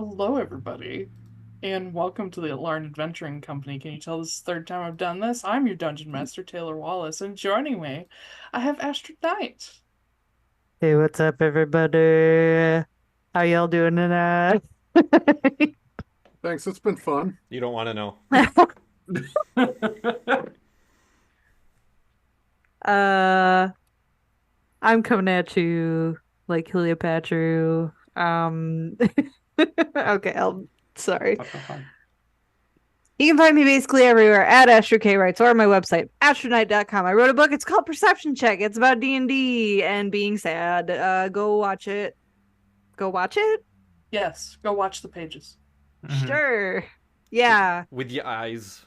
Hello, everybody, and welcome to the Atlaran Adventuring Company. Can you tell this is the third time I've done this? I'm your Dungeon Master, Taiylor Wallace, and joining me, I have Astrid Knight. Hey, what's up, everybody? How y'all doing tonight? Thanks, it's been fun. You don't want to know. Uh, I'm coming at you like Cleopatra. Okay, sorry. What the fuck? You can find me basically everywhere at Astrid K Writes or my website, astrodnight.com. I wrote a book. It's called Perception Check. It's about D&D and being sad. Go watch it. Go watch it? Yes, go watch the pages. Sure. Yeah. With your eyes.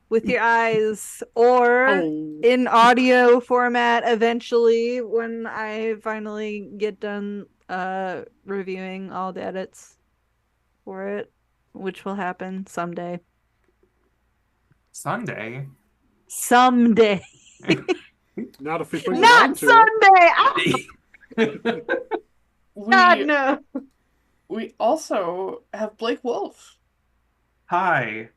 With your eyes or in audio format eventually when I finally get done reviewing all the edits for it, which will happen someday. Sunday. Someday. Not if we put you Not on to. Sunday. God no. We also have Blake Wolfe. Hi,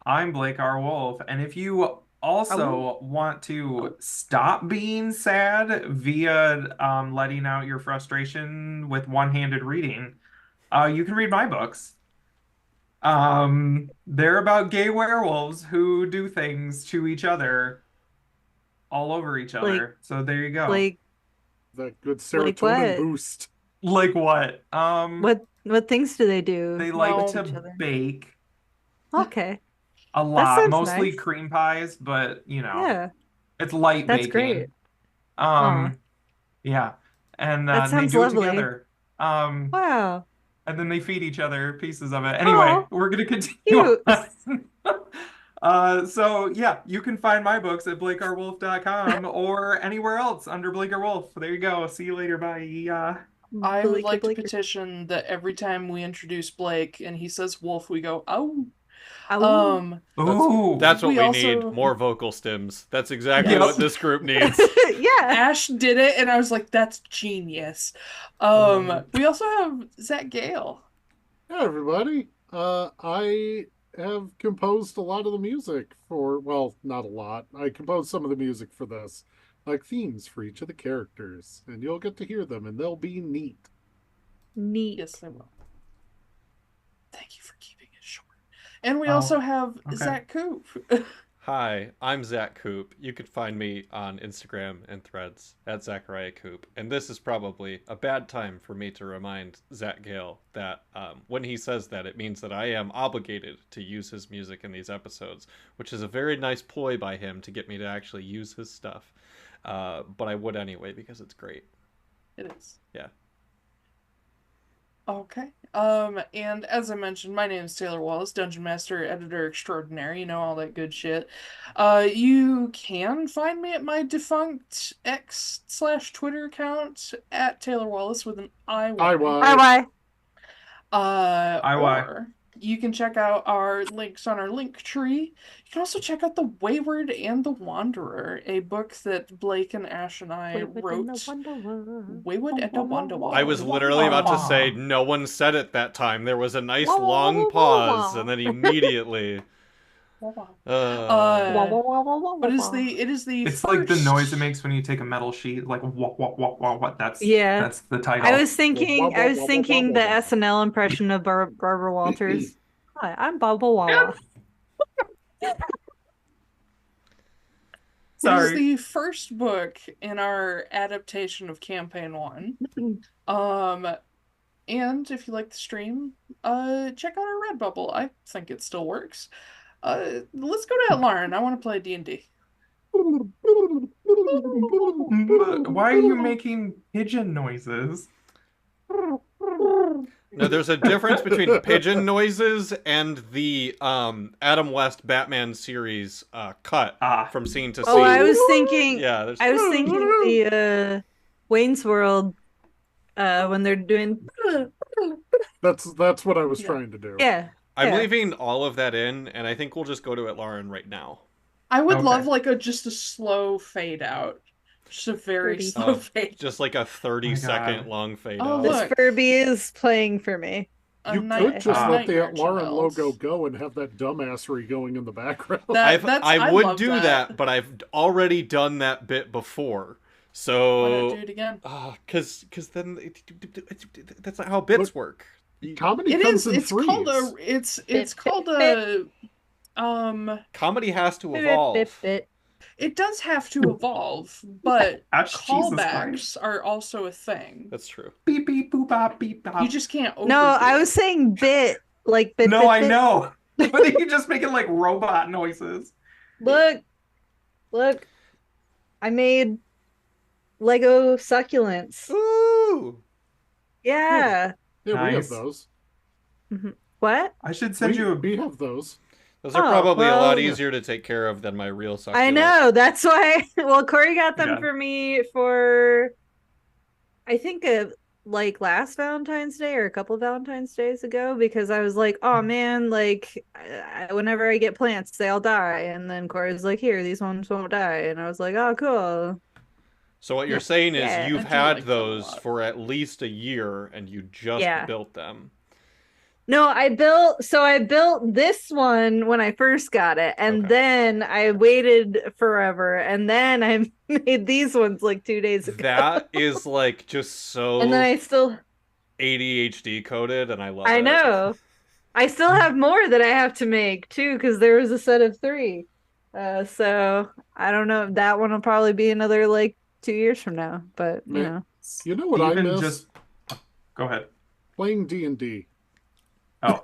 I'm Blake R. Wolfe, and if you also want to stop being sad via letting out your frustration with one-handed reading, you can read my books. They're about gay werewolves who do things to each other all over each other. So there you go. Like The good serotonin boost. Like what? What things do they do? They like to each to other? bake Okay. a lot, sounds mostly nice. cream pies, but you know, Yeah, it's light that's baking. great. Aw. Yeah, and That they sounds do it lovely. together. Wow. And then they feed each other pieces of it. Anyway, we're gonna continue Cute. on. So yeah, you can find my books at blakerwolf.com or anywhere else under Blake or Wolf. There you go. See you later. Bye. I would Blake- like to Blake- petition that every time we introduce Blake and he says Wolf, we go, oh. Ow. Ooh. That's what We we also- need. More vocal stems. That's exactly Yes. what this group needs. Yeah. Ash did it, and I was like, that's genius. We also have Zach Gale. Hey, everybody. I have composed a lot of the music for, well, not a lot. I composed some of the music for this, like themes for each of the characters, and you'll get to hear them, and they'll be neat. Neat. Yes, I will. Thank you for keeping it short. And we Oh, also have okay. Zach Koop. Hi, I'm Zach Koop. You can find me on Instagram and Threads at Zachary Koop. And this is probably a bad time for me to remind Zach Gale that when he says that, it means that I am obligated to use his music in these episodes, which is a very nice ploy by him to get me to actually use his stuff. But I would anyway because it's great. It is. Yeah. Okay. And as I mentioned, my name is Taiylor Wallace, Dungeon Master, Editor Extraordinary, you know, all that good shit. You can find me at my defunct X/Twitter account at Taiylor Wallace with an IY. Bye. IY. Or you can check out our links on our link tree. You can also check out The Wayward and the Wanderer, a book that Blake and Ash and I wrote. Wayward and the Wanderer. I was literally about to say no one said it that time. There was a nice long pause, and then immediately. But it is the It's first... like the noise it makes when you take a metal sheet, like wah wah wah wah wah. That's the title. I was thinking the SNL impression of Barbara Walters. Hi, I'm Bubba Wawa. Sorry. It is the first book in our adaptation of Campaign 1. And if you like the stream, check out our Redbubble. I think it still works. Let's go to Atlaran. I want to play D&D. Why are you making pigeon noises? No, there's a difference between pigeon noises and the Adam West Batman series cut from scene to scene. Oh, I was thinking. Yeah, I was thinking the Wayne's World when they're doing. That's what I was trying to do. Yeah. I'm leaving all of that in, and I think we'll just go to Atlaran right now. I would love like just a slow fade out. Just a very slow fade. Just like a 30-second long fade out. This Furby is playing for me. a You night, could just a let the nightmare Atlaran child. logo go and have that dumbassery going in the background. I would love do that, but I've already done that bit before. So Why not do it again? because then that's not how bits work. Comedy It comes is. in It's threes. called a. It's called a. Comedy has to evolve. It does have to evolve, but Gosh, Jesus callbacks Christ. are also a thing. That's true. Beep beep boop bop beep bop. You just can't overdo No, I it. was saying bit, like bit. No, bit, I bit. know. But you just making like robot noises. Look, I made Lego succulents. Ooh. Yeah. Yeah, we have Nice. those. What? I should send you a We have those. Those are probably a lot easier to take care of than my real succulent. I know. That's why. Well, Corey got them Yeah. for me for, I think, like last Valentine's Day or a couple Valentine's Days ago, because I was like, oh man, like whenever I get plants, they all die. And then Corey's like, here, these ones won't die. And I was like, oh, cool. So what you're saying is Yeah, you've I do had like them a those lot. for at least a year and you just Yeah. built them. No, I built this one when I first got it, and Okay. then I waited forever, and then I made these ones like 2 days ago. That is like just so And then I still ADHD coded, and I love it. I know. I still have more that I have to make too, because there was a set of 3. So I don't know. That one will probably be another like 2 years from now, but you know. You know what I Even miss? just go ahead. Playing D&D.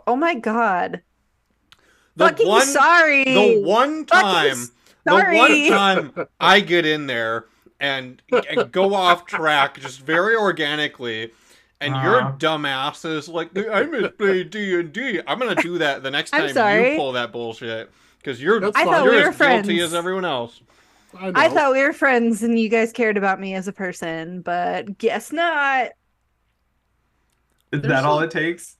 Oh my god. The Fucking one, sorry. The one time Sorry. I get in there and go off track just very organically, and your dumbass is like, I miss playing D&D. I'm gonna do that the next time sorry. you pull that bullshit, because you're I thought you're we were as guilty friends. as everyone else. I thought we were friends and you guys cared about me as a person, but guess not. Is that all it takes?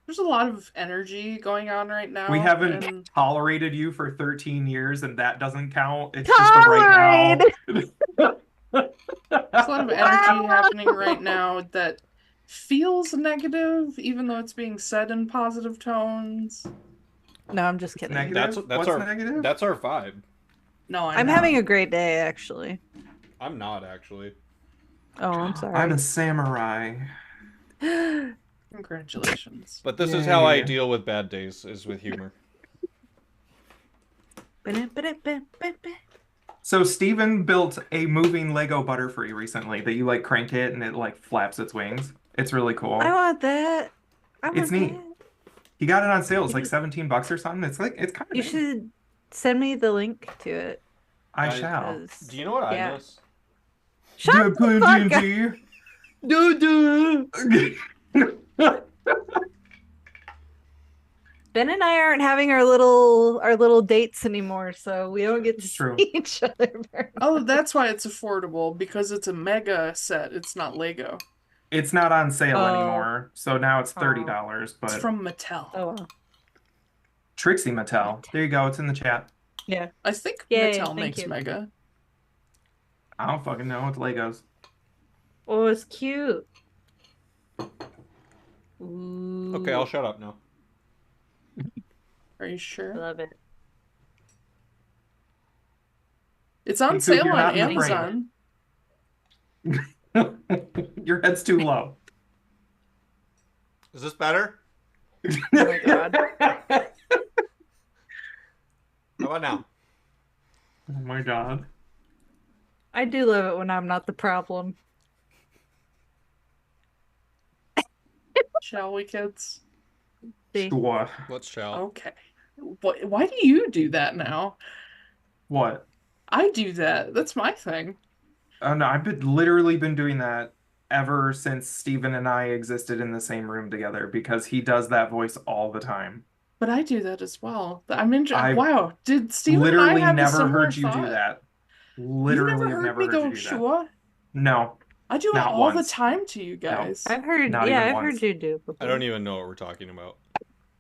There's a lot of energy going on right now. We haven't and tolerated you for 13 years, and that doesn't count. It's just the right now. there's a lot of energy happening right now that feels negative, even though it's being said in positive tones. No, I'm just kidding. Negative? That's What's our negative? That's our vibe. No, I'm having a great day, actually. I'm not actually. Oh, I'm sorry. I'm a samurai. Congratulations. But this is how I Yay. deal with bad days, is with humor. So Steven built a moving Lego Butterfree recently that you like crank it and it like flaps its wings. It's really cool. I want that. It's neat. He got it on sale. It's like $17 or something. It's kind of You should send me the link to it. I shall. Do you know what I miss? Shut the fuck up. Ben and I aren't having our little dates anymore, so we don't get to see each other. Oh, that's why it's affordable, because it's a mega set. It's not Lego. It's not on sale anymore, so now it's $30. But it's from Mattel. Oh wow. Trixie Mattel. There you go. It's in the chat. Yeah. I think Yay, Mattel thank makes you. Mega. I don't fucking know. It's Legos. Oh, it's cute. Ooh. Okay, I'll shut up now. Are you sure? I love it. It's on Coop, sale you're on not in the frame. Amazon. Your head's too low. Is this better? Oh my god. How about now? Oh my god. I do love it when I'm not the problem. Shall we, kids? See? What? Let's shall. Okay. Why do you do that now? What? I do that. That's my thing. Oh no, I've literally been doing that ever since Steven and I existed in the same room together because he does that voice all the time. But I do that as well. I'm I've wow. Did Steven and I Literally have a never similar heard you thought? do that. You Literally never have heard never me heard go you do that. sure? No. I do it Not all the once. time to you guys. I've heard Not yeah, even I've once. heard you do before. I don't even know what we're talking about.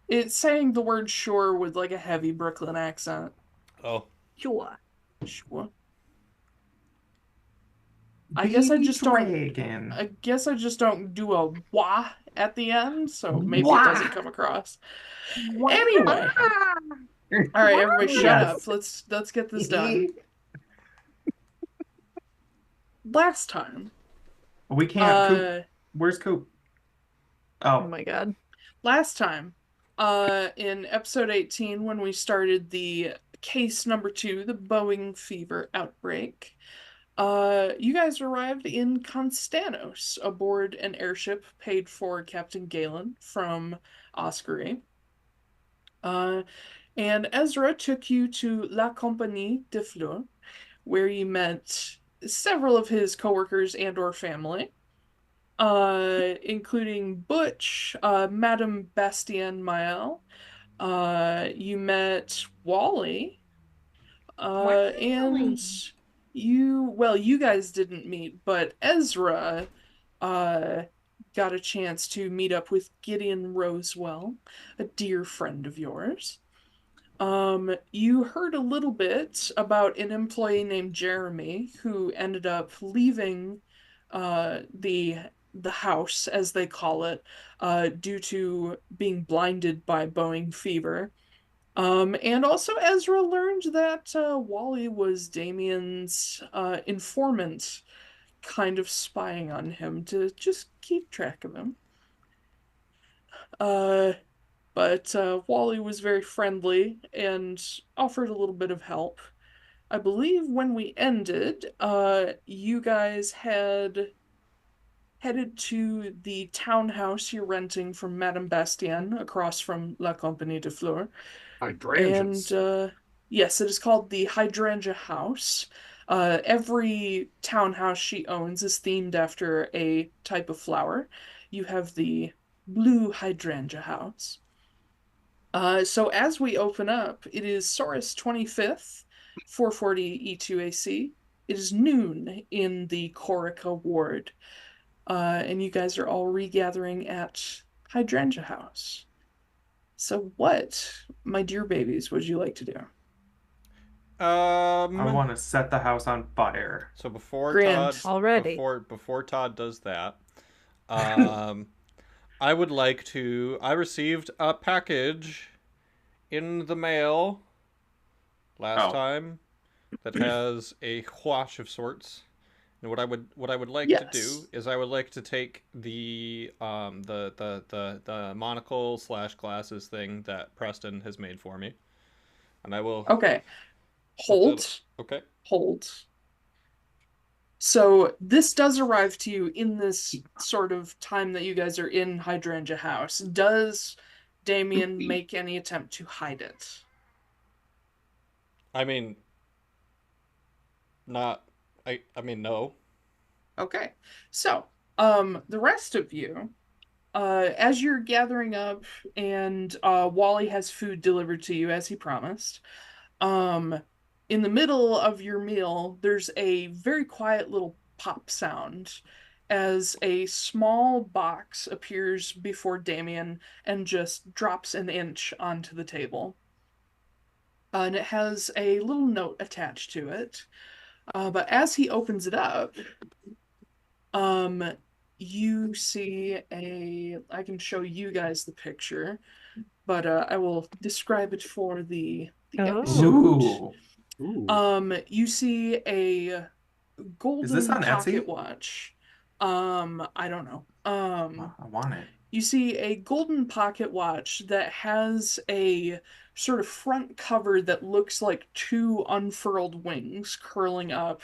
It's saying the word sure with like a heavy Brooklyn accent. Oh. Sure. Sure. I guess I Baby just don't. dragon. I guess I just don't do a wah at the end, so maybe it Wah! doesn't come across. Wah! Anyway, all right, everybody, shut up. Yes. Let's get this done. Last time, We can't. Coop. uh, Where's Coop? Oh Oh. my god. last time, in episode 18, when we started the case number 2, the Boeing fever outbreak, you guys arrived in Konstanos aboard an airship paid for Captain Galen from Oscary. And Ezra took you to La Compagnie de Fleurs, where you met several of his coworkers and or family, including Butch, Madame Bastien Mael. You met Wally, and you guys didn't meet, but Ezra, uh, got a chance to meet up with Gideon Rosewell, a dear friend of yours. You heard a little bit about an employee named Jeremy who ended up leaving the house, as they call it, due to being blinded by Boeing fever. And also Ezra learned that Wally was Damian's informant, kind of spying on him to just keep track of him. Uh, but Wally was very friendly and offered a little bit of help. I believe when we ended, you guys had headed to the townhouse you're renting from Madame Bastien across from La Compagnie de Fleurs. And Hydrangeas. yes, it is called the Hydrangea House. Every townhouse she owns is themed after a type of flower. You have the blue hydrangea house. So as we open up, it is Saurus 25th, 440 E2AC. It is noon in the Corica ward. And you guys are all regathering at Hydrangea House. So what, my dear babies, would you like to do? I want to set the house on fire. So before Grand. Todd Already. before Todd does that, I would like to. I received a package in the mail last Oh. time that has a wash of sorts. And what I would like to do Yes. is I would like to take the monocle slash glasses thing that Preston has made for me, and I will Okay. Hold. Okay. Hold. So this does arrive to you in this sort of time that you guys are in Hydrangea House. Does Damian make any attempt to hide it? I mean, not. I mean, no. Okay. So, the rest of you, as you're gathering up and Wally has food delivered to you as he promised, um, in the middle of your meal, there's a very quiet little pop sound as a small box appears before Damian and just drops an inch onto the table. And it has a little note attached to it. But as he opens it up, um, you see I can show you guys the picture, but I will describe it for the episode. Ooh. You see a Is this golden on pocket Etsy? watch. I don't know. I want it. You see a golden pocket watch that has a sort of front cover that looks like two unfurled wings curling up.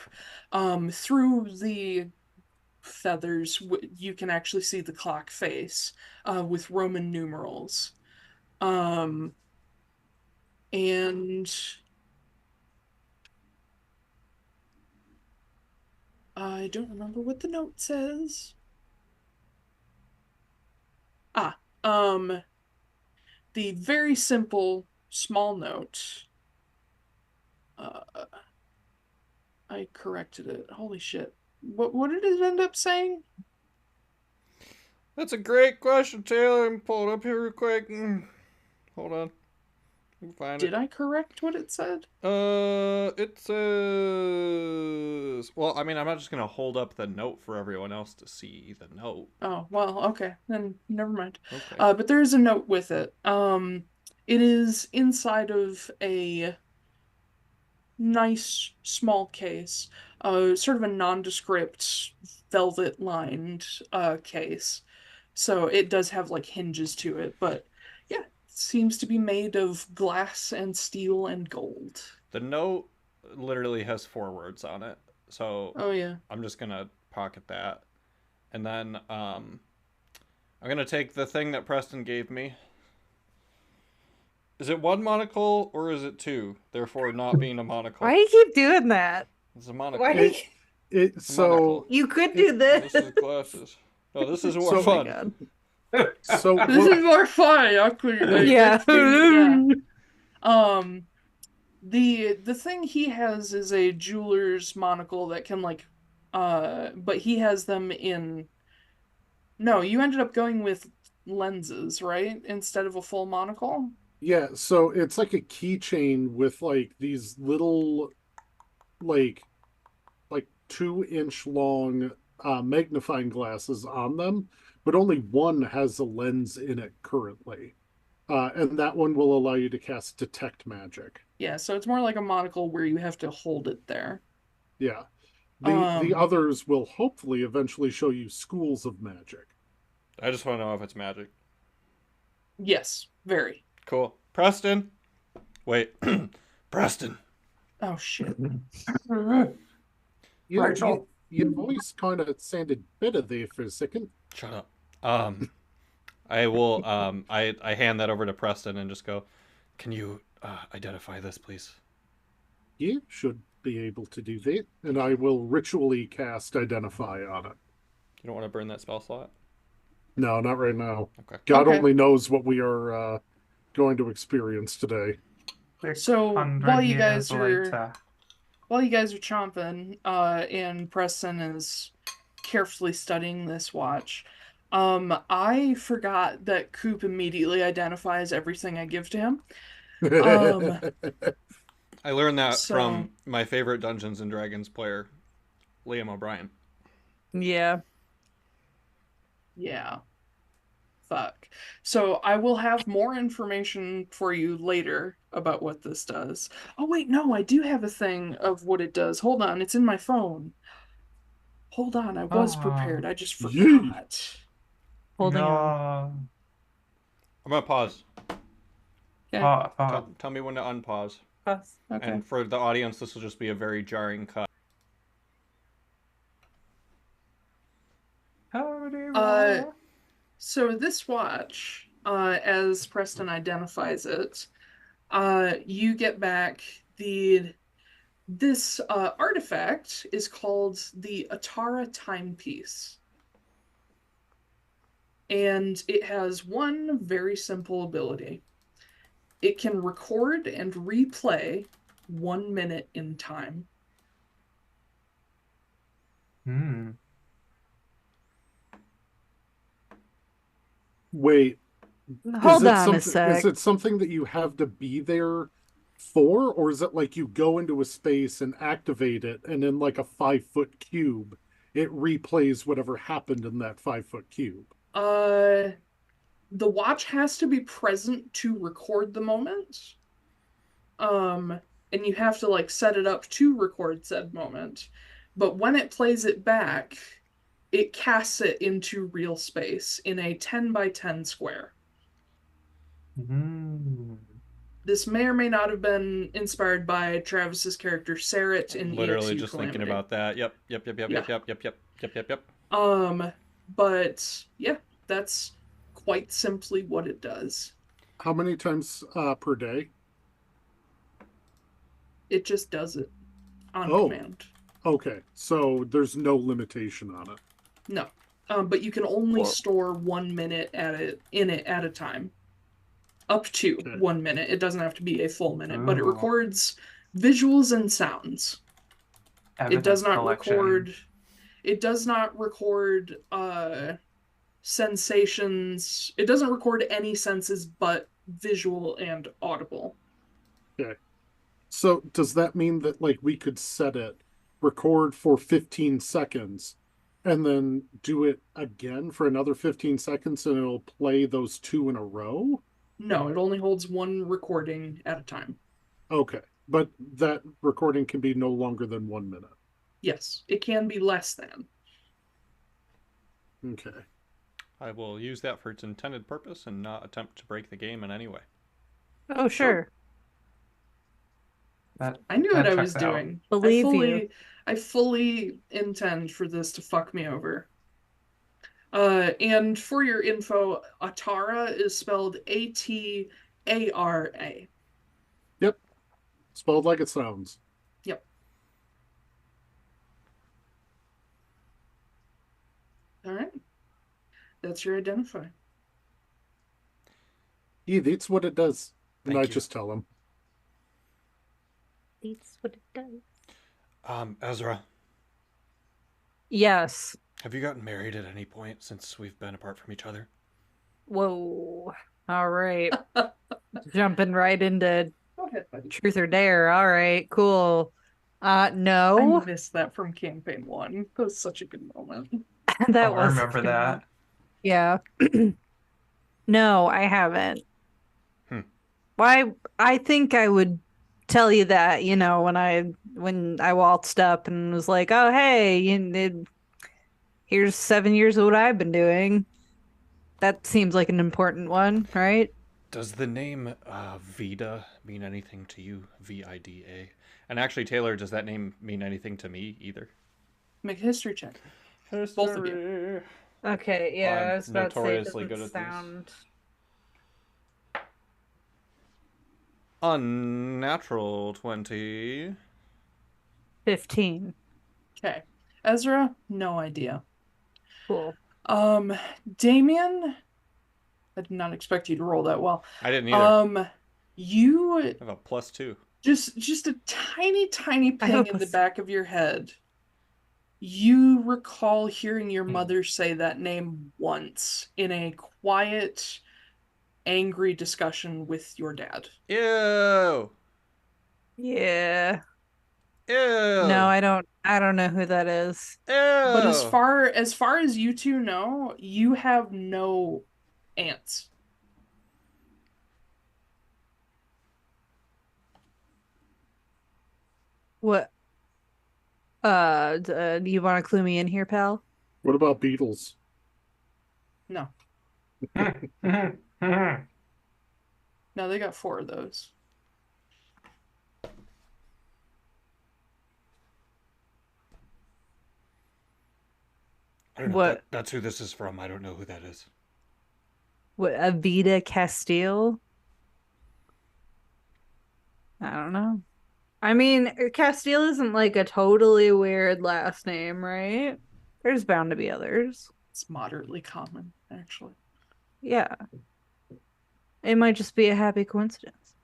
Through the feathers, you can actually see the clock face with Roman numerals. And I don't remember what the note says. Ah, the very simple small note. I corrected it. Holy shit. What did it end up saying? That's a great question, Taiylor. Let me pull it up here real quick. Hold on. Find Did it. I correct what it said? It says. Well, I mean, I'm not just gonna hold up the note for everyone else to see the note. Oh, well, okay, then never mind. Okay. But there is a note with it. It is inside of a nice small case, sort of a nondescript velvet lined case. So it does have like hinges to it, but yeah, it seems to be made of glass and steel and gold. The note literally has 4 words on it, so Oh yeah. I'm just gonna pocket that, and then I'm gonna take the thing that Preston gave me. Is it 1 monocle or is it 2? Therefore, not being a monocle. Why do you keep doing that? It's a monocle. Why do you... It's a monocle. You could do this. This is glasses. No, this is more So- Oh my fun. God. So This is more fun, actually. Yeah. Yeah. The thing he has is a jeweler's monocle that can like but he has them in no, you ended up going with lenses, right? Instead of a full monocle? yeah, so it's like a keychain with like these little like 2-inch long magnifying glasses on them, but only one has a lens in it currently. And that one will allow you to cast Detect Magic. Yeah, so it's more like a monocle where you have to hold it there. Yeah. The others will hopefully eventually show you schools of magic. I just want to know if it's magic. Yes, very. Cool. Preston. Wait. Preston. Oh shit. Rachel. Your voice kind of sounded better there for a second. Shut up. I will. I hand that over to Preston and just go. Can you identify this, please? You should be able to do that, and I will ritually cast Identify on it. You don't want to burn that spell slot? No, not right now. Okay. God Okay. only knows what we are going to experience today. So while you guys are later. while you guys are chomping, and Preston is carefully studying this watch, I forgot that Koop immediately identifies everything I give to him. I learned that So- from my favorite Dungeons and Dragons player, Liam O'Brien. Yeah. Yeah. Fuck. So I will have more information for you later about what this does. Oh wait, no, I do have a thing of what it does. Hold on, it's in my phone. Hold on, I was Oh. prepared. I just Yee. forgot. Holding on. No. I'm gonna pause. Okay. Tell me when to unpause. Us. Okay. And for the audience, this will just be a very jarring cut. So this watch, as Preston identifies it, you get back this artifact is called the Atara timepiece. And it has one very simple ability. It can record and replay 1 minute in time. Hmm. Wait, Hold is it on a something, sec. is it something that you have to be there for, or is it like you go into a space and activate it, and in like a 5-foot cube, it replays whatever happened in that 5-foot cube? The watch has to be present to record the moment. And you have to like set it up to record said moment. But when it plays it back, it casts it into real space in a 10 by 10 square. Hmm. This may or may not have been inspired by Travis's character Saret in Literally EXU just Calamity. thinking about that. Yep. But yeah, that's quite simply what it does. How many times per day? It just does it on Oh. command. Okay, so there's no limitation on it. No. But you can only Well- store 1 minute in it at a time. Up to Okay. 1 minute. It doesn't have to be a full minute, but it Oh. records visuals and sounds. It does Evidence not collection. record. It does not record sensations. It doesn't record any senses but visual and audible. Okay. So does that mean that like we could set it, record for 15 seconds, and then do it again for another 15 seconds and it'll play those two in a row? No, it only holds one recording at a time. Okay. But that recording can be no longer than 1 minute. Yes, it can be less than. Okay. I will use that for its intended purpose and not attempt to break the game in any way. Oh, sure. I knew what I was checks out. doing. Believe you. I fully intend for this to fuck me over. And for your info, Atara is spelled Atara. Yep. Spelled like it sounds. Yep. All right. That's your identify. Yeah, that's what it does. And Thank I you. just tell him. That's what it does. Ezra, Yes. have you gotten married at any point since we've been apart from each other? Whoa. All right. Jumping right into Go ahead, buddy. truth or dare. All right, cool. No. I missed that from campaign 1. That was such a good moment. That I was remember good. that. Yeah. No, I haven't. Hmm. Why? I think I would tell you that, when I waltzed up and was like, "Oh, hey, here's 7 years of what I've been doing." That seems like an important one, right? Does the name Vida mean anything to you? Vida. And actually, Taiylor, does that name mean anything to me either? Make a history check. Both of you. Okay, yeah, I'm I was about to say it notoriously doesn't good at these. sound. Unnatural 20. 15. Okay. Ezra, no idea. Cool. Damian, I did not expect you to roll that well. I didn't either. You I have a +2. just a tiny I have ping a in the plus- back of your head. You recall hearing your mother say that name once in a quiet, angry discussion with your dad. Ew. Yeah. Ew. No, I don't know who that is. Ew. But as far as you two know, you have no aunts. What? Do you want to clue me in here, pal? What about Beatles? No. No, they got 4 of those. I don't know. What? That's who this is from. I don't know who that is. What? Avita Castille? I don't know. I mean, Castille isn't like a totally weird last name, right? There's bound to be others. It's moderately common, actually. Yeah. It might just be a happy coincidence.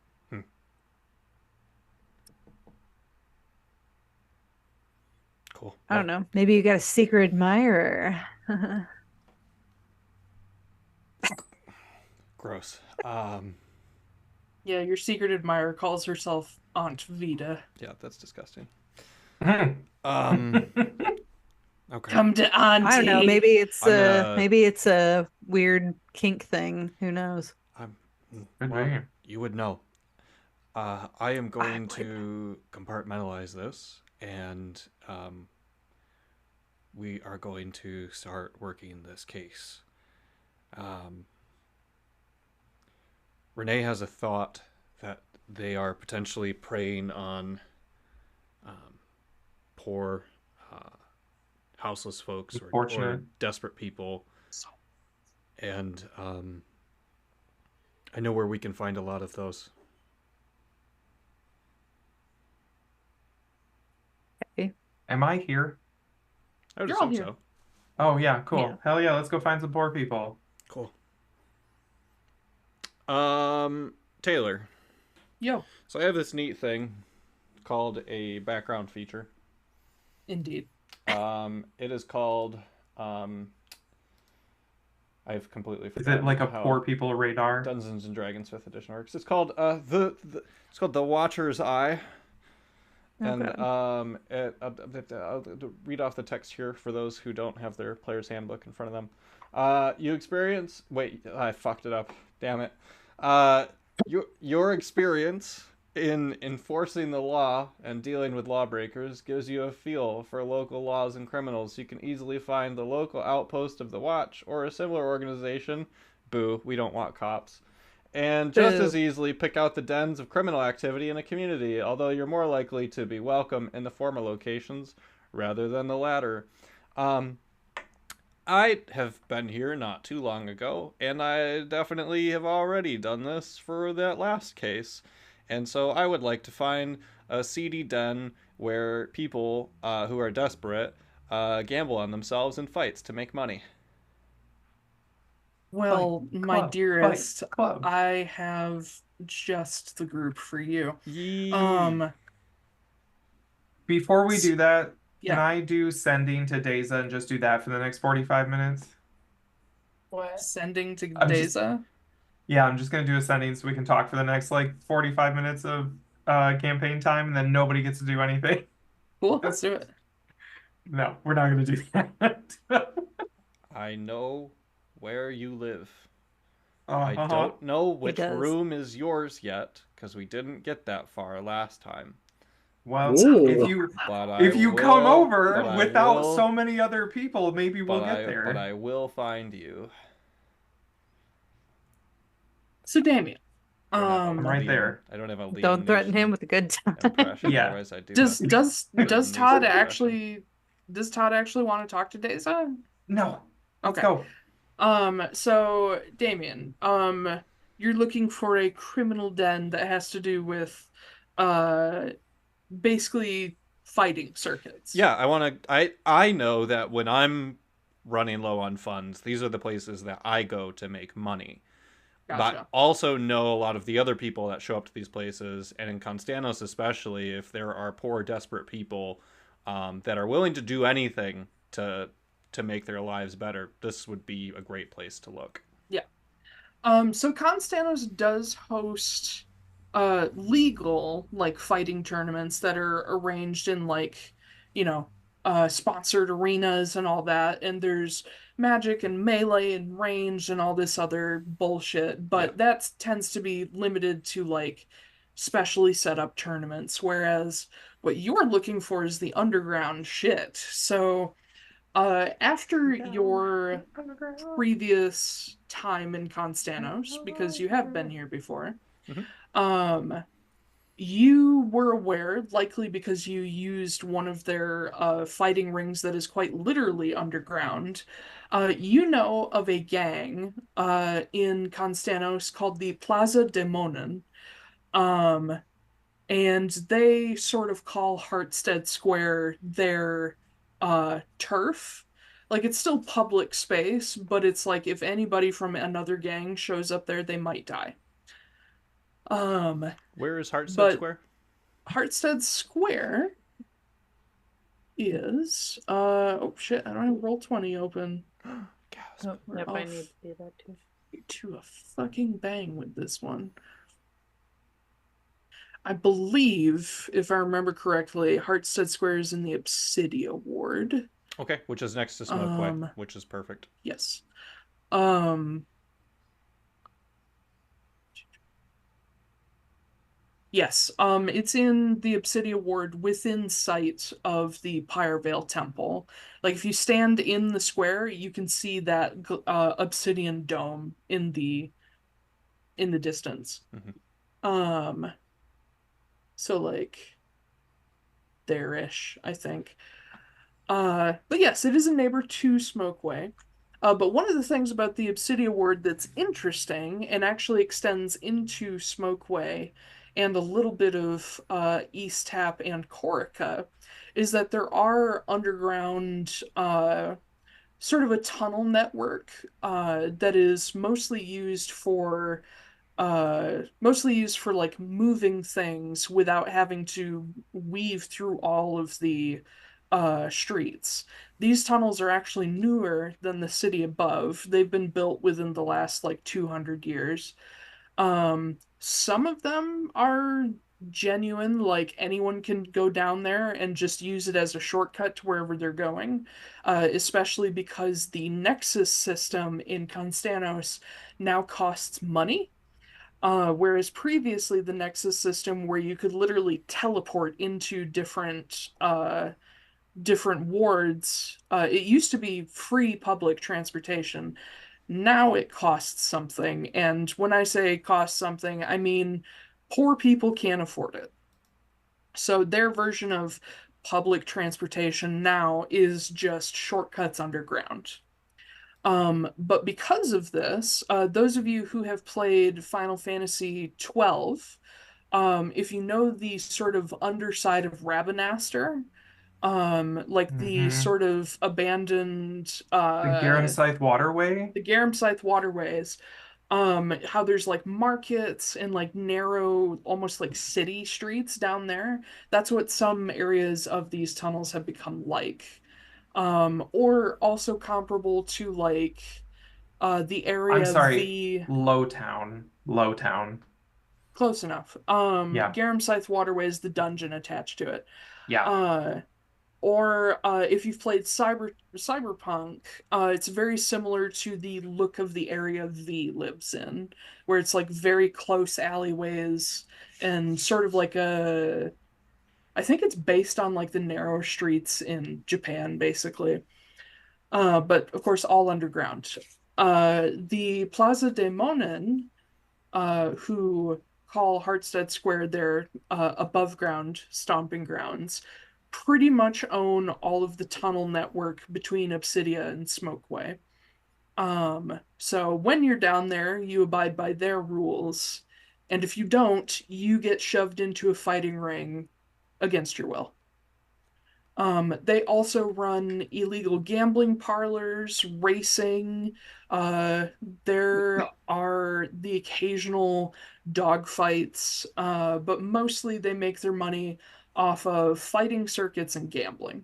Cool. I don't know. Maybe you got a secret admirer. Gross. Yeah, your secret admirer calls herself Aunt Vida. Yeah, that's disgusting. Hmm. Okay. Come to Auntie. I don't know. Maybe it's I'm gonna- a weird kink thing. Who knows? Could Well, be. you would know. I am going to compartmentalize this, and we are going to start working this case. Renee has a thought that they are potentially preying on poor, houseless folks or Unfortunate. desperate people, and I know where we can find a lot of those. Am I here? I would You're all assume here. so. Oh yeah, cool. Yeah. Hell yeah, let's go find some poor people. Cool. Taiylor. Yo, So I have this neat thing called a background feature. indeed. It is called I've completely Is it forgotten like a how poor people radar? Dungeons and Dragons 5th edition works. It's called it's called the Watcher's Eye. And Okay. I'll read off the text here for those who don't have their player's handbook in front of them. You experience. Wait, I fucked it up. Damn it. Your experience in enforcing the law and dealing with lawbreakers gives you a feel for local laws and criminals. You can easily find the local outpost of the Watch or a similar organization. Boo, we don't want cops. And just Boo. as easily pick out the dens of criminal activity in a community, although you're more likely to be welcome in the former locations rather than the latter. I have been here not too long ago, and I definitely have already done this for that last case. And so I would like to find a seedy den where people who are desperate gamble on themselves in fights to make money. Well, Fight my club, dearest, fight club. I have just the group for you. Yee. Before we do that, can Yeah. I do sending to Deza and just do that for the next 45 minutes? What? Sending to I'm just Deza? Yeah, I'm just gonna do a sending so we can talk for the next like 45 minutes of campaign time, and then nobody gets to do anything. Cool, let's do it. No, we're not gonna do that. I know where you live. Uh-huh. I don't know which does. room is yours yet, because we didn't get that far last time. Well, Ooh. if you come over but I without will- so many other people, maybe we'll but get I- there. But I will find you. So Damian, I don't have a I'm right Liam- there. I don't have a Liam Don't threaten Neeson him with a good time. impression. Yeah. Otherwise I do. does have does Liam does Neeson Todd impression. actually want to talk to Deza? No, let's Okay. go. So Damian, you're looking for a criminal den that has to do with basically fighting circuits. Yeah, I know that when I'm running low on funds, these are the places that I go to make money. But Gotcha. also know a lot of the other people that show up to these places, and in Konstanos especially, if there are poor, desperate people that are willing to do anything to make their lives better, this would be a great place to look. Yeah. So Konstanos does host legal like fighting tournaments that are arranged in like, you know, sponsored arenas and all that, and there's magic and melee and range and all this other bullshit, but that tends to be limited to like specially set up tournaments, whereas what you're looking for is the underground shit. So after your previous time in Konstanos, because you have been here before, you were aware, likely because you used one of their fighting rings that is quite literally underground. You know of a gang in Konstanos called the Plaza Demonen. And they sort of call Hartstead Square their turf. Like it's still public space, but it's like if anybody from another gang shows up there, they might die. Where is Hartstead But Square? Hartstead Square is oh shit, I don't have Roll20 open. Gasp. Yep, I Off. need to do that too. To a fucking bang with this one. I believe, if I remember correctly, Hartstead Square is in the Obsidia Ward. Okay, which is next to Smokeway, which is perfect. Yes. Yes, it's in the Obsidia Ward within sight of the Pyrevale Temple. Like if you stand in the square, you can see that obsidian dome in the distance. So like there-ish, I think. But yes, it is a neighbor to Smokeway. But one of the things about the Obsidia Ward that's interesting and actually extends into Smokeway and a little bit of East Tap and Corica is that there are underground sort of a tunnel network that is mostly used for like moving things without having to weave through all of the streets. These tunnels are actually newer than the city above. They've been built within the last like 200 years. Some of them are genuine, like anyone can go down there and just use it as a shortcut to wherever they're going, especially because the Nexus system in Konstanos now costs money. Whereas previously the Nexus system where you could literally teleport into different wards, it used to be free public transportation. Now it costs something, and when I say costs something, I mean poor people can't afford it. So their version of public transportation now is just shortcuts underground. But because of this, those of you who have played Final Fantasy 12, if you know the sort of underside of Rabanastre, like the sort of abandoned The Garamscythe Waterway? the Garamscythe waterways, how there's like markets and like narrow, almost like city streets down there. That's what some areas of these tunnels have become like. Or also comparable to like the I'm area sorry, the Lowtown. Lowtown. close enough. Yeah. Garamscythe Waterway is the dungeon attached to it. Yeah. Or if you've played Cyberpunk, it's very similar to the look of the area V lives in, where it's like very close alleyways and sort of like a, I think it's based on like the narrow streets in Japan, basically. But of course, all underground. The Plaza de Monin, who call Hartstead Square their above ground stomping grounds, pretty much own all of the tunnel network between Obsidia and Smokeway. So when you're down there, you abide by their rules, and if you don't, you get shoved into a fighting ring against your will. They also run illegal gambling parlors, racing. There are the occasional dog fights, but mostly they make their money off of fighting circuits and gambling.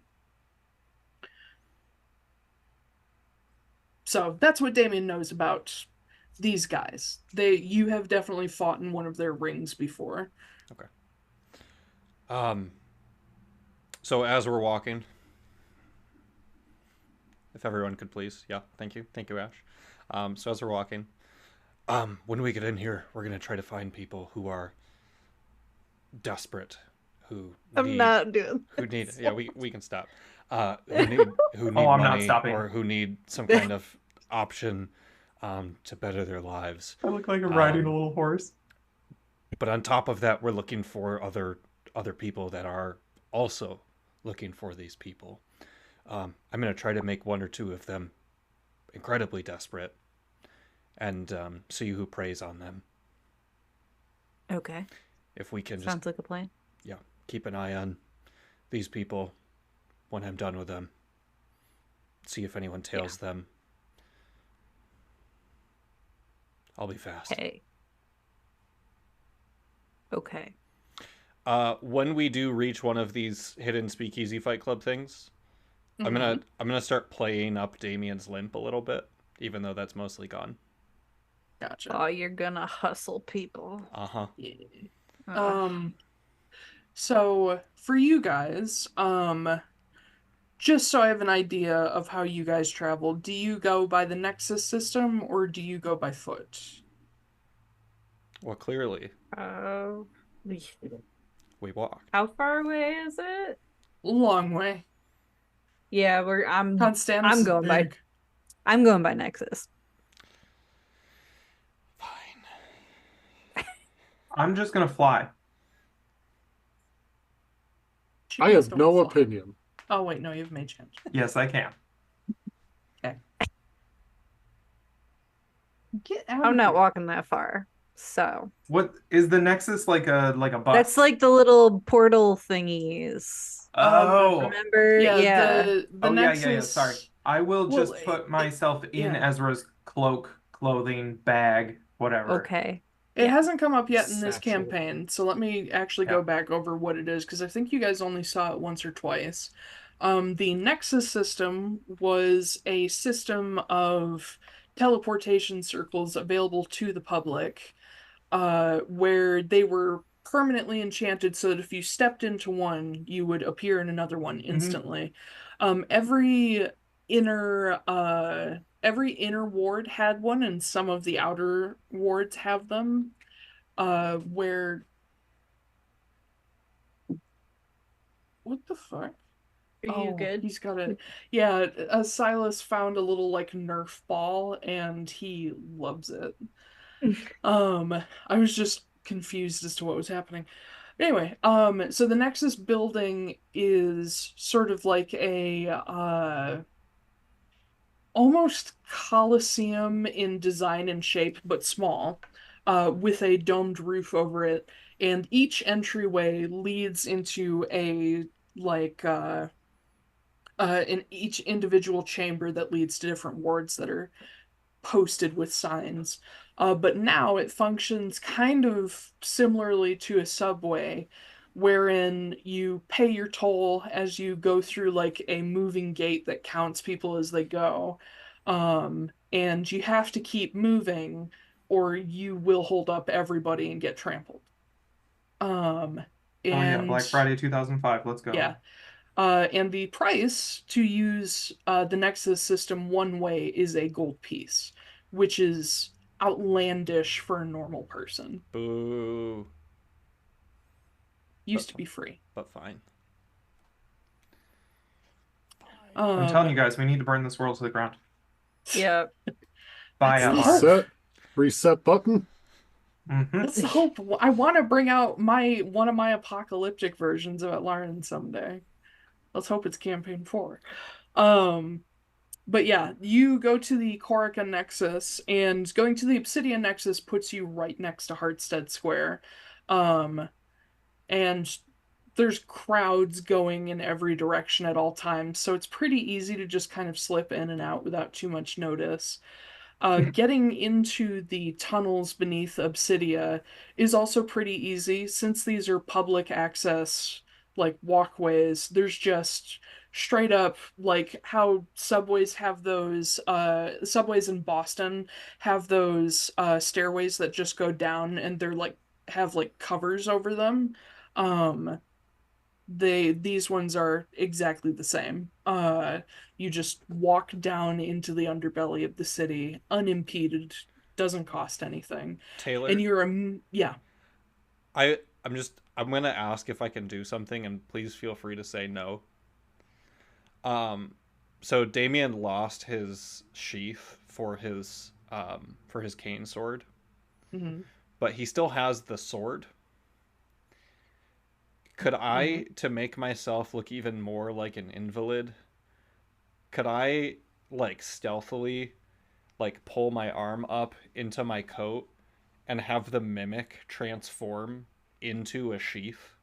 So that's what Damian knows about these guys. You have definitely fought in one of their rings before. Okay. So as we're walking, if everyone could please, yeah, thank you, Ash. So as we're walking, when we get in here, we're gonna try to find people who are desperate, I'm not doing who need, this. yeah, we can stop. Who need I'm not money stopping. or who need some kind of option to better their lives. I look like I'm riding a little horse. But on top of that, we're looking for other people that are also looking for these people. I'm going to try to make one or two of them incredibly desperate and see who preys on them. Okay. If we can Sounds like a plan. Yeah, keep an eye on these people when I'm done with them. See if anyone tails them. I'll be fast. Okay. When we do reach one of these hidden speakeasy fight club things, I'm gonna start playing up Damian's limp a little bit, even though that's mostly gone. Gotcha. Oh, you're gonna hustle people. Uh-huh. Yeah. So for you guys, just so I have an idea of how you guys travel, do you go by the Nexus system or do you go by foot? Well, clearly. We walk. How far away is it? Long way. Yeah, Konstanos I'm is going by big. I'm going by Nexus. Fine. I'm just gonna fly. I have Don't no fly. opinion. Oh wait, no, you have mage hand. Yes, I can. Okay. Get out I'm of not here. walking that far. So What is the Nexus like a bus? that's like the little portal thingies. Oh. Remember? Yeah. The Oh Nexus. yeah. Sorry. I will Well, just put myself in yeah. Ezra's cloak, clothing, bag, whatever. Okay. It hasn't come up yet in this Satchel. campaign, so let me actually go back over what it is, because I think you guys only saw it once or twice. The Nexus system was a system of teleportation circles available to the public, where they were permanently enchanted so that if you stepped into one, you would appear in another one instantly. Every inner ward had one, and some of the outer wards have them. Where what the fuck? Are you good? He's got a yeah. Silas found a little like Nerf ball, and he loves it. I was just confused as to what was happening. Anyway, so the Nexus building is sort of like a almost Colosseum in design and shape, but small, with a domed roof over it, and each entryway leads into a like in each individual chamber that leads to different wards that are posted with signs. But now it functions kind of similarly to a subway, wherein you pay your toll as you go through like a moving gate that counts people as they go. And you have to keep moving or you will hold up everybody and get trampled. Um, Oh yeah, Black and Friday 2005. Let's go. yeah, and the price to use the Nexus system one way is a gold piece, which is outlandish for a normal person. Boo. Used to be free. But fine. I'm telling you guys, we need to burn this world to the ground. Yeah. Bye, That's the Atlaran. Reset. Reset button. That's the hope. I want to bring out one of my apocalyptic versions of Atlaran someday. Let's hope it's campaign 4. But yeah, you go to the Corica Nexus, and going to the Obsidian Nexus puts you right next to Hartstead Square. And there's crowds going in every direction at all times, so it's pretty easy to just kind of slip in and out without too much notice. Getting into the tunnels beneath Obsidia is also pretty easy since these are public access, like walkways. There's just straight up like how subways have those subways in Boston have those stairways that just go down and they're like have like covers over them. Um these ones are exactly the same. You just walk down into the underbelly of the city unimpeded, doesn't cost anything. Taiylor, And yeah. I'm gonna ask if I can do something, and please feel free to say no. So Damian lost his sheath for his cane sword, but he still has the sword. Could I, to make myself look even more like an invalid, could I like stealthily like pull my arm up into my coat and have the mimic transform into a sheath?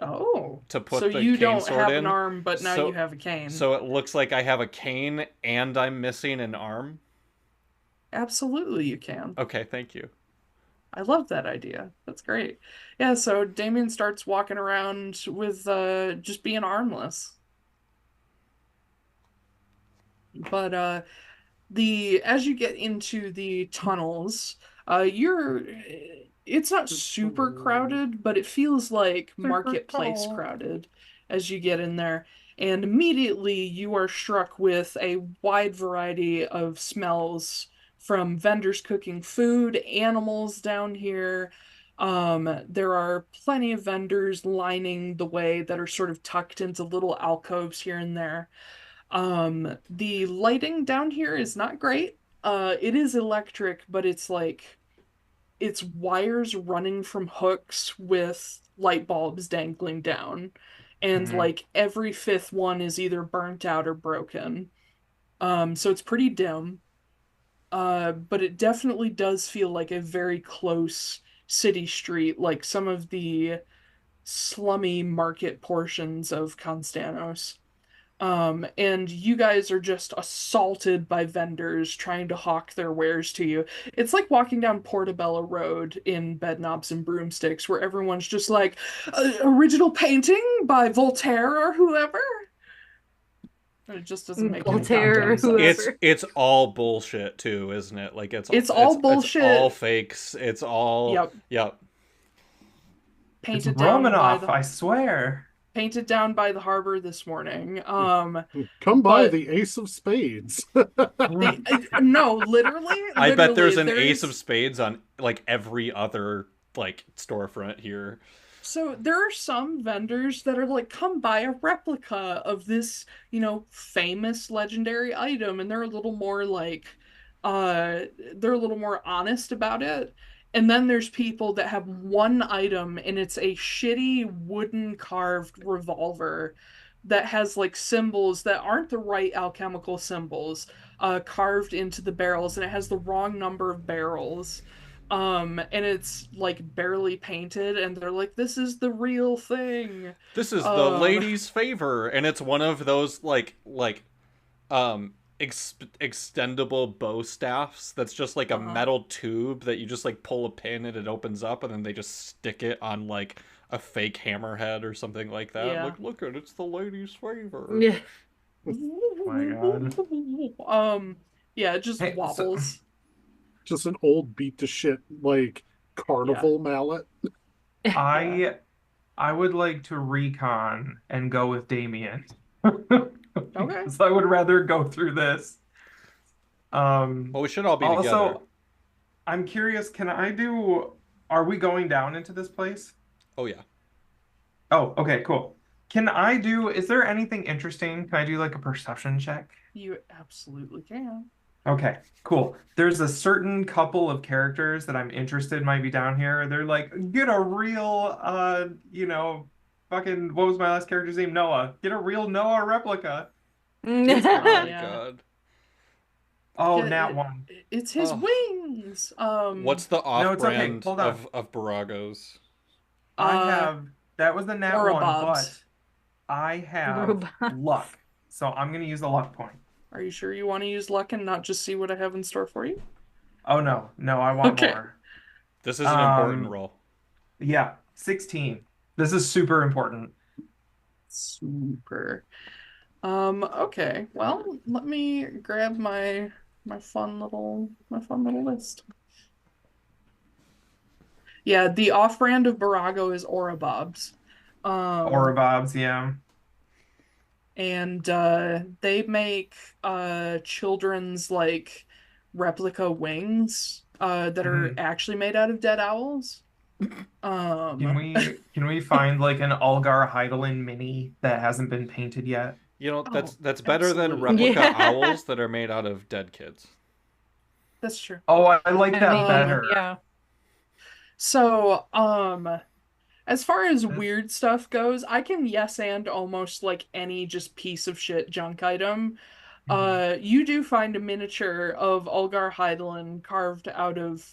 Oh, To put so the you cane don't sword have in. an arm, but now So- you have a cane. So it looks like I have a cane and I'm missing an arm. Absolutely, you can. Okay, thank you. I love that idea. That's great. Yeah, so Damien starts walking around with just being armless. But the as you get into the tunnels, you're it's not super crowded, but it feels like marketplace crowded as you get in there. And immediately you are struck with a wide variety of smells from vendors cooking food, animals down here. There are plenty of vendors lining the way that are sort of tucked into little alcoves here and there. The lighting down here is not great. It is electric, but it's wires running from hooks with light bulbs dangling down. And like every fifth one is either burnt out or broken. So it's pretty dim. But it definitely does feel like a very close city street, like some of the slummy market portions of Konstanos. And you guys are just assaulted by vendors trying to hawk their wares to you. It's like walking down Portobello Road in Bedknobs and Broomsticks, where everyone's just like, original painting by Voltaire or whoever. It just doesn't make any Voltaire or goddamn sense. whoever. It's all bullshit too, isn't it? Like It's all it's all bullshit. fakes. It's all Yep. yep. It's Painted down by Romanoff, the I swear. painted down by the harbor this morning. Come by But the Ace of Spades. no, literally, I bet there's an literally, ace of spades on like every other like storefront here. so there are some vendors that are like, come buy a replica of this, famous legendary item, and they're a little more like, they're a little more honest about it. And then there's people that have one item and it's a shitty wooden carved revolver that has like symbols that aren't the right alchemical symbols, carved into the barrels, and it has the wrong number of barrels. And it's like barely painted, and they're like, this is the real thing. This is the Um, lady's favor, and it's one of those extendable bow staffs that's just like a uh-huh. metal tube that you just like pull a pin and it opens up, and then they just stick it on like a fake hammerhead or something like that. Yeah. Like, look at it's the lady's favor. Yeah. my God. Yeah, it just Hey, so wobbles. Just an old beat to shit like carnival mallet. I I would like to recon and go with Damian. Okay. So I would rather go through this. Well, we should all be together. Also, I'm curious, are we going down into this place? Oh yeah. Oh, okay, cool. Is there anything interesting? Can I do like a perception check? You absolutely can. Okay, cool. There's a certain couple of characters that I'm interested might be down here. They're like, get a real, fucking, what was my last character's name? Noah. Get a real Noah replica. Oh Yeah. my god. Oh, Get nat it- one. It's his Oh. wings. What's the No, it's okay. off-brand Hold on. of Baragos? That was the nat one, Orabobs. but I have Robots. luck. So I'm going to use a luck point. Are you sure you want to use luck and not just see what I have in store for you? Oh, no. No, I want Okay. more. This is an important role. Yeah, 16. This is super important. Super. Okay. Well, let me grab my fun little list. Yeah, the off-brand of Barago is Orabobs. Orabobs, yeah. And they make children's like replica wings that are actually made out of dead owls. Can we find like an Algar Heidelin mini that hasn't been painted yet? You know, Oh, that's better than absolutely. replica Yeah. owls that are made out of dead kids. That's true. Oh, I like that mean, better. Yeah. So, as far as weird stuff goes, I can yes and almost like any just piece of shit junk item. You do find a miniature of Ulgar Heidelin carved out of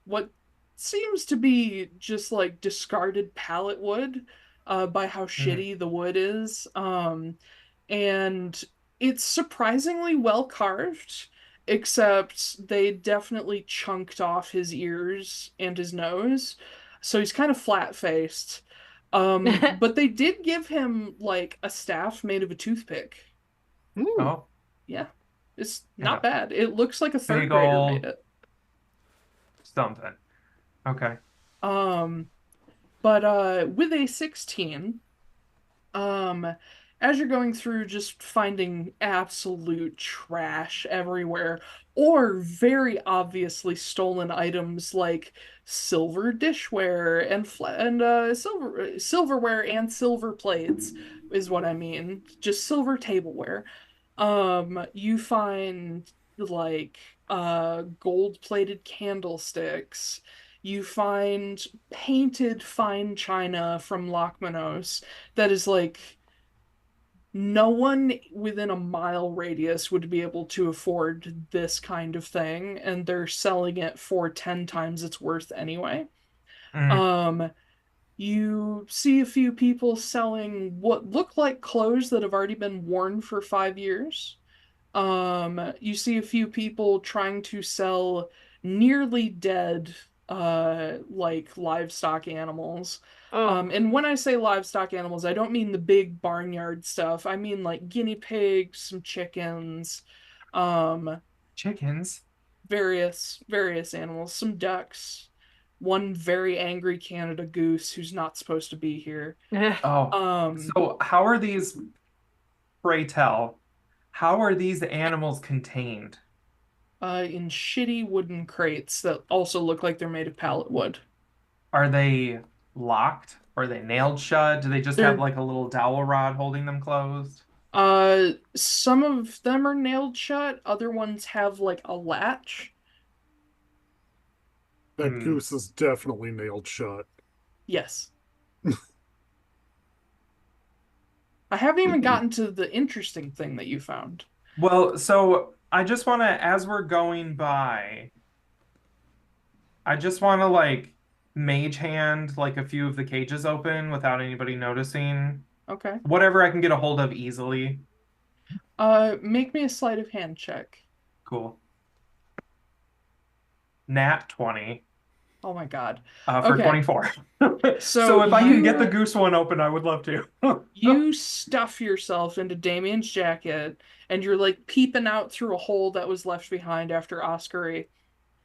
what seems to be just like discarded pallet wood, by how shitty the wood is. And it's surprisingly well carved, except they definitely chunked off his ears and his nose. So he's kind of flat-faced. But they did give him like a staff made of a toothpick. Oh, Yeah. It's Yeah. not bad. It looks like a third Big grader ol' made it. something. Okay. But with a 16, as you're going through just finding absolute trash everywhere, or very obviously stolen items like silver dishware and silverware and silver plates is what I mean. Just silver tableware. You find like gold-plated candlesticks. You find painted fine china from Lochmanos that is like no one within a mile radius would be able to afford this kind of thing, and they're selling it for 10 times its worth anyway. Mm. Um, You see a few people selling what look like clothes that have already been worn for 5 years. You see a few people trying to sell nearly dead, like livestock animals. Oh, And when I say livestock animals, I don't mean the big barnyard stuff. I mean like guinea pigs, some chickens, um, Chickens. various animals, some ducks, one very angry Canada goose who's not supposed to be here. Oh, Um, so how are these, pray tell, how are these animals contained? in shitty wooden crates that also look like they're made of pallet wood. Are they locked? Are they nailed shut? Do they just have They're like a little dowel rod holding them closed? some of them are nailed shut, other ones have like a latch. That Hmm. goose is definitely nailed shut. Yes. I haven't even gotten to the interesting thing that you found. Well, so I just want to, as we're going by, I just want to like mage hand like a few of the cages open without anybody noticing. Okay. Whatever I can get a hold of easily. Make me a sleight of hand check. Cool. Nat 20 Oh my God. for Okay. 24. So So if I can get the you goose one open, I would love to. you stuff yourself into Damian's jacket and you're like peeping out through a hole that was left behind after Oscar.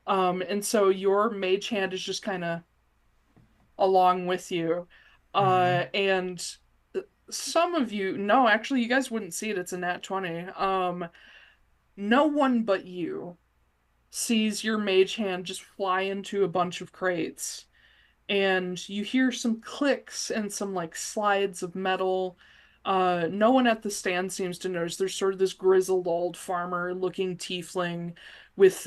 And so your mage hand is just kind of along with you. Mhm. And some of you, no, actually, you guys wouldn't see it. It's a nat 20. No one but you sees your mage hand just fly into a bunch of crates. And you hear some clicks and some like slides of metal. No one at the stand seems to notice. There's sort of this grizzled old farmer looking tiefling with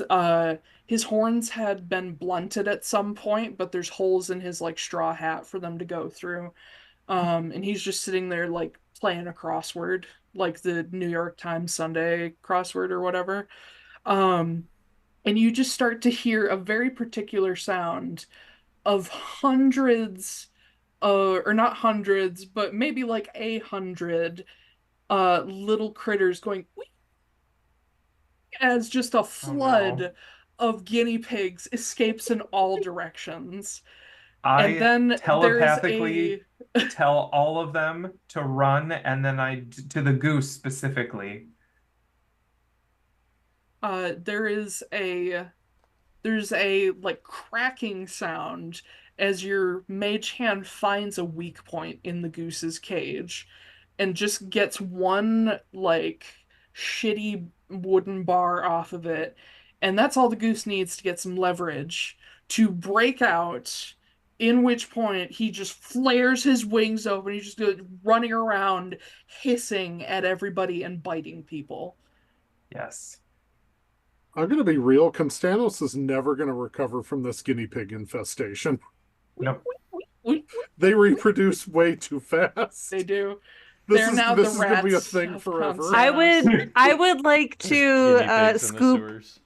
his horns had been blunted at some point, but there's holes in his like straw hat for them to go through. And he's just sitting there like playing a crossword, like the New York Times Sunday crossword or whatever. Um, and you just start to hear a very particular sound of hundreds, or not hundreds, but maybe like 100 little critters going "Wee," as just a Oh no. flood of guinea pigs escapes in all directions. And I then there's telepathically a tell all of them to run, and then to the goose specifically. there is a there's a like cracking sound as your mage hand finds a weak point in the goose's cage and just gets one like shitty wooden bar off of it. And that's all the goose needs to get some leverage to break out. In which point he just flares his wings open. He's just running around, hissing at everybody and biting people. Yes. I'm going to be real. Konstanos is never going to recover from this guinea pig infestation. Nope. They reproduce way too They fast. do. This They're is now the this is going to be a rats thing of forever. Konstanos. I would like Just to guinea pigs in the scoop. sewers.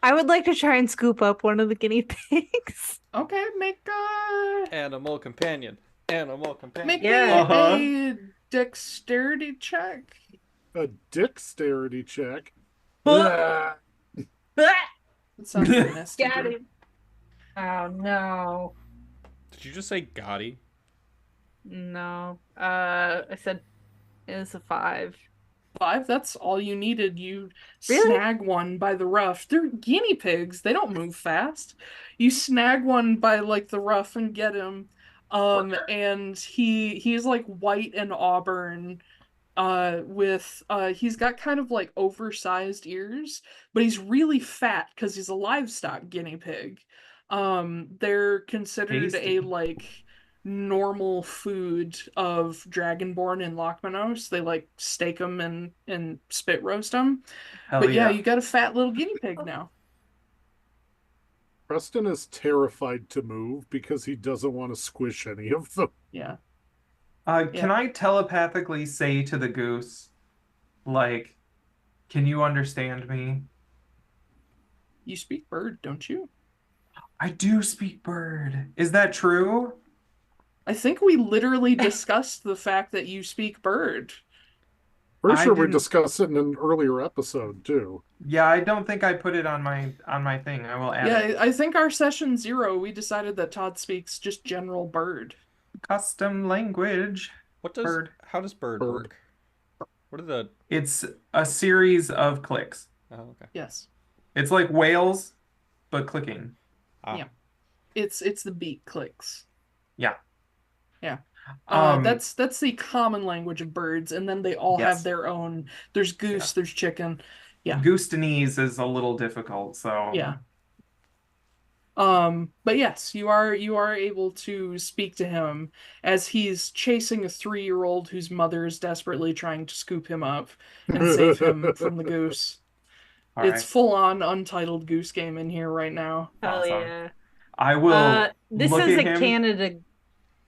I would like to try and scoop up one of the guinea pigs. Okay, Animal companion. Animal companion. make Yeah. me a dexterity check. A dexterity check. Ah, That sounds like Misty. Got him. Oh no. Did you just say Gotti? No. I said it was a 5. 5, that's all you needed. You Really? snag one by the ruff. They're guinea pigs. They don't move fast. You snag one by like the ruff and get him. And he's like white and auburn, with he's got kind of like oversized ears, but he's really fat because he's a livestock guinea pig. They're considered a Tasty. like normal food of Dragonborn and Lochmanos. They like steak them and spit roast them. Hell But yeah, yeah. you got a fat little guinea pig now. Preston is terrified to move because he doesn't want to squish any of them. Yeah. Can Yeah. I telepathically say to the goose, like, can you understand me? You speak bird, don't you? I do speak bird. Is that true? I think we literally discussed the fact that you speak bird. Pretty I sure we didn't. discussed it in an earlier episode too. Yeah, I don't think I put it on my thing. I will add Yeah, it. I think our session 0, we decided that Todd speaks just general bird. Custom language. Bird. How does bird Bird. work? What are the It's a series of clicks. Oh, okay. Yes. It's like whales, but clicking. Ah. Yeah. It's the beat clicks. Yeah. Yeah. Um, that's the common language of birds, and then they all Yes. have their own. There's goose, there's chicken. Yeah. Konstanese is a little difficult, so Yeah. But yes, you are able to speak to him as he's chasing a 3-year-old whose mother is desperately trying to scoop him up and save him from the goose. all It's right. full on untitled goose game in here right now. Hell Awesome. yeah. I will This look is at a him. Canada.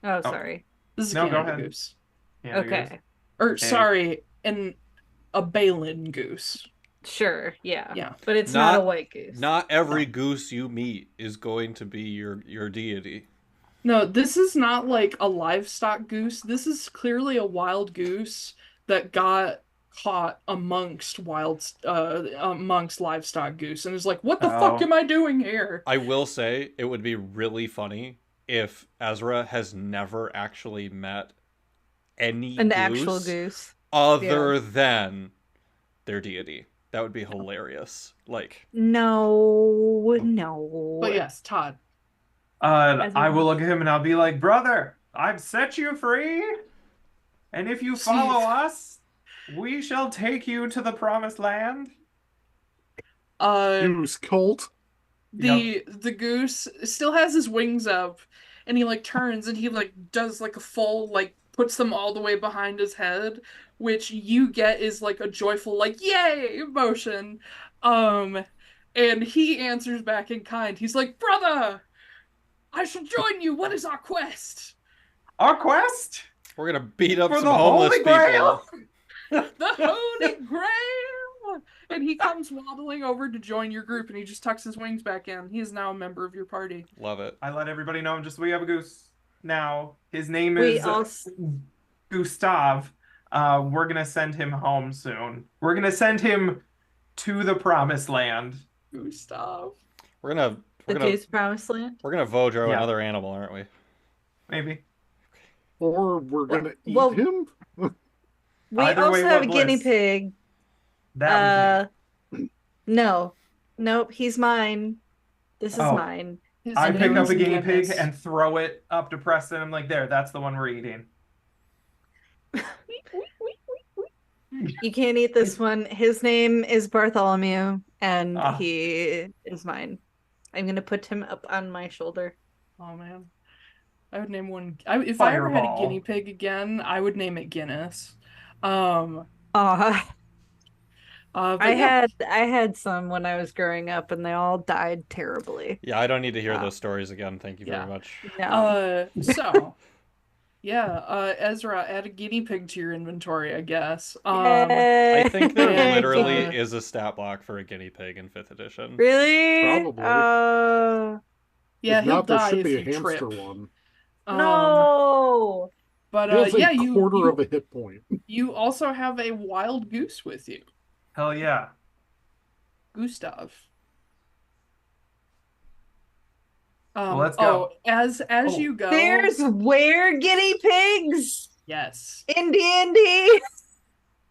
Oh, sorry. This is No, a go Canada ahead. goose. Yeah, Okay. Or sorry, a Balin goose. Sure. Yeah. Yeah. But it's not a Not- white goose. Not every goose you meet is going to be your deity. No, this is not like a livestock goose. This is clearly a wild goose that got caught amongst livestock goose and is like, what the fuck Oh. am I doing here? I will say it would be really funny if Ezra has never actually met any An goose actual goose. other than their deity. That would be hilarious. Like, No. But yes, Todd. I will look at him and I'll be like, brother, I've set you free, and if you follow us, we shall take you to the promised land. Goose cult. The goose still has his wings up, and he like turns and he like does like a full like puts them all the way behind his head, which you get is like a joyful like yay motion. And he answers back in kind. He's like, "Brother, I shall join you. What is our quest?" Our quest we're gonna beat up for some the homeless Holy Grail. people. The Holy Grail! And he comes waddling over to join your group, and he just tucks his wings back in. He is now a member of your party. Love it. I let everybody know we have a goose now. His name We is also Gustav. We're gonna send him home soon. We're gonna send him to the promised land. Gustav. We're gonna the goose promised land. we're gonna Vodro Yeah. another animal, aren't we? Maybe. Or we're gonna eat well- him? We Either way, also have a what guinea bliss. pig. That was No. Nope, he's mine. This is Oh. mine. His I name pick up is a guinea pig Guinness. and throw it up to Preston. I'm like, there, that's the one we're eating. You can't eat this one. His name is Bartholomew, and Ah. he is mine. I'm gonna put him up on my shoulder. Oh man, I would name one. If I ever had a Fireball. guinea pig again, I would name it Guinness. Aw. But I yeah. had some when I was growing up, and they all died terribly. Yeah, I don't need to hear Wow. those stories again. Thank you Yeah. very much. No. So yeah, Ezra, add a guinea pig to your inventory, I guess. I think there And, literally uh, is a stat block for a guinea pig in 5th edition. Really? Probably. Yeah, If he'll not, there die should if be a you trip. hamster one. No. But He has yeah, a quarter of a hit point. you also have a wild goose with you, Hell yeah. Gustav. Well, let's go. As Oh. you go, There's were guinea pigs yes. in D&D.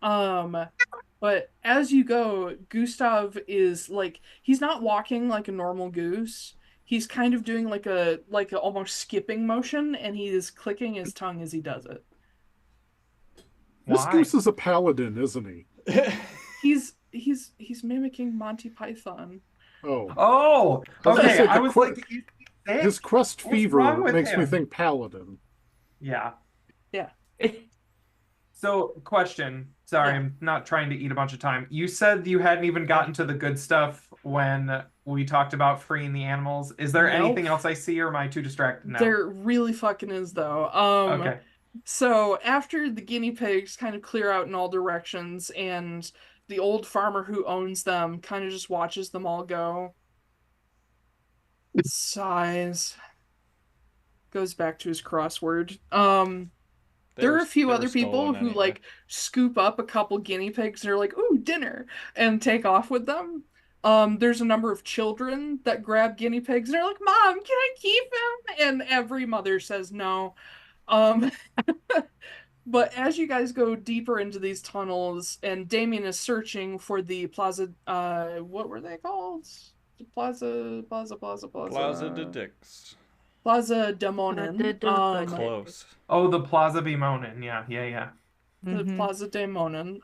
But as you go, Gustav is like he's not walking like a normal goose. He's kind of doing like a almost skipping motion, and he is clicking his tongue as he does it. This Why? goose is a paladin, isn't he? He's mimicking Monty Python. Oh. Oh, I was gonna okay. say, I the was que- like, is he sick? His crest What's fever wrong with makes me him? think paladin. Yeah. Yeah. So, question. Sorry, Yeah. I'm not trying to eat a bunch of time. You said you hadn't even gotten to the good stuff when we talked about freeing the animals. Is there Nope. anything else I see, or am I too distracted now? There really fucking is though. Okay. So after the guinea pigs kind of clear out in all directions, and the old farmer who owns them kind of just watches them all go, sighs. goes back to his crossword. There are a They few were other people stolen who anyway. like scoop up a couple guinea pigs and are like, "Ooh, dinner," and take off with them. There's a number of children that grab guinea pigs and are like, "Mom, can I keep him?" And every mother says no. Um, but as you guys go deeper into these tunnels, and Damian is searching for the plaza, what were they called? Plaza de Dix. Plaza Demonin. Close. Oh, the Plaza Bemonin. Yeah. The Mhm. Plaza Demonin.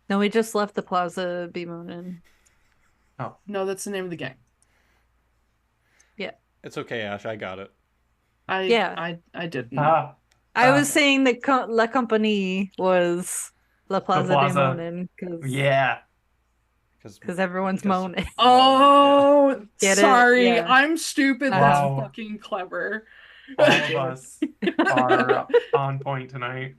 No, we just left the Plaza Bemonin. Oh, No, that's the name of the gang. Yeah. It's okay, Ash. I got it. Yeah. I didn't. I was saying that La Compagnie was La the Plaza Plaza. Bemonin Yeah. because everyone's moaning. Oh, Get it? sorry. Yeah. I'm stupid. That's Wow. fucking clever. All of us are on point tonight.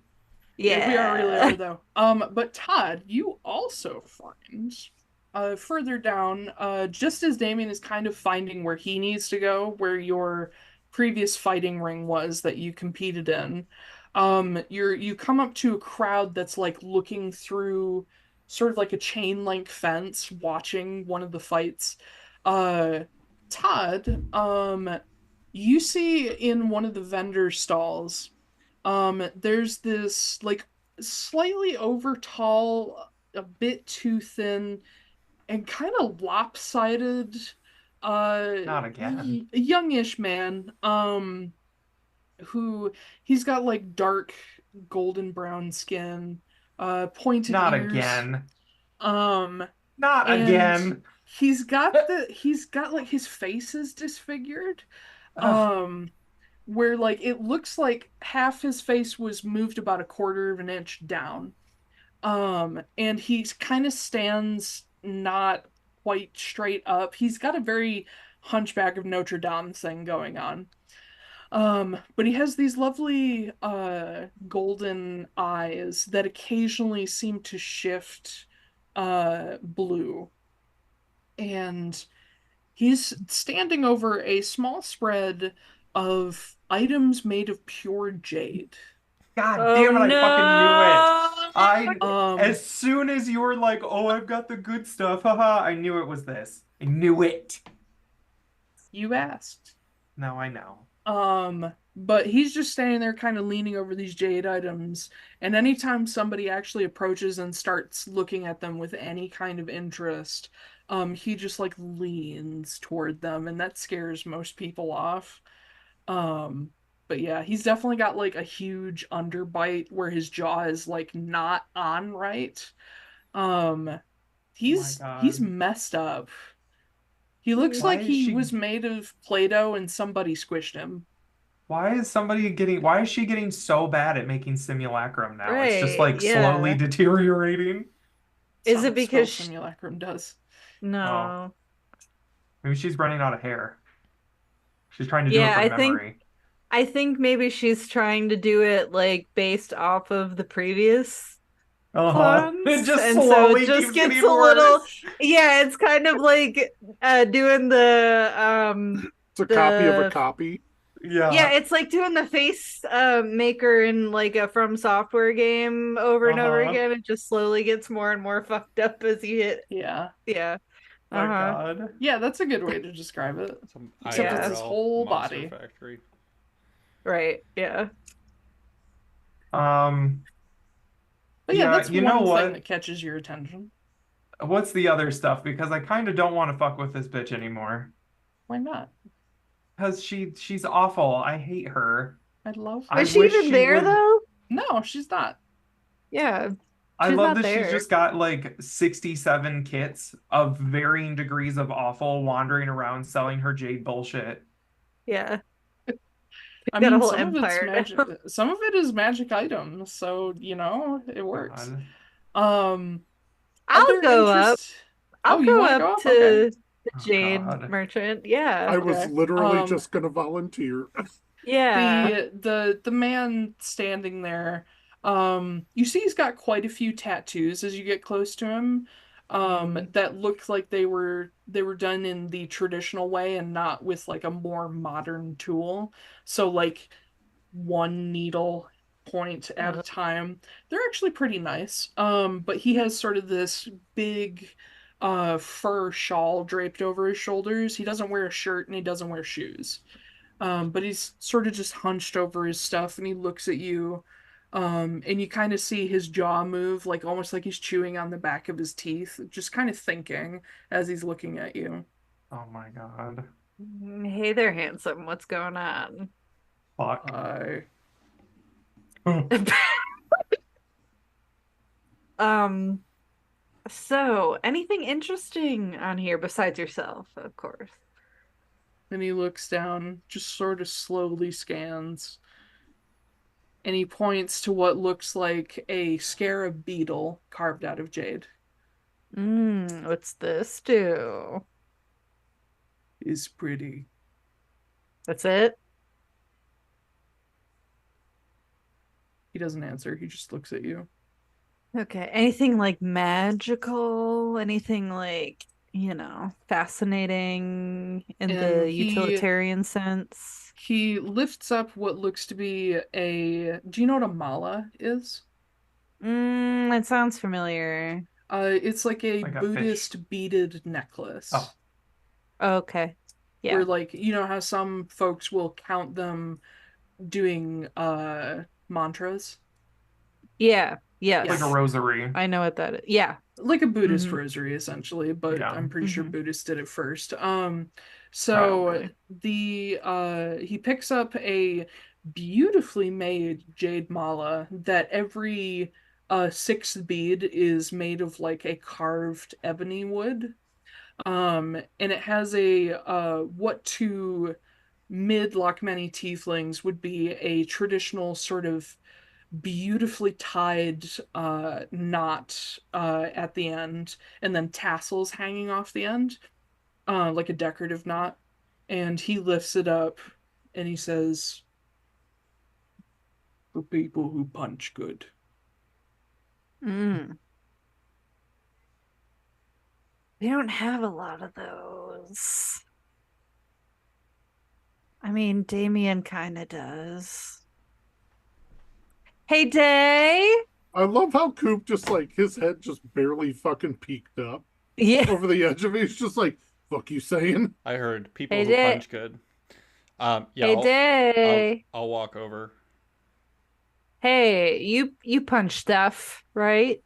Yeah. We really are though. But Todd, you also find further down, just as Damien is kind of finding where he needs to go, where your previous fighting ring was that you competed in, you come up to a crowd that's like looking through sort of like a chain link fence, watching one of the fights. Uh, Todd, you see in one of the vendor stalls, there's this like slightly over tall, a bit too thin, and kind of lopsided, Not again. youngish man, who he's got like dark golden brown skin, pointed Not ears, again. um, Not and again. he's got like his face is disfigured, Ugh. um where like it looks like half his face was moved about a quarter of an inch down. And he kind of stands not quite straight up. He's got a very Hunchback of Notre Dame thing going on. But he has these lovely golden eyes that occasionally seem to shift blue. And he's standing over a small spread of items made of pure jade. God Oh damn it, I fucking knew it. Um, As soon as you were like, oh, I've got the good stuff, haha, I knew it was this. I knew it. you asked. Now I know. But he's just standing there kind of leaning over these jade items, and anytime somebody actually approaches and starts looking at them with any kind of interest, he just like leans toward them, and that scares most people off. Um, but yeah, he's definitely got like a huge underbite where his jaw is like not on right. Um, he's Oh my he's God. messed up. He looks Why like is he she was made of Play-Doh and somebody squished him. why is she getting so bad at making simulacrum now? It's just Right, like slowly yeah. deteriorating. It's Is not it what spell because simulacrum does. no. Maybe she's running out of hair. She's trying to do it Yeah, from memory. I think maybe she's trying to do it like based off of the previous It clones, just and so it slowly just keeps gets getting a little, worse. yeah, it's kind of like doing It's a copy of a the copy. yeah, Yeah. it's like doing the face maker in like a From Software game over and over Uh-huh. again. It just slowly gets more and more fucked up as you hit. Yeah. Yeah. My Uh-huh. God. Yeah, that's a good way to describe it. Some Except it's his IRL whole monster body. factory. Right. Yeah. Um, But yeah, yeah, that's you know one thing what? that catches your attention. What's the other stuff? Because I kind of don't want to fuck with this bitch anymore. Why not? Because she's awful. I hate her. I'd love I Is she wish even she there would. though? No, she's not. Yeah. I She's love not that she's there. just got like 67 kits of varying degrees of awful wandering around selling her jade bullshit. Yeah. I Got a mean, whole some of it's empire magic. now. Some of it is magic items, so you know it works. God. Um, I'll other go up. interest. Oh, I'll you go want to up go up? Okay. to the Oh, Jade God. Merchant. Yeah. I was Okay. literally just going to volunteer. Yeah. The man standing there, you see he's got quite a few tattoos as you get close to him. that looked like they were done in the traditional way and not with like a more modern tool. So like one needle point at a time. They're actually pretty nice. But he has sort of this big fur shawl draped over his shoulders. He doesn't wear a shirt and he doesn't wear shoes. But he's sort of just hunched over his stuff and he looks at you. And you kind of see his jaw move, like almost like he's chewing on the back of his teeth, just kind of thinking as he's looking at you. Oh my God. Hey there, handsome. What's going on? Fuck. So anything interesting on here besides yourself, of course? Then he looks down, just sort of slowly scans, and he points to what looks like a scarab beetle carved out of jade. What's this do? Is pretty. That's it? He doesn't answer, he just looks at you. Okay. Anything like magical? Anything like, fascinating in And the utilitarian sense? He lifts up what looks to be a. Do you know what a mala is? It sounds familiar. It's like a Like a Buddhist fish. beaded necklace. Oh. Okay. Yeah. Where like, you know how some folks will count them doing mantras? Yeah. Yes. Like a rosary. I know what that is. Yeah. Like a Buddhist Mhm. rosary, essentially, but Yeah. I'm pretty sure Mhm. Buddhists did it first. Probably. He picks up a beautifully made jade mala that every sixth bead is made of like a carved ebony wood. And it has a what to mid Lochmany tieflings would be a traditional sort of beautifully tied knot at the end, and then tassels hanging off the end, like a decorative knot. And he lifts it up and he says, "For people who punch good." Mm. We don't have a lot of those. I mean, Damian kind of does. Hey, Day. I love how Koop just like his head just barely fucking peeked up Yeah. over the edge of it. He's just like, "Fuck you saying?" I heard people Hey, who Day. punch good. Yeah, Hey, Day. I'll walk over. Hey, you punch stuff, right?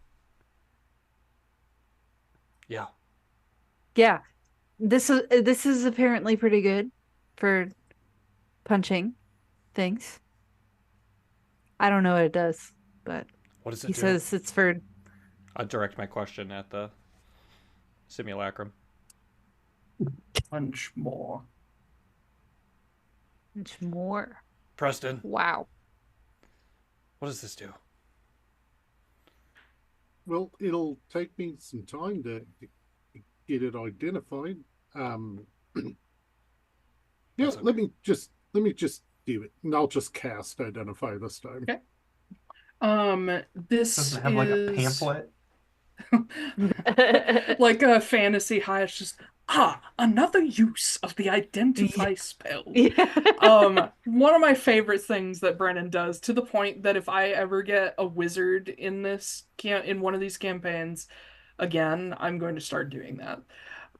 Yeah. Yeah. This is apparently pretty good for punching things. I don't know what it does, but What does it he do? says it's for. I direct my question at the simulacrum. Punch more. Much more. Preston, Wow. what does this do? Well, it'll take me some time to get it identified. Yeah, That's okay. let me just do it, and I'll just cast identify this time. Okay. Does This it have like a is pamphlet? like a fantasy high. It's just another use of the identify spell. Yeah. One of my favorite things that Brennan does, to the point that if I ever get a wizard in in one of these campaigns again, I'm going to start doing that.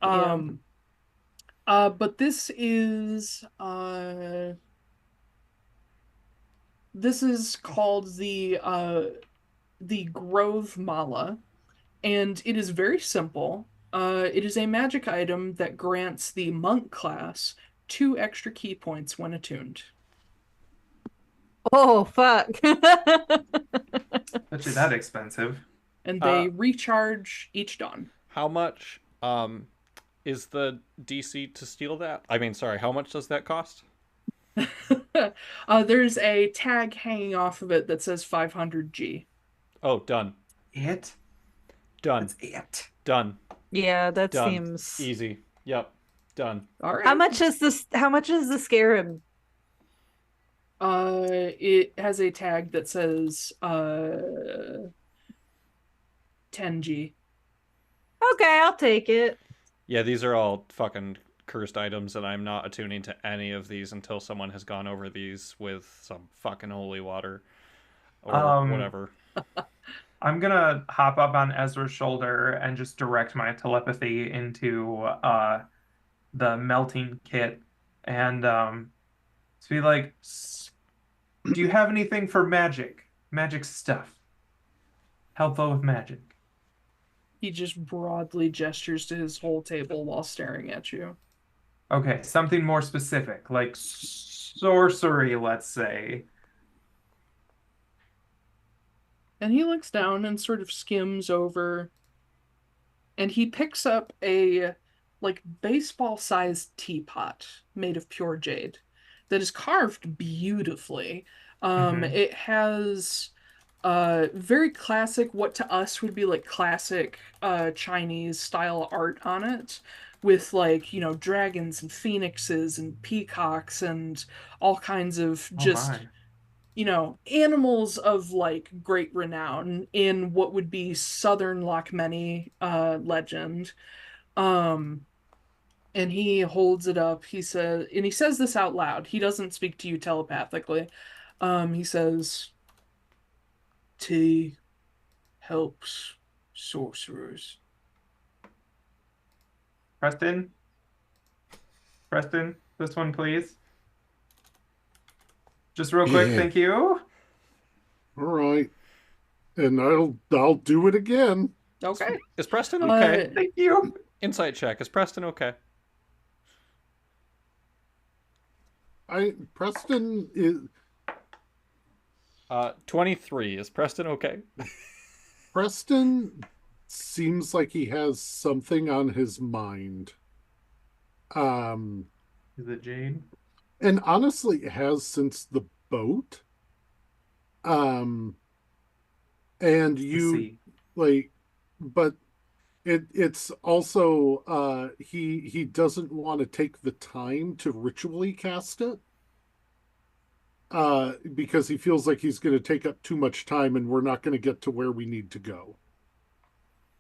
Yeah. But this is called the Grove Mala, and it is very simple. It is a magic item that grants the monk class 2 extra key points when attuned. Oh, fuck. Bet you that expensive. And they recharge each dawn. How much is the DC to steal that? I mean, sorry, how much does that cost? There's a tag hanging off of it that says 500G. Oh, done. It? Done. That's it. Done. Yeah, that Done. seems Easy. Yep. Done. All right. How much is the scarab? It has a tag that says 10G. Okay, I'll take it. Yeah, these are all fucking cursed items, and I'm not attuning to any of these until someone has gone over these with some fucking holy water or Um, whatever. I'm gonna hop up on Ezra's shoulder and just direct my telepathy into the melting kit and to be like, do you have anything for magic? Magic stuff. Helpful with magic. He just broadly gestures to his whole table while staring at you. Okay, something more specific, like sorcery, let's say. And he looks down and sort of skims over, and he picks up a like baseball-sized teapot made of pure jade that is carved beautifully. Hmm. It has very classic, what to us would be like classic Chinese style art on it, with like, dragons and phoenixes and peacocks and all kinds of Oh just, my. animals of like great renown in what would be Southern Lochmeny legend. Um, and he holds it up. He says this out loud. He doesn't speak to you telepathically. He says, tea helps sorcerers. Preston? Preston, this one, please. Just real quick, Yeah. thank you. All right. And I'll do it again. Okay. Is Preston okay? Thank you. Insight check. Is Preston okay? Preston is 23. Is Preston okay? Preston seems like he has something on his mind. Um, Is it Jade? and honestly it has since the boat. Um, and Let's you see. like but it's also he doesn't want to take the time to ritually cast it because he feels like he's going to take up too much time and we're not going to get to where we need to go.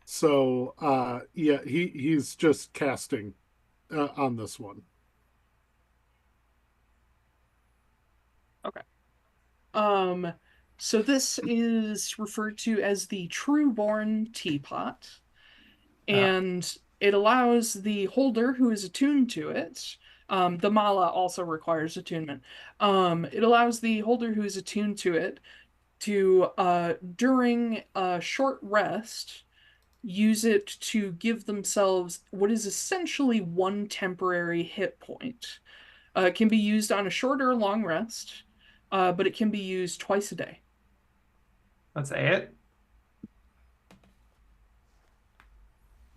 So yeah, he's just casting on this one. Okay. Um, so this is referred to as the Trueborn Teapot, Uh, and it allows the holder who is attuned to it. The mala also requires attunement. It allows the holder who is attuned to it to, during a short rest, use it to give themselves what is essentially one temporary hit point. It can be used on a short or long rest, but it can be used twice a day. let's say it.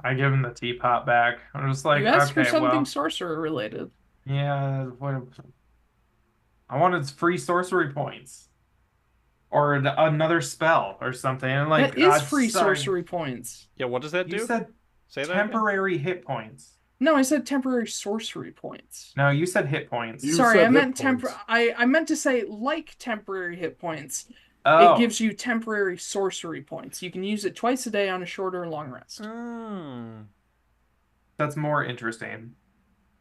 I give him the teapot back. I'm just like, You asked for okay, something well, sorcerer related. yeah, what I wanted free sorcery points or another spell or something. And That like, is I'm free sorry. sorcery points. Yeah, what does that You do? said Say that again. temporary hit points. No, I said temporary sorcery points. No, you said hit points. You Sorry, I said hit meant points. I meant to say like temporary hit points. It Oh, gives you temporary sorcery points. You can use it twice a day on a short or long rest. Mm. that's more interesting.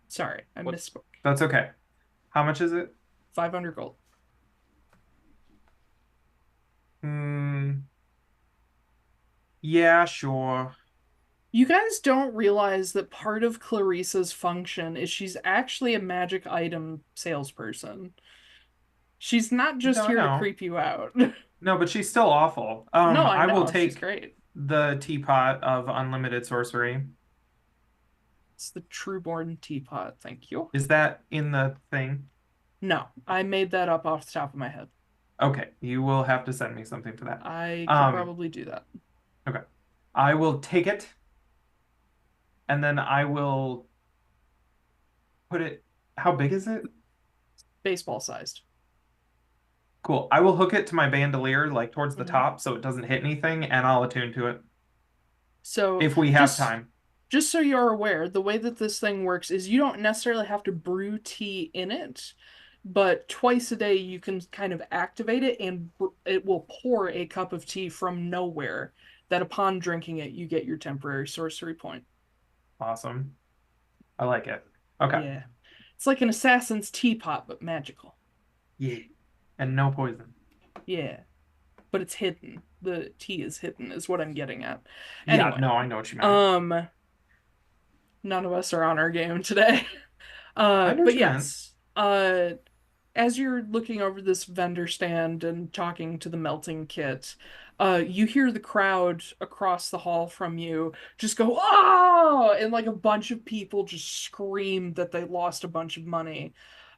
Sorry, I What? misspoke. That's okay. How much is it? 500 gold. Hmm. Yeah, sure. You guys don't realize that part of Clarissa's function is she's actually a magic item salesperson. She's not No, just I here to know. creep you out. No, but she's still awful. No, I I will know. She's take great. the teapot of unlimited sorcery. It's the Trueborn teapot. Thank you. Is that in the thing? No, I made that up off the top of my head. Okay, you will have to send me something for that. I could probably do that. Okay. I will take it and then I will put it. How big is it? Baseball sized. Cool. I will hook it to my bandolier, like towards the Mhm. top, so it doesn't hit anything, and I'll attune to it So if we have time. just so you're aware, the way that this thing works is you don't necessarily have to brew tea in it, but twice a day you can kind of activate it and it will pour a cup of tea from nowhere that upon drinking it, you get your temporary sorcery point. Awesome. I like it. Okay. Yeah. It's like an assassin's teapot, but magical. Yeah. And no poison. Yeah. But it's hidden. The tea is hidden, is what I'm getting at. Yeah, Anyway, no, I know what you meant. none of us are on our game today. I know what But you meant. yes, as you're looking over this vendor stand and talking to the melting kit, you hear the crowd across the hall from you just go, "Oh!" And like a bunch of people just scream that they lost a bunch of money.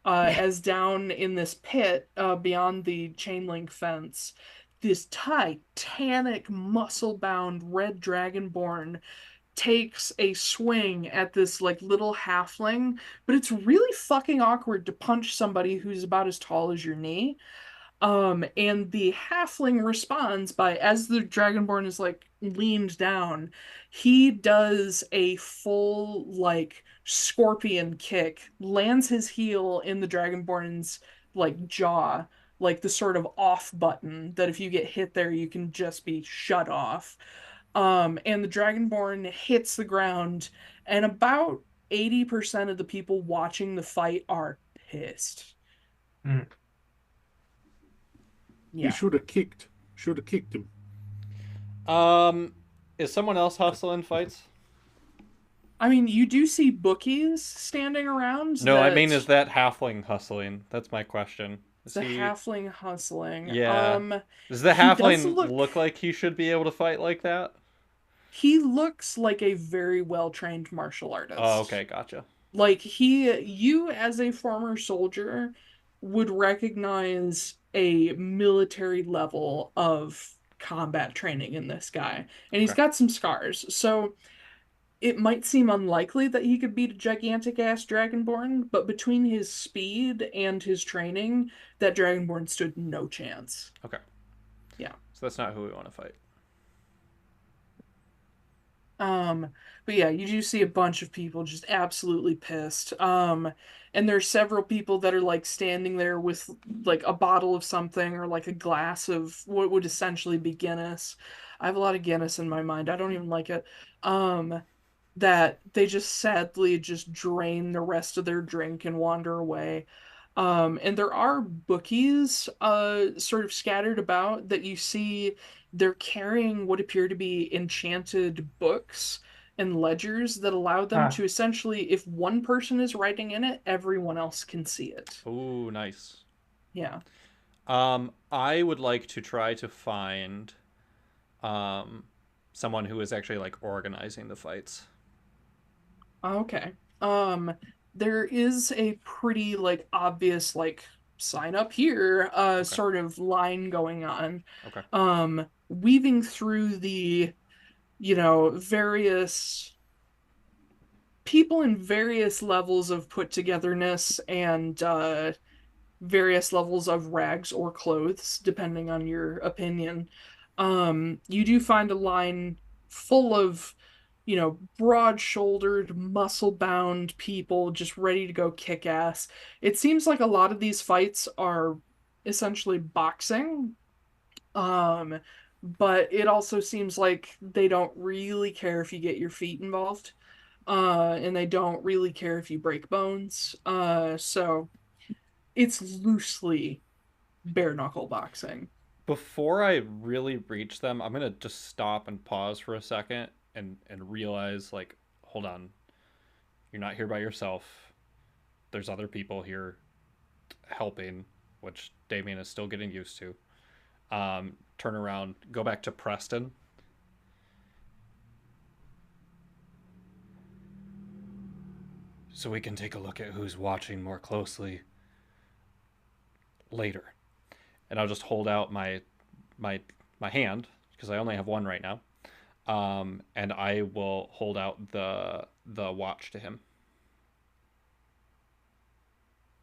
As down in this pit, beyond the chain link fence, this titanic, muscle-bound red dragonborn takes a swing at this like little halfling, but it's really fucking awkward to punch somebody who's about as tall as your knee. And the halfling responds by, as the dragonborn is like leaned down, he does a full like scorpion kick, lands his heel in the dragonborn's like jaw, like the sort of off button that if you get hit there, you can just be shut off. And the dragonborn hits the ground, and about 80% of the people watching the fight are pissed. Mm. He Yeah. should have kicked. Should have kicked him. Is someone else hustling fights? I mean, you do see bookies standing around. No, I mean, is that halfling hustling? That's my question. Is the he... halfling hustling? Yeah. Does the he does halfling look like he should be able to fight like that? He looks like a very well-trained martial artist. Oh, okay, gotcha. Like you as a former soldier would recognize a military level of combat training in this guy. And he's Okay. got some scars. So it might seem unlikely that he could beat a gigantic ass dragonborn, but between his speed and his training, that dragonborn stood no chance. Okay. Yeah. So that's not who we want to fight. But yeah, you do see a bunch of people just absolutely pissed. And there's several people that are like standing there with like a bottle of something or like a glass of what would essentially be Guinness. I have a lot of Guinness in my mind. I don't even like it. That they just sadly just drain the rest of their drink and wander away. And there are bookies sort of scattered about that you see they're carrying what appear to be enchanted books and ledgers that allow them Huh. to essentially, if one person is writing in it, everyone else can see it. Ooh, nice. Yeah. I would like to try to find someone who is actually like organizing the fights. Okay. There is a pretty like obvious like sign up here sort of line going on. Okay. Weaving through the various people in various levels of put togetherness and various levels of rags or clothes, depending on your opinion. You do find a line full of, broad-shouldered, muscle-bound people just ready to go kick ass. It seems like a lot of these fights are essentially boxing. But it also seems like they don't really care if you get your feet involved. And they don't really care if you break bones. So it's loosely bare knuckle boxing. Before I really reach them, I'm gonna just stop and pause for a second and realize, like, hold on, you're not here by yourself. There's other people here helping, which Damian is still getting used to. Turn around, go back to Preston. So we can take a look at who's watching more closely later. And I'll just hold out my hand because I only have one right now. And I will hold out the watch to him.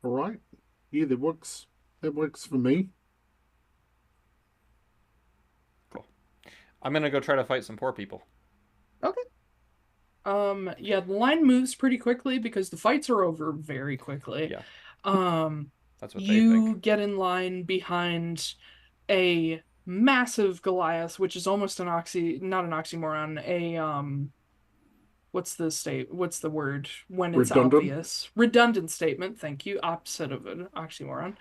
All right. Yeah, that works. That works for me. Cool. I'm gonna go try to fight some poor people. Okay. Yeah, the line moves pretty quickly because the fights are over very quickly. Yeah. Um, That's what they you think. get in line behind a massive Goliath, which is almost not an oxymoron, what's the word when it's Redundant. obvious? Redundant statement, thank you, opposite of an oxymoron.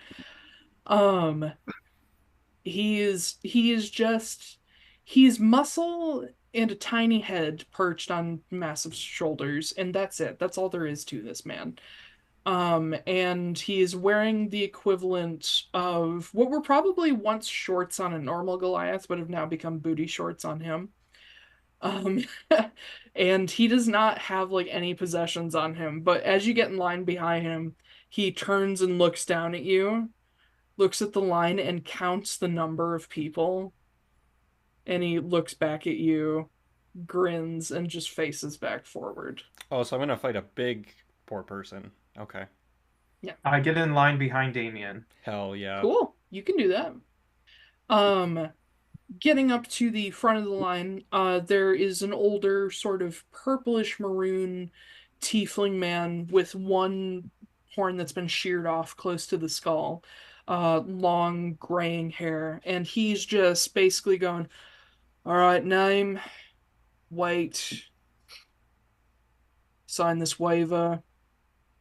Um, he's muscle and a tiny head perched on massive shoulders, and that's it. That's all there is to this man. And he is wearing the equivalent of what were probably once shorts on a normal Goliath, but have now become booty shorts on him. Um, and he does not have like any possessions on him, but as you get in line behind him, he turns and looks down at you, looks at the line and counts the number of people, and he looks back at you, grins, and just faces back forward. Oh, so I'm gonna fight a big poor person. Okay. Yeah. I get in line behind Damian. Hell yeah. Cool. You can do that. Getting up to the front of the line, there is an older, sort of purplish maroon tiefling man with one horn that's been sheared off close to the skull, long graying hair, and he's just basically going, "All right, name, wait, sign this waiver."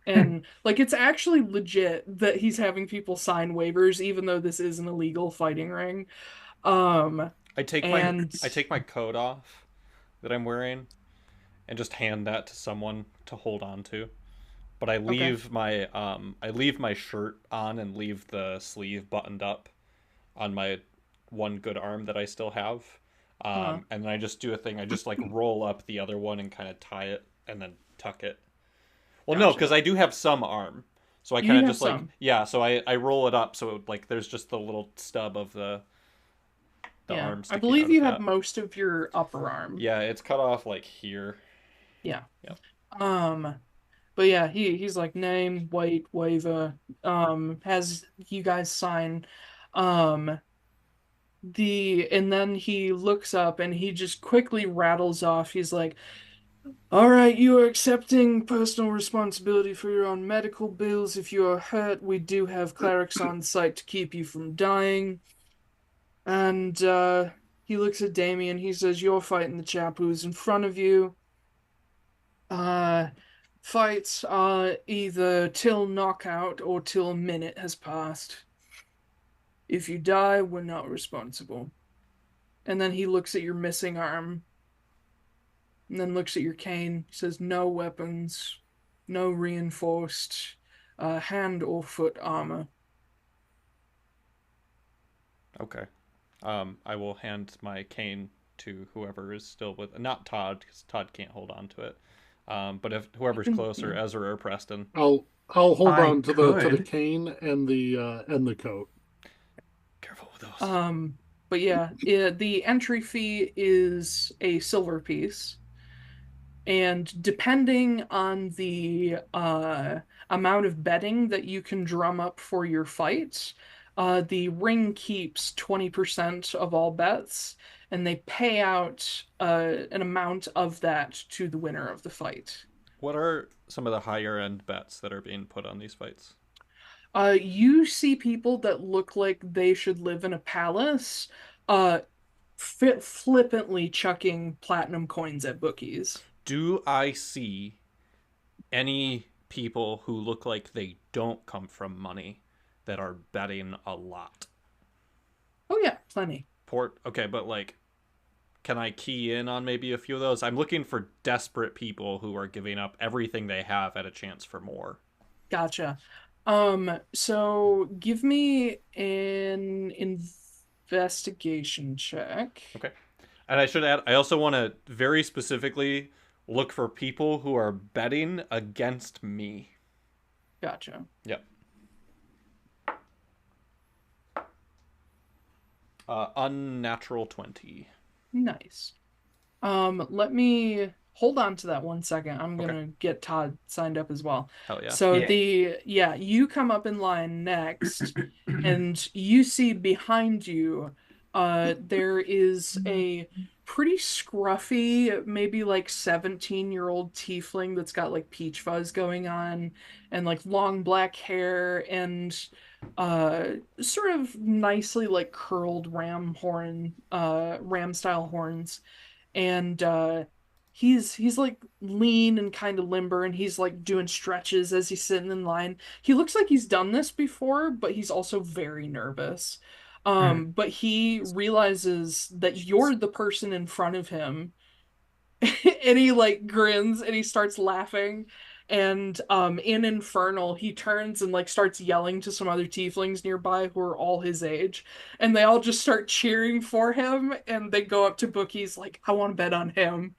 And like it's actually legit that he's having people sign waivers, even though this is an illegal fighting ring. Um, I take and my coat off that I'm wearing and just hand that to someone to hold on to. But I leave my shirt on and leave the sleeve buttoned up on my one good arm that I still have. And then I just do a thing. I just like roll up the other one and kind of tie it and then tuck it. Well, no, because I do have some arm. So I kind of just like, yeah, so I roll it up so it, like there's just the little stub of the arm I sticking believe out you of have that. most of your upper arm. Yeah, it's cut off like here. Yeah. Yeah. But yeah, he's like name, weight, waiver, has you guys sign. Um, and then he looks up and he just quickly rattles off. He's like, "All right, you are accepting personal responsibility for your own medical bills. If you are hurt, we do have clerics on site to keep you from dying." And he looks at Damian. He says, "You're fighting the chap who's in front of you. Uh, Fights are either till knockout or till a minute has passed. If you die, we're not responsible." And then he looks at your missing arm, and then looks at your cane. He says, "No weapons, no reinforced hand or foot armor." Okay. I will hand my cane to whoever is still with, not Todd, because Todd can't hold on to it. But if whoever's closer, Ezra or Preston. I'll hold I on to the could. cane and the coat. Careful with those. But yeah, the entry fee is a silver piece. And depending on the amount of betting that you can drum up for your fight, the ring keeps 20% of all bets, and they pay out an amount of that to the winner of the fight. What are some of the higher end bets that are being put on these fights? You see people that look like they should live in a palace, uh, flippantly chucking platinum coins at bookies. Do I see any people who look like they don't come from money that are betting a lot? Oh yeah, plenty. Okay, but like, can I key in on maybe a few of those? I'm looking for desperate people who are giving up everything they have at a chance for more. Gotcha. So give me an investigation check. Okay. And I should add, I also want to very specifically look for people who are betting against me. Gotcha. Yep. Unnatural 20. Nice. Let me hold on to that 1 second. I'm gonna get Todd signed up as well. Hell yeah. So Yeah. you come up in line next, and you see behind you, there is a pretty scruffy, maybe like 17-year-old tiefling that's got like peach fuzz going on, and like long black hair, and sort of nicely like curled ram style horns, and he's like lean and kind of limber, and he's like doing stretches as he's sitting in line. He looks like he's done this before, but he's also very nervous. Mm. But he realizes that you're the person in front of him, and he like grins and he starts laughing. And in Infernal, he turns and like starts yelling to some other tieflings nearby who are all his age, and they all just start cheering for him, and they go up to Bookie's like, I want to bet on him.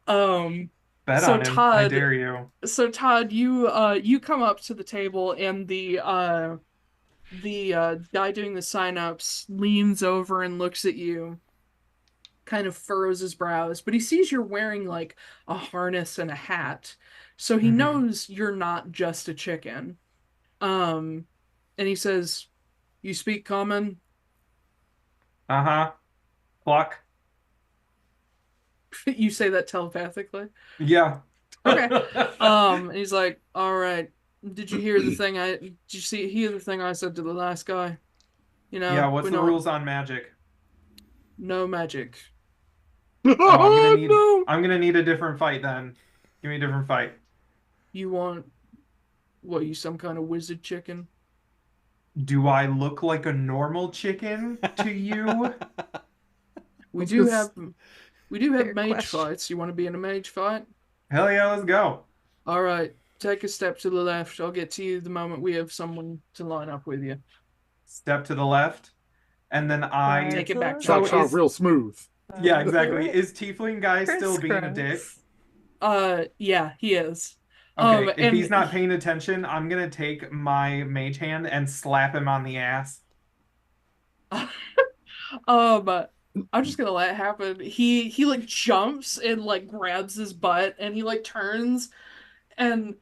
Um Bet so on him. I Todd dare you. so Todd, you come up to the table, and the guy doing the sign-ups leans over and looks at you, kind of furrows his brows, but he sees you're wearing like a harness and a hat. So he Hmm. knows you're not just a chicken. Um, and he says, "You speak common?" Uh-huh. Pluck. You say that telepathically. Yeah. Okay. And he's like, "All right. Did you hear the thing did you hear the thing I said to the last guy? You Yeah, know, what's we the don't rules on magic? no magic. Oh, Oh no! I'm gonna need a different fight then. Give me a different fight. You want what, you some kind of wizard chicken?" Do I look like a normal chicken to you? We Let's do just have we do have Fair mage question. fights. You want to be in a mage fight? Hell yeah, let's go. All right, take a step to the left. I'll get to you the moment we have someone to line up with you. Step to the left. And then Take it back to Cha so the cha right. is real smooth. yeah, exactly. Is Tiefling guy still being a dick? Crisscross. Yeah, he is. Okay, if And he's not paying attention, I'm gonna take my mage hand and slap him on the ass. I'm just gonna let it happen. He like jumps and like grabs his butt, and he like turns, and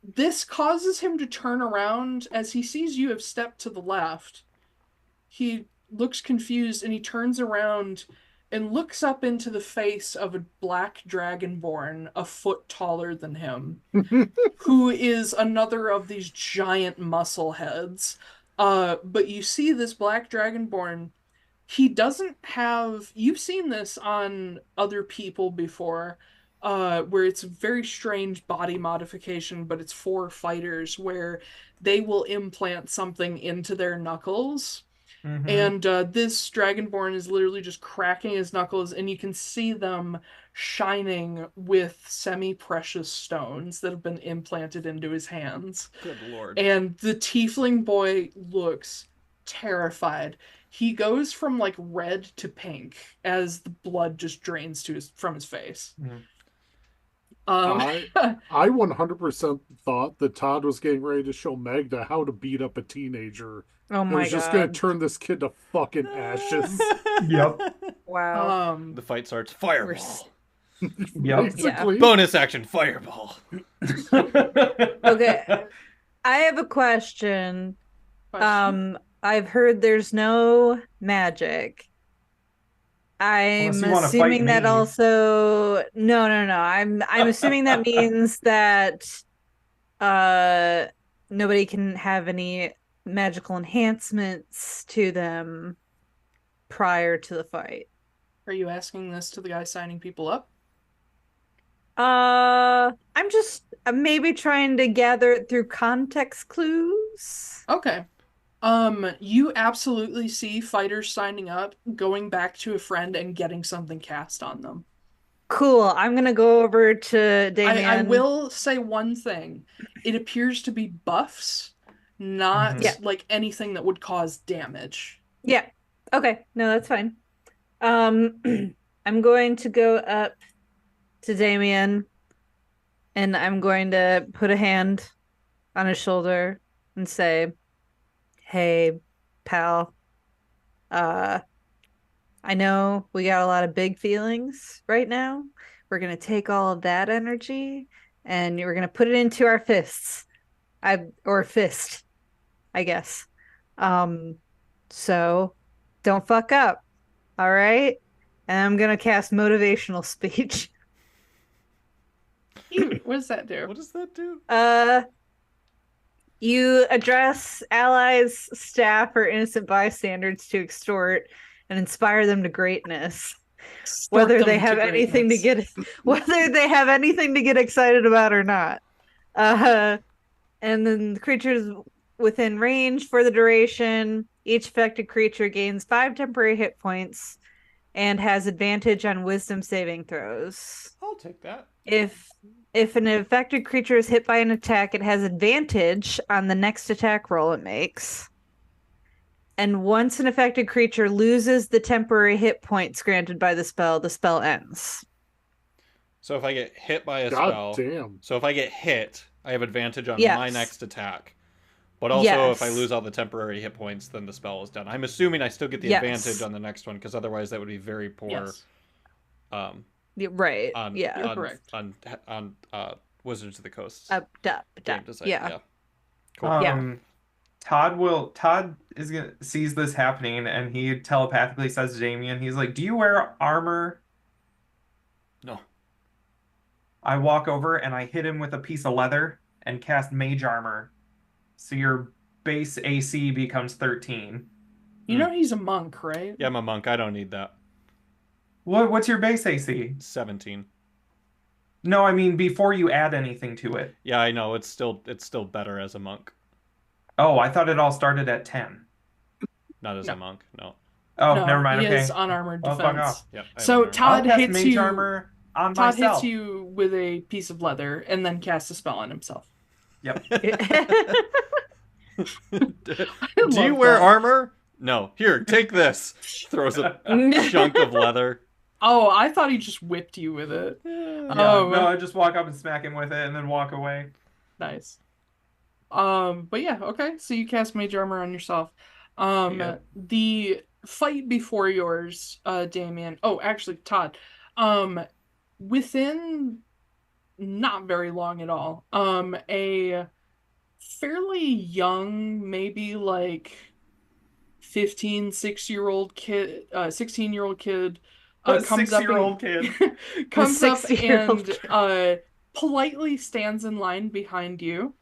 this causes him to turn around as he sees you have stepped to the left. He looks confused, and he turns around and looks up into the face of a black dragonborn a foot taller than him, who is another of these giant muscle heads. But you see this black dragonborn, he doesn't have, you've seen this on other people before, where it's a very strange body modification, but it's for fighters where they will implant something into their knuckles. Mm-hmm. And this dragonborn is literally just cracking his knuckles, and you can see them shining with semi-precious stones that have been implanted into his hands. Good lord. And the tiefling boy looks terrified. He goes from like red to pink as the blood just drains from his face. Mm. I 100% thought that Todd was getting ready to show Magda how to beat up a teenager. Oh And my was just gonna god. turn this kid to fucking ashes. Yep. Wow. The fight starts. Fireball. Yep. Basically. Bonus action. Fireball. Okay. I have a question. I've heard there's no magic. Unless I'm you want to fight assuming that me. also no. I'm assuming that means that nobody can have any magical enhancements to them prior to the fight. Are you asking this to the guy signing people up? I'm just maybe trying to gather it through context clues. Okay. You absolutely see fighters signing up, going back to a friend and getting something cast on them. Cool. I'm gonna go over to Damian. I will say one thing. It appears to be buffs, not Mhm. Yeah. like anything that would cause damage. Yeah. Okay. No, that's fine. I'm going to go up to Damian, and I'm going to put a hand on his shoulder and say, "Hey, pal. I know we got a lot of big feelings right now. We're gonna take all of that energy and we're gonna put it into our fists. Or fist, I guess. So don't fuck up. All right? And I'm gonna cast motivational speech. What does that do? What does that do? You address allies, staff, or innocent bystanders to extort and inspire them to greatness. Start them to greatness. Whether they have anything to get excited about or not. And then the creatures within range for the duration. Each affected creature gains 5 temporary hit points and has advantage on wisdom saving throws. I'll take that. If an affected creature is hit by an attack, it has advantage on the next attack roll it makes. And once an affected creature loses the temporary hit points granted by the spell ends. So if I get hit by a God spell, damn. so if I get hit, I have advantage on Yes. my next attack. But also, if I lose all the temporary hit points, then the spell is done. I'm assuming I still get the advantage on the next one, because otherwise that would be very poor. Yes. Right. You're correct. On Wizards of the Coast. Game design. Yeah. Cool. Todd sees this happening, and he telepathically says to Damian, he's like, "Do you wear armor?" No. I walk over and I hit him with a piece of leather and cast Mage Armor. So your base AC becomes 13. You know he's a monk, right? Yeah, I'm a monk. I don't need that. What's your base AC? 17. No, I mean before you add anything to it. Yeah, I know. It's still better as a monk. Oh, I thought it all started at 10. Not as a monk, no. Oh, No, never mind. he Okay. is unarmored Oh, fuck defense. off. Yeah, So Todd I'll cast hits Mage you. Armor on Todd myself. hits you with a piece of leather and then casts a spell on himself. Yep. Do you wear armor? No. Here, take this. Throws a chunk of leather. Oh, I thought he just whipped you with it. Yeah, Oh, no, I just walk up and smack him with it and then walk away. nice. But yeah, okay. So you cast Mage Armor on yourself. Yeah. The fight before yours, Damian. Oh, actually, Todd. Within not very long at all, a fairly young, maybe like 16-year-old kid A comes up 6-year-old kid. comes up 60-year-old and politely stands in line behind you.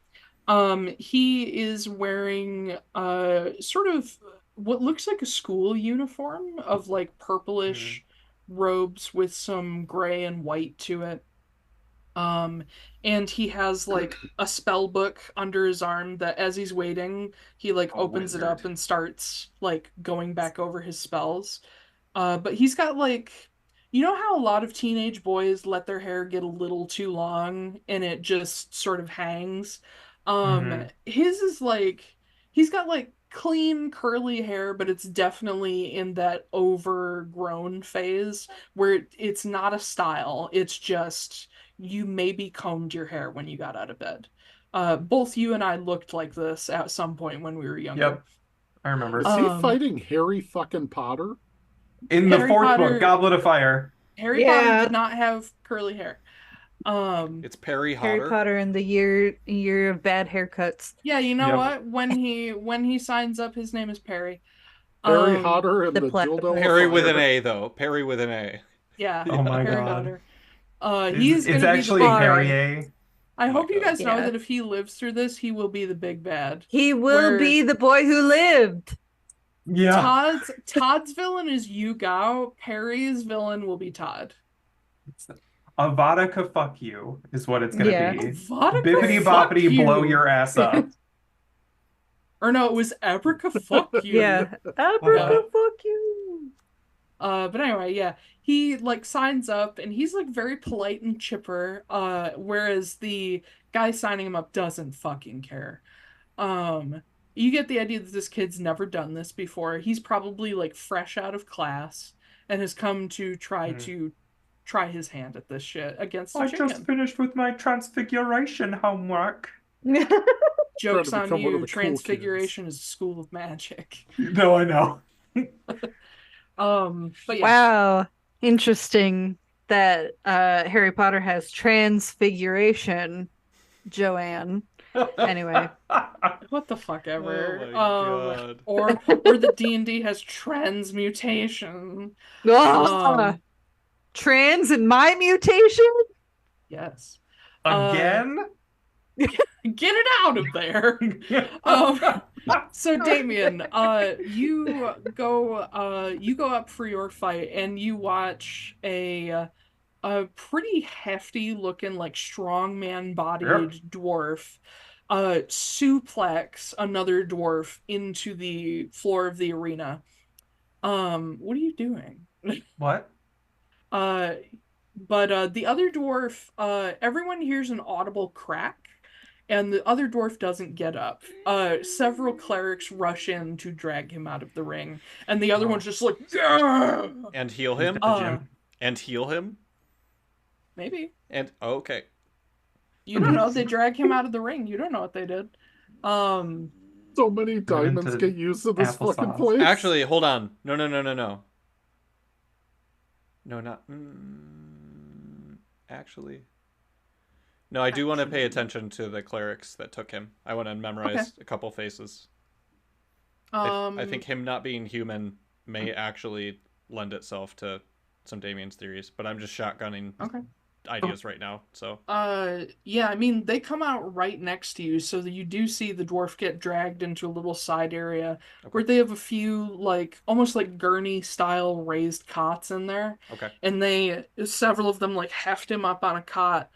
He is wearing sort of what looks like a school uniform of like purplish robes with some gray and white to it. And he has like a spell book under his arm that as he's waiting, he like opens it up and starts like going back over his spells. But he's got like, you know how a lot of teenage boys let their hair get a little too long and it just sort of hangs? His is like, he's got like clean curly hair, but it's definitely in that overgrown phase where it's not a style. It's just you maybe combed your hair when you got out of bed. Both you and I looked like this at some point when we were younger. Yep. I remember. Is he fighting Harry fucking Potter? In the fourth book, Goblet of Fire. Harry Potter did not have curly hair. It's Harry Potter in the year of bad haircuts. Yeah, you know what? When he signs up, his name is Perry. Harry Potter and the dildo. Perry with an A though. Perry with an A. Yeah. Oh my Harry god. Potter. It's actually Harry A. I hope you guys know that if he lives through this, he will be the big bad. He will be the boy who lived. Yeah. Todd's villain is Yu Gao. Perry's villain will be Todd. Avada fuck you is what it's gonna be. Avada Bippity boppity blow your ass up. Or no, it was Abraca fuck you. Yeah. Abraca fuck you. But anyway, yeah. He like signs up and he's like very polite and chipper, whereas the guy signing him up doesn't fucking care. You get the idea that this kid's never done this before. He's probably like fresh out of class and has come to try his hand at this shit against a chicken. I just finished with my transfiguration homework. Joke's on you, Transfiguration is a school of magic. No, I know. But yeah. Wow. Interesting that Harry Potter has transfiguration, Joanne. Anyway. What the fuck ever. Oh or the D&D has transmutation. Trans and my mutation? Yes. Again? Get it out of there. Um, so Damian, you go up for your fight and you watch a pretty hefty looking like strongman Yep. bodied dwarf suplex another dwarf into the floor of the arena. What are you doing? What? Uh, but the other dwarf, everyone hears an audible crack, and the other dwarf doesn't get up. Several clerics rush in to drag him out of the ring, and the other Oh, one's just like, "Yeah!" And heal he's him? got the uh, gym. And heal him? maybe. And okay. You don't know. They drag him out of the ring. You don't know what they did. Um, So many Turn it diamonds into get used in this fucking applesauce. place. Actually, hold on. No, no, no, no, no. No, not. Actually. No, I do want to pay attention to the clerics that took him. I want to okay. memorize a couple faces. I think Um, him not being human may actually lend itself to some Damian's theories, but I'm just shotgunning okay. ideas right now. So Yeah, I mean, they come out right next to you, so that you do see the dwarf get dragged into a little side area okay, where they have a few, like, almost like gurney style raised cots in there, okay, and several of them, like, heft him up on a cot.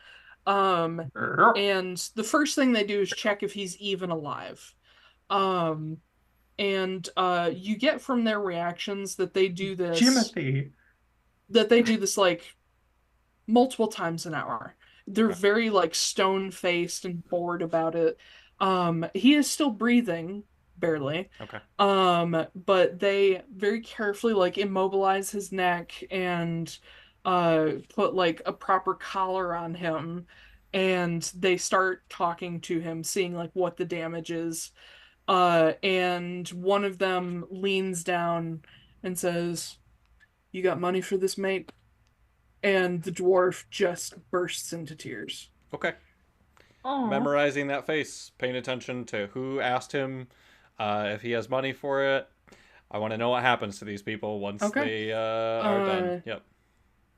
Um, Yep. and the first thing they do is check if he's even alive. Um, and you get from their reactions Jimothy. that they do this, like, multiple times an hour. They're okay, very like stone-faced and bored about it. He is still breathing, barely. okay, But they very carefully like immobilize his neck and put like a proper collar on him and they start talking to him, seeing like what the damage is. And one of them leans down and says, "You got money for this, mate?" And the dwarf just bursts into tears. okay. Oh. Memorizing that face, paying attention to who asked him, if he has money for it. I want to know what happens to these people once Okay. they are done. Uh, Yep.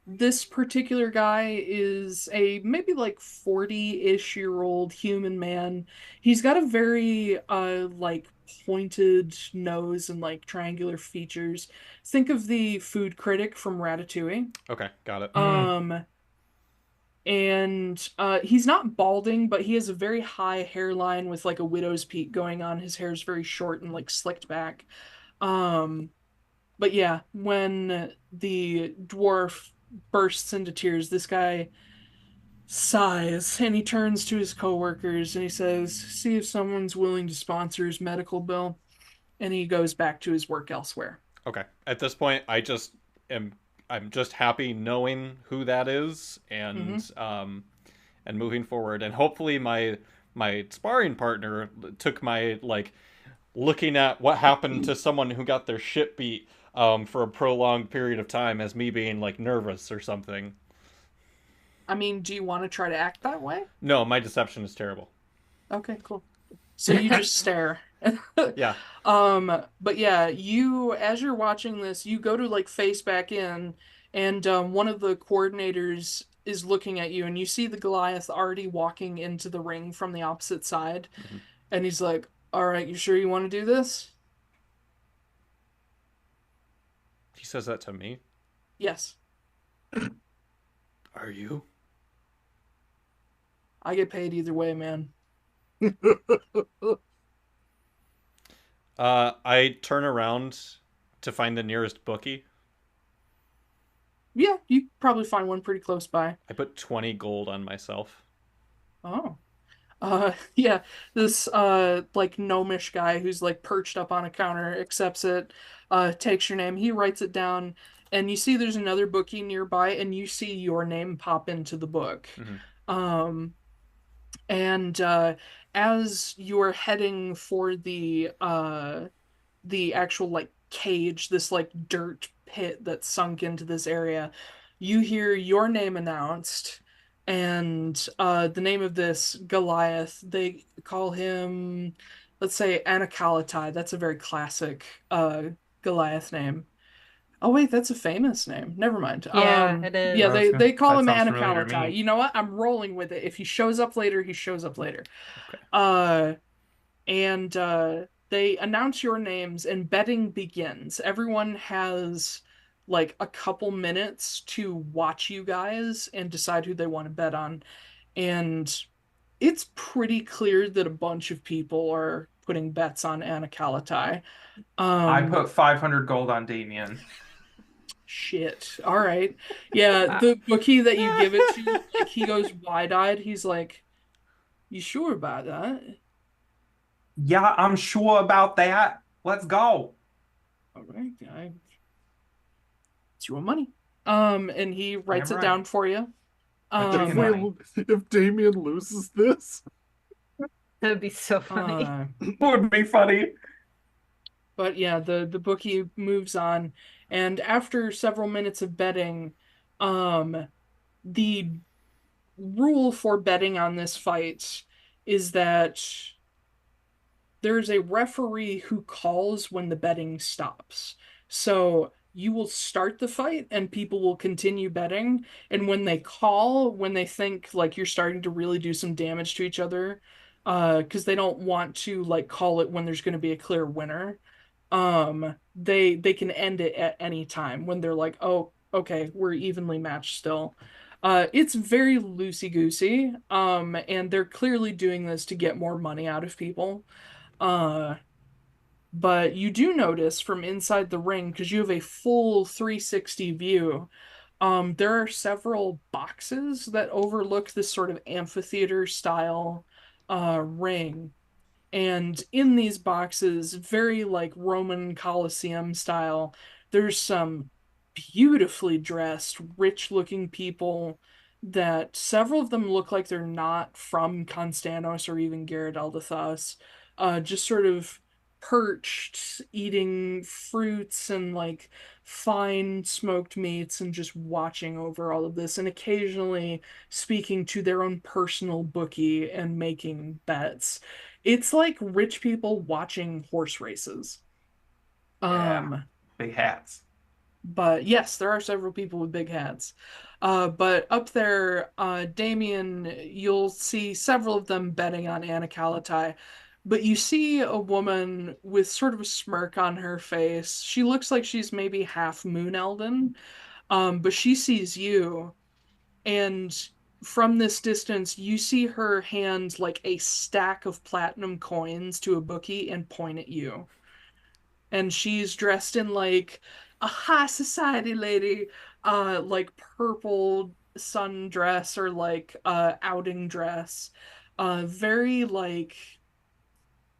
this particular guy is a maybe like 40-ish year old human man. He's got a very like pointed nose and like triangular features. Think of the food critic from Ratatouille. Okay, got it. Mm. Um, and he's not balding, but he has a very high hairline with like a widow's peak going on. His hair is very short and like slicked back. Um, but yeah, when the dwarf bursts into tears, this guy sighs and he turns to his coworkers and he says, "See if someone's willing to sponsor his medical bill." And he goes back to his work elsewhere. Okay. At this point, am I'm just happy knowing who that is Hmm. and moving forward and hopefully my sparring partner took my like looking at what happened to someone who got their shit beat for a prolonged period of time as me being like nervous or something. I mean, do you want to try to act that way? No, my deception is terrible. Okay, cool. So you just stare. Yeah. But yeah, as you're watching this, you go to like face back in, and one of the coordinators is looking at you, and you see the Goliath already walking into the ring from the opposite side, Mm-hmm. and he's like, "All right, you sure you want to do this?" He says that to me. Yes. Are you? I get paid either way, man. I turn around to find the nearest bookie. Yeah, you probably find one pretty close by. I put 20 gold on myself. Oh. Yeah, this like gnomish guy who's like perched up on a counter accepts it, takes your name, he writes it down, and you see there's another bookie nearby, and you see your name pop into the book. Mm-hmm. Um, and as you're heading for the actual like cage, this like dirt pit that's sunk into this area, you hear your name announced, and the name of this Goliath, they call him, let's say Anacalitai. That's a very classic Goliath name. Oh wait, that's a famous name. Never mind. Yeah, it is. Yeah, they call That him sounds familiar to Anakalatai. me. You know what? I'm rolling with it. If he shows up later, he shows up later. Okay. And they announce your names and betting begins. Everyone has like a couple minutes to watch you guys and decide who they want to bet on. And it's pretty clear that a bunch of people are putting bets on Anakalatai. I put 500 gold on Damian. Shit. All right. Yeah, Wow. the bookie that you give it to, like he goes wide-eyed. He's like, "You sure about that?" Yeah, I'm sure about that. Let's go. All right, guy. It's your money. And he writes Damn it right. down for you. My If chicken Um, money. if Damian loses this, That'd be so funny. Would be funny. but yeah, the bookie moves on, and after several minutes of betting, the rule for betting on this fight is that there's a referee who calls when the betting stops. So you will start the fight and people will continue betting. And when they call, when they think like you're starting to really do some damage to each other, because they don't want to like call it when there's going to be a clear winner, they can end it at any time when they're like, oh, okay, we're evenly matched still. It's very loosey-goosey, and they're clearly doing this to get more money out of people. Uh, but you do notice from inside the ring, because you have a full 360 view, there are several boxes that overlook this sort of amphitheater style ring. And in these boxes, very like Roman Colosseum style, there's some beautifully dressed, rich looking people that several of them look like they're not from Konstanos or even Garrett Eldathos. Just sort of perched, eating fruits and like fine smoked meats and just watching over all of this and occasionally speaking to their own personal bookie and making bets. It's like rich people watching horse races. Yeah. Um, Big hats. but yes, there are several people with big hats. But up there, Damian, you'll see several of them betting on Anna Kalatai. But you see a woman with sort of a smirk on her face. She looks like she's maybe half Moon Elden. But she sees you, and from this distance, you see her hand like a stack of platinum coins to a bookie and point at you. And she's dressed in like a high society lady, like purple sundress or like outing dress. Very like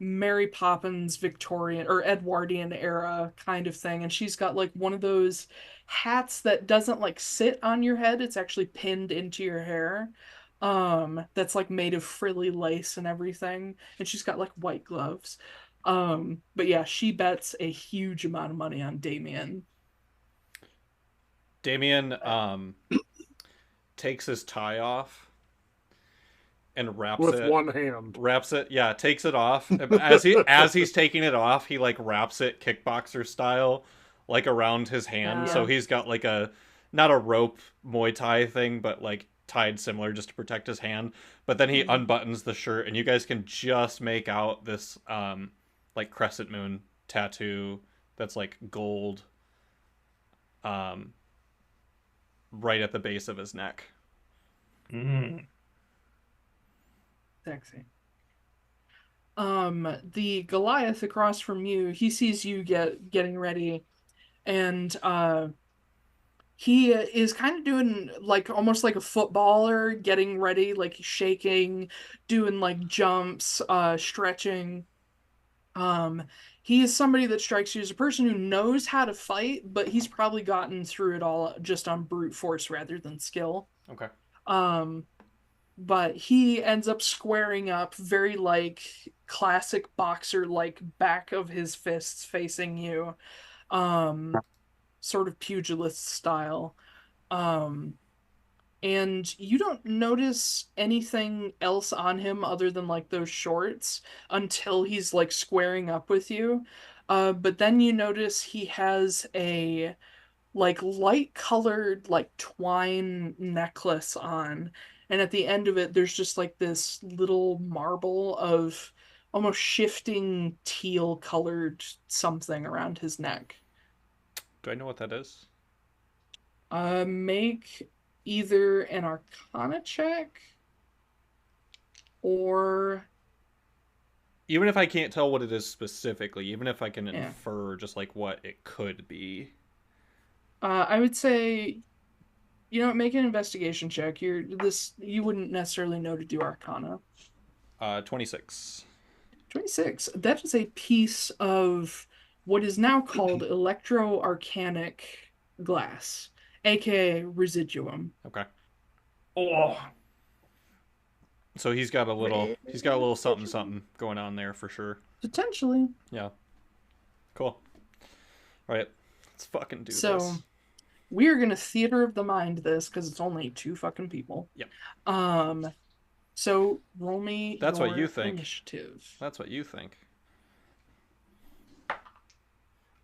Mary Poppins Victorian or Edwardian era kind of thing. And she's got like one of those hats that doesn't like sit on your head, it's actually pinned into your hair. That's like made of frilly lace and everything. And she's got like white gloves. But yeah, she bets a huge amount of money on Damian. Damian takes his tie off and with one hand. Takes it off. As he's taking it off, he like wraps it kickboxer style like around his hand. So he's got like a not a rope Muay Thai thing, but like tied similar just to protect his hand. But then he unbuttons the shirt and you guys can just make out this like crescent moon tattoo that's like gold right at the base of his neck. Sexy. The Goliath across from you, he sees you getting ready, and he is kind of doing like almost like a footballer, getting ready, like shaking, doing like jumps, stretching. He is somebody that strikes you as a person who knows how to fight, but he's probably gotten through it all just on brute force rather than skill. Okay. But he ends up squaring up very like classic boxer like back of his fists facing you, sort of pugilist style, and you don't notice anything else on him other than like those shorts until he's like squaring up with you, but then you notice he has a like light colored like twine necklace on, and at the end of it there's just like this little marble of almost shifting teal colored something around his neck. Do I know what that is? Make either an Arcana check or Even if I can't tell what it is specifically, even if I can Yeah. infer just like what it could be. I would say, make an investigation check. You wouldn't necessarily know to do Arcana. 26. 26. That is a piece of what is now called electro-arcanic glass, aka residuum. Okay. Oh, So he's got a little something something going on there for sure. Potentially. Yeah. Cool. All right. Let's fucking do So, this. we're gonna theater of the mind this because it's only two fucking people. Yep. So roll me That's what your you think. initiative. That's what you think.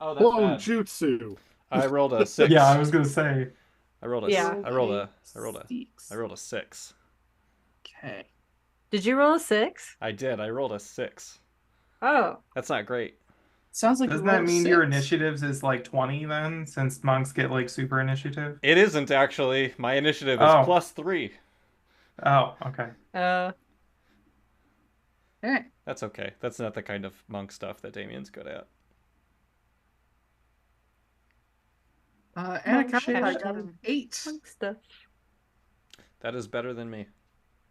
Oh, that's Whoa, bad. jutsu. I rolled a 6. yeah, I was gonna say. I rolled a Yeah. I rolled a Six. I rolled a 6. Okay. Did you roll a 6? I did. I rolled a 6. Oh. That's not great. Sounds like you Doesn't that rolled a mean your 6. initiatives is like 20 then, since monks get like super initiative? It isn't actually. My initiative is Oh. +3. Oh, okay. Okay. That's okay. That's not the kind of monk stuff that Damian's good at. Anaconda, I shit. got an 8. Stuff. That is better than me.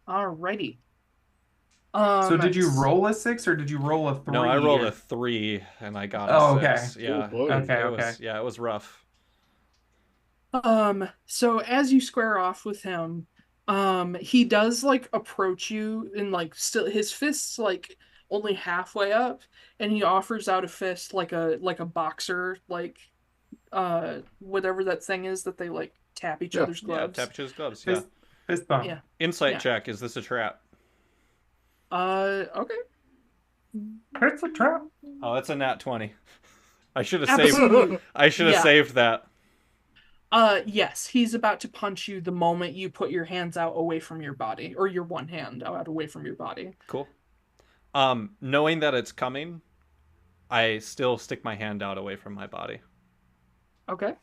Alrighty. So did you roll a 6 or did you roll a 3? No, I rolled a 3 and I got a Oh, 6. okay. Yeah. Oh, boy. Okay, It was, okay. yeah, it was rough. So as you square off with him, he does like approach you and like still his fist's like only halfway up, and he offers out a fist like a boxer, like whatever that thing is that they like tap each Yeah. other's gloves. Yeah, tap each other's gloves. Yeah. Fist bump. Yeah. Insight Yeah. check. Is this a trap? Okay. It's a trap. Oh, that's a nat 20. I should have saved. Absolutely. I should have Yeah. saved that. Yes, he's about to punch you the moment you put your hands out away from your body, or your one hand out away from your body. Cool. Knowing that it's coming, I still stick my hand out away from my body. Okay.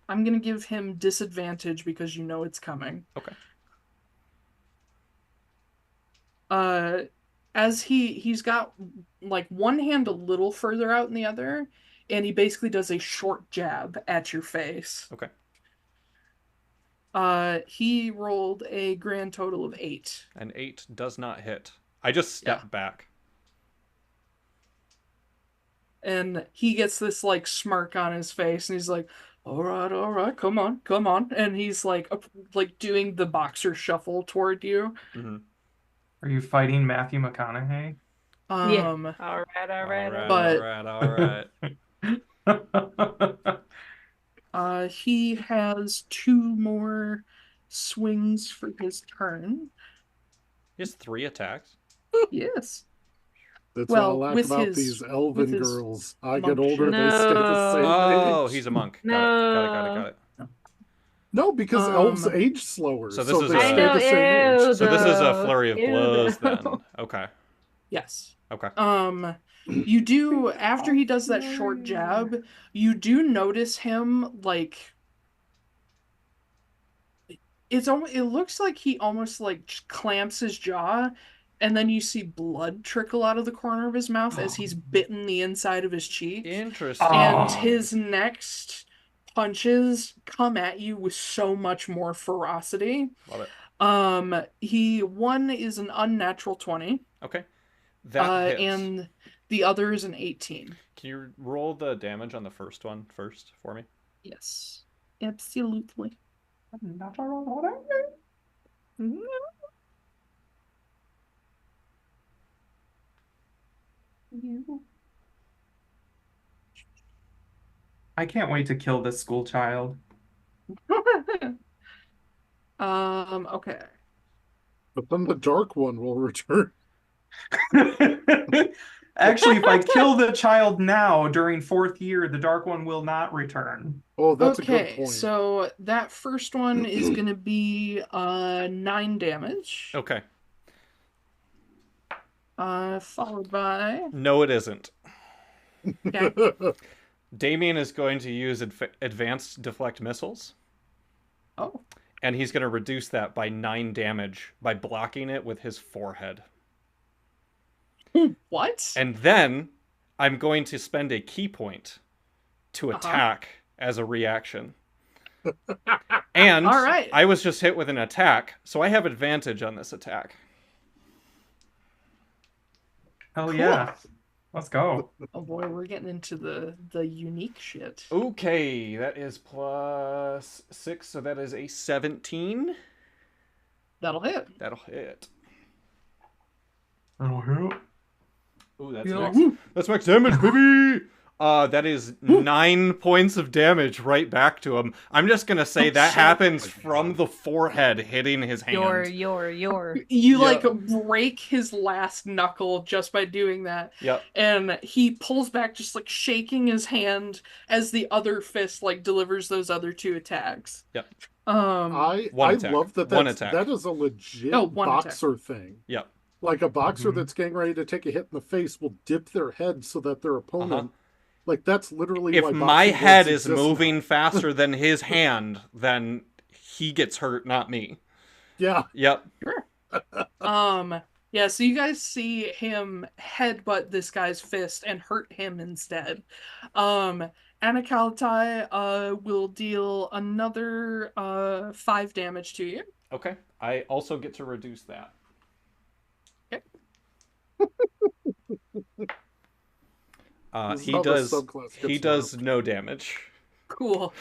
I'm gonna give him disadvantage because you know it's coming. Okay. As he's got like one hand a little further out than the other, and he basically does a short jab at your face. Okay. He rolled a grand total of 8. An 8 does not hit. I just step back. And he gets this like smirk on his face, and he's like, all right, come on. And he's like doing the boxer shuffle toward you. Mm-hmm. Are you fighting Matthew McConaughey? Yeah. All right. He has 2 more swings for his turn. He has 3 attacks. Yes. That's Well, what I like with about his- these elven with his girls. I monk get older, shit. they stay the same Oh, age. he's a monk. No. Got it. No, because elves age slower, So so, this is they a- stay I know, the same age. So this is a though. flurry of Ew, blows though. then. Okay. Yes. Okay. You do, after he does that short jab, you do notice him like it looks like he almost like clamps his jaw, and then you see blood trickle out of the corner of his mouth as he's bitten the inside of his cheek. Interesting. And his next punches come at you with so much more ferocity. Love it. One is an unnatural 20. Okay. That hits. And the other is an 18. Can you roll the damage on the first one first for me? Yes. Absolutely. I can't wait to kill this school child. Okay. But then the dark one will return. Actually, if I kill the child now during 4th year, the Dark One will not return. Oh, that's a good Okay, point. so that first one is gonna be 9 damage. Okay. Followed by No, it isn't. okay. Damian is going to use advanced deflect missiles. Oh. And he's going to reduce that by 9 damage by blocking it with his forehead. What? And then I'm going to spend a key point to attack as a reaction. And All right. I was just hit with an attack, so I have advantage on this attack. Hell Cool. yeah. Let's go. Oh boy, we're getting into the unique shit. Okay, that is plus 6, so that is a 17. That'll hit. That'll hit. That'll hit. Ooh, that's Yeah. that's max damage, baby! That is 9 points of damage right back to him. I'm just gonna say that happens from the forehead hitting his hand. Your. You like break his last knuckle just by doing that. Yep. And he pulls back, just like shaking his hand as the other fist like delivers those other 2 attacks. Yep. I attack. love that. One attack. That is a legit one boxer thing. Yep. Like a boxer that's getting ready to take a hit in the face will dip their head so that their opponent. Like that's literally. If why my boxing head gloves is exist moving now. faster than his hand, then he gets hurt, not me. Yeah. Yep. Sure. Yeah, so you guys see him headbutt this guy's fist and hurt him instead. Anakalatai will deal another 5 damage to you. Okay. I also get to reduce that. Okay. He does no damage. Cool.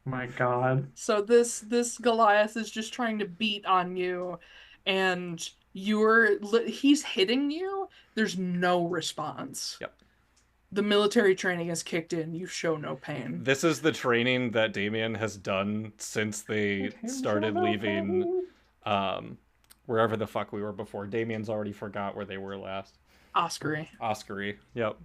My God. So this Goliath is just trying to beat on you, and he's hitting you. There's no response. Yep. The military training has kicked in. You show no pain. This is the training that Damian has done since they started leaving wherever the fuck we were before. Damian's already forgot where they were last. Oscary. Yep.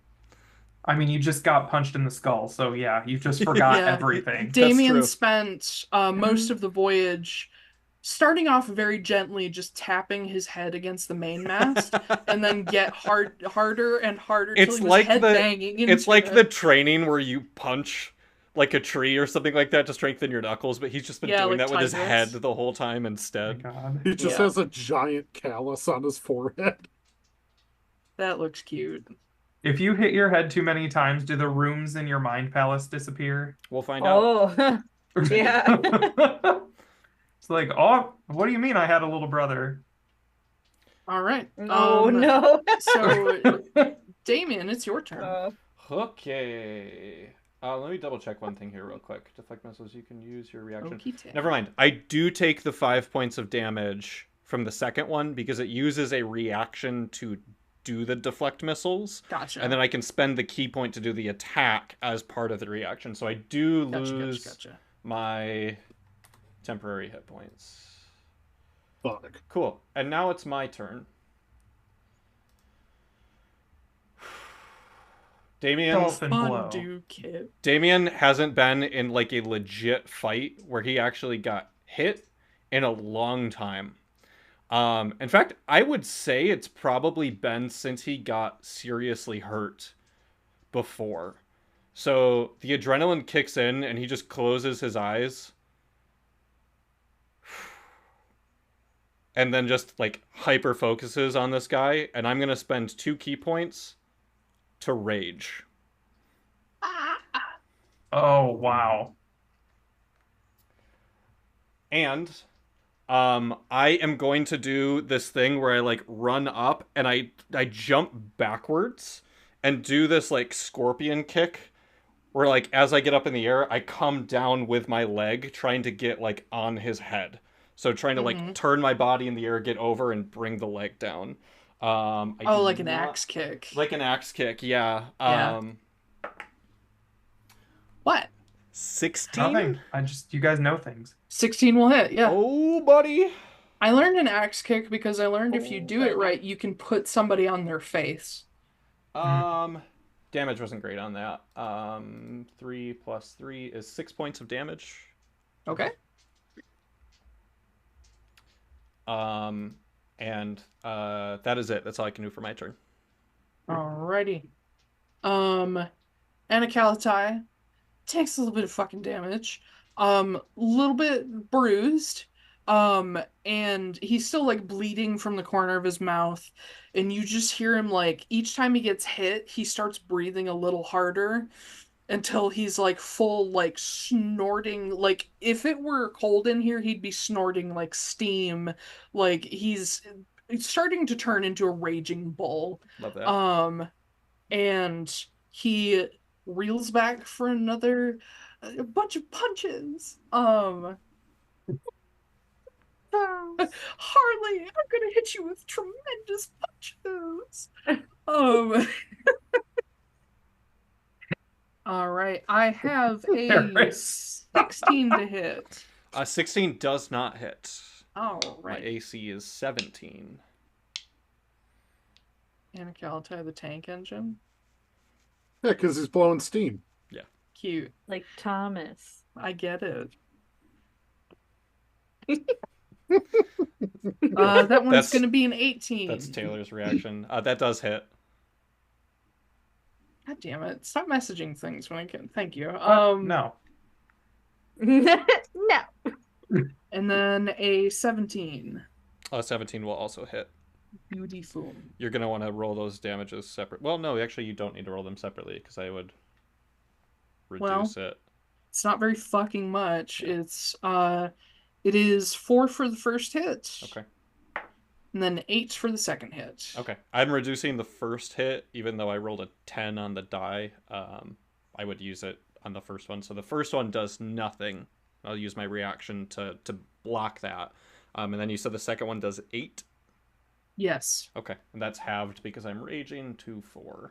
I mean, you just got punched in the skull, so yeah, you just forgot Yeah. everything. Damien spent most of the voyage starting off very gently, just tapping his head against the mainmast, and then get harder and harder till he was headbanging into It's like it. the training where you punch like a tree or something like that to strengthen your knuckles, but he's just been doing like that with his Taiylor. head the whole time instead. Oh my God. He just has a giant callus on his forehead. That looks cute. If you hit your head too many times, do the rooms in your mind palace disappear? We'll find out. Oh, yeah. It's like, oh, what do you mean I had a little brother? All right. Oh no. So, Damien, it's your turn. Okay. Let me double check one thing here real quick. Deflect missiles, you can use your reaction. Okay. Never mind. I do take the 5 points of damage from the second one because it uses a reaction to do the deflect missiles. Gotcha. And then I can spend the key point to do the attack as part of the reaction. So I do lose my temporary hit points. Fuck. Cool. And now it's my turn. Dolphin blow. Damian hasn't been in like a legit fight where he actually got hit in a long time. In fact, I would say it's probably been since he got seriously hurt before. So the adrenaline kicks in and he just closes his eyes. And then just like hyper focuses on this guy. And I'm going to spend 2 key points to rage. Oh, wow. And I am going to do this thing where I like run up and I jump backwards and do this like scorpion kick where like as I get up in the air I come down with my leg trying to get like on his head. So trying to like turn my body in the air, get over and bring the leg down. Like an axe kick. Like an axe kick, yeah. What? 16? You guys know things. 16 will hit, yeah. Oh, buddy. I learned an axe kick because I learned if you do it right, you can put somebody on their face. Damage wasn't great on that. 3 plus 3 is 6 points of damage. Okay. And that is it. That's all I can do for my turn. Alrighty. Anakalatai takes a little bit of fucking damage. Little bit bruised. And he's still like bleeding from the corner of his mouth. And you just hear him like each time he gets hit, he starts breathing a little harder until he's like full like snorting. Like if it were cold in here, he'd be snorting like steam. Like he's starting to turn into a raging bull. Love that. And he reels back for another bunch of punches. Harley, I'm gonna hit you with tremendous punches. All right, I have a 16 to hit. 16 does not hit. All My right. AC is 17. Anakalatai the tank engine. Yeah, because he's blowing steam. Cute. Like Thomas. I get it. That one's going to be an 18. That's Taylor's reaction. That does hit. God damn it. Stop messaging things when I can. Thank you. No. No. And then a 17. 17 will also hit. Beautiful. You're going to want to roll those damages separate. Well, no, actually, you don't need to roll them separately because I would reduce it. It's not very fucking much. It is 4 for the first hit. Okay. And then 8 for the second hit. Okay. I'm reducing the first hit, even though I rolled a 10 on the die. I would use it on the first one. So the first one does nothing. I'll use my reaction to block that. And then you said the second one does 8? Yes. Okay. And that's halved because I'm raging to 4.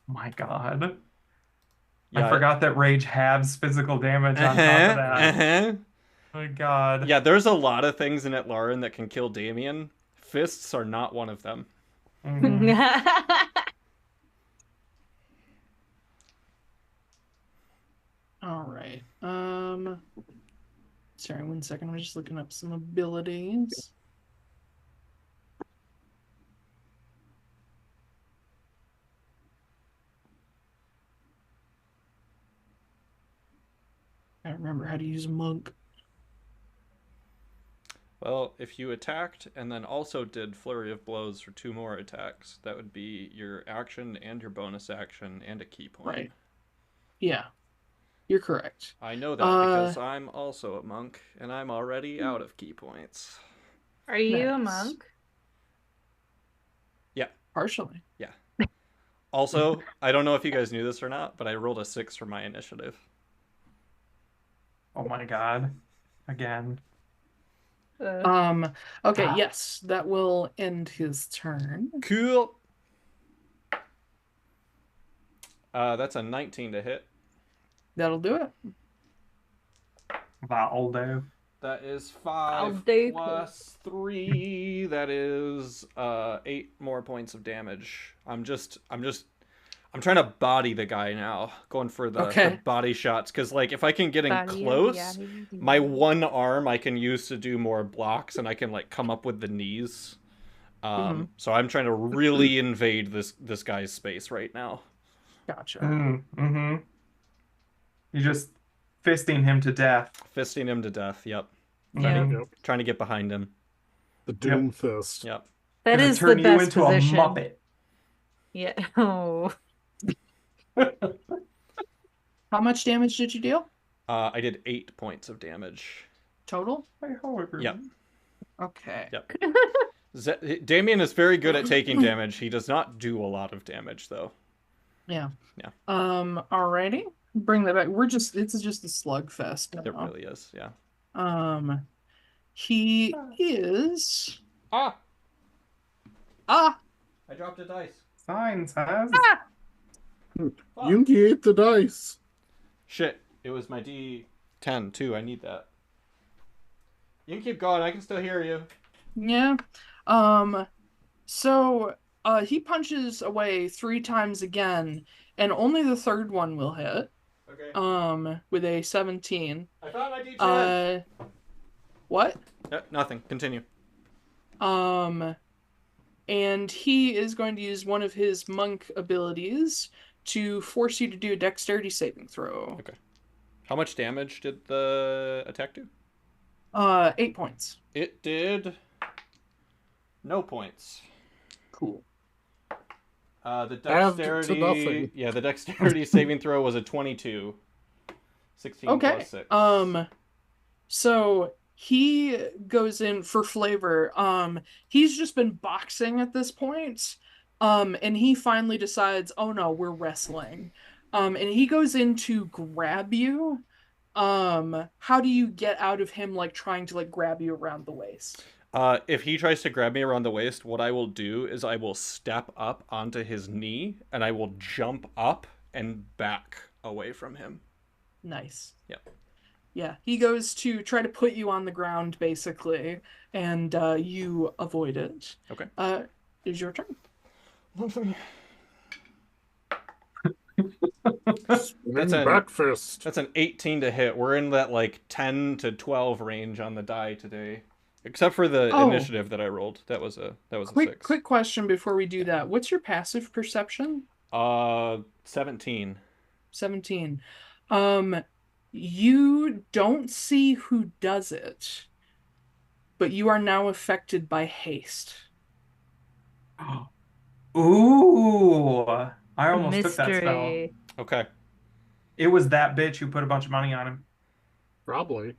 My God. Yeah. I forgot that rage halves physical damage on top of that. My God. Yeah, there's a lot of things in Atlaran that can kill Damian. Fists are not one of them. All right. Sorry, 1 second. I'm just looking up some abilities. I don't remember how to use monk. Well, if you attacked and then also did Flurry of Blows for 2 more attacks, that would be your action and your bonus action and a key point. Right. Yeah. You're correct. I know that because I'm also a monk and I'm already out of key points. Are you a Nice. monk? Yeah. Partially. Yeah. Also, I don't know if you guys knew this or not, but I rolled a 6 for my initiative. Oh my God. Again. Okay, yes, that will end his turn. Cool. That's a 19 to hit. That'll do it. That'll do. That is 5 do. plus 3. That is 8 more points of damage. I'm trying to body the guy now, going for the body shots, because like if I can get in close, my one arm I can use to do more blocks, and I can like come up with the knees. So I'm trying to really invade this guy's space right now. Gotcha. Mm-hmm. You're just fisting him to death. Fisting him to death. Yep. Yeah. Trying to get behind him. The Doom Fist. Yep. That is the turn you best into position. a Muppet. Yeah. Oh. How much damage did you deal? I did 8 points of damage. Total? Yep. Okay. Yep. Damian is very good at taking damage. He does not do a lot of damage, though. Yeah. Yeah. Alrighty. Bring that back. It's just a slugfest now. It really is, yeah. He is... I dropped a dice. Sign says. Yungi ate the dice. Shit, it was my D10 too. I need that. You can keep going. I can still hear you. Yeah. So he punches away 3 times again, and only the third one will hit. Okay. With a 17. I found my D10. What? Nothing. Continue. And he is going to use one of his monk abilities to force you to do a dexterity saving throw. Okay. How much damage did the attack do? 8 points. It did no points. Cool. The dexterity, the dexterity saving throw was a 22. 16 plus 6. So he goes in for flavor. He's just been boxing at this point. And he finally decides, oh no, we're wrestling. And he goes in to grab you. How do you get out of him, like, trying to, like, grab you around the waist? If he tries to grab me around the waist, what I will do is I will step up onto his knee and I will jump up and back away from him. Nice. Yep. Yeah, he goes to try to put you on the ground, basically, and you avoid it. Okay. Is your turn. Breakfast. That's an 18 to hit. We're in that, like, 10 to 12 range on the die today. Except for the initiative that I rolled. That was a 6. Quick question before we do that. What's your passive perception? 17. 17. You don't see who does it, but you are now affected by haste. Ooh, I almost took that spell. Mystery. Okay. It was that bitch who put a bunch of money on him. Probably.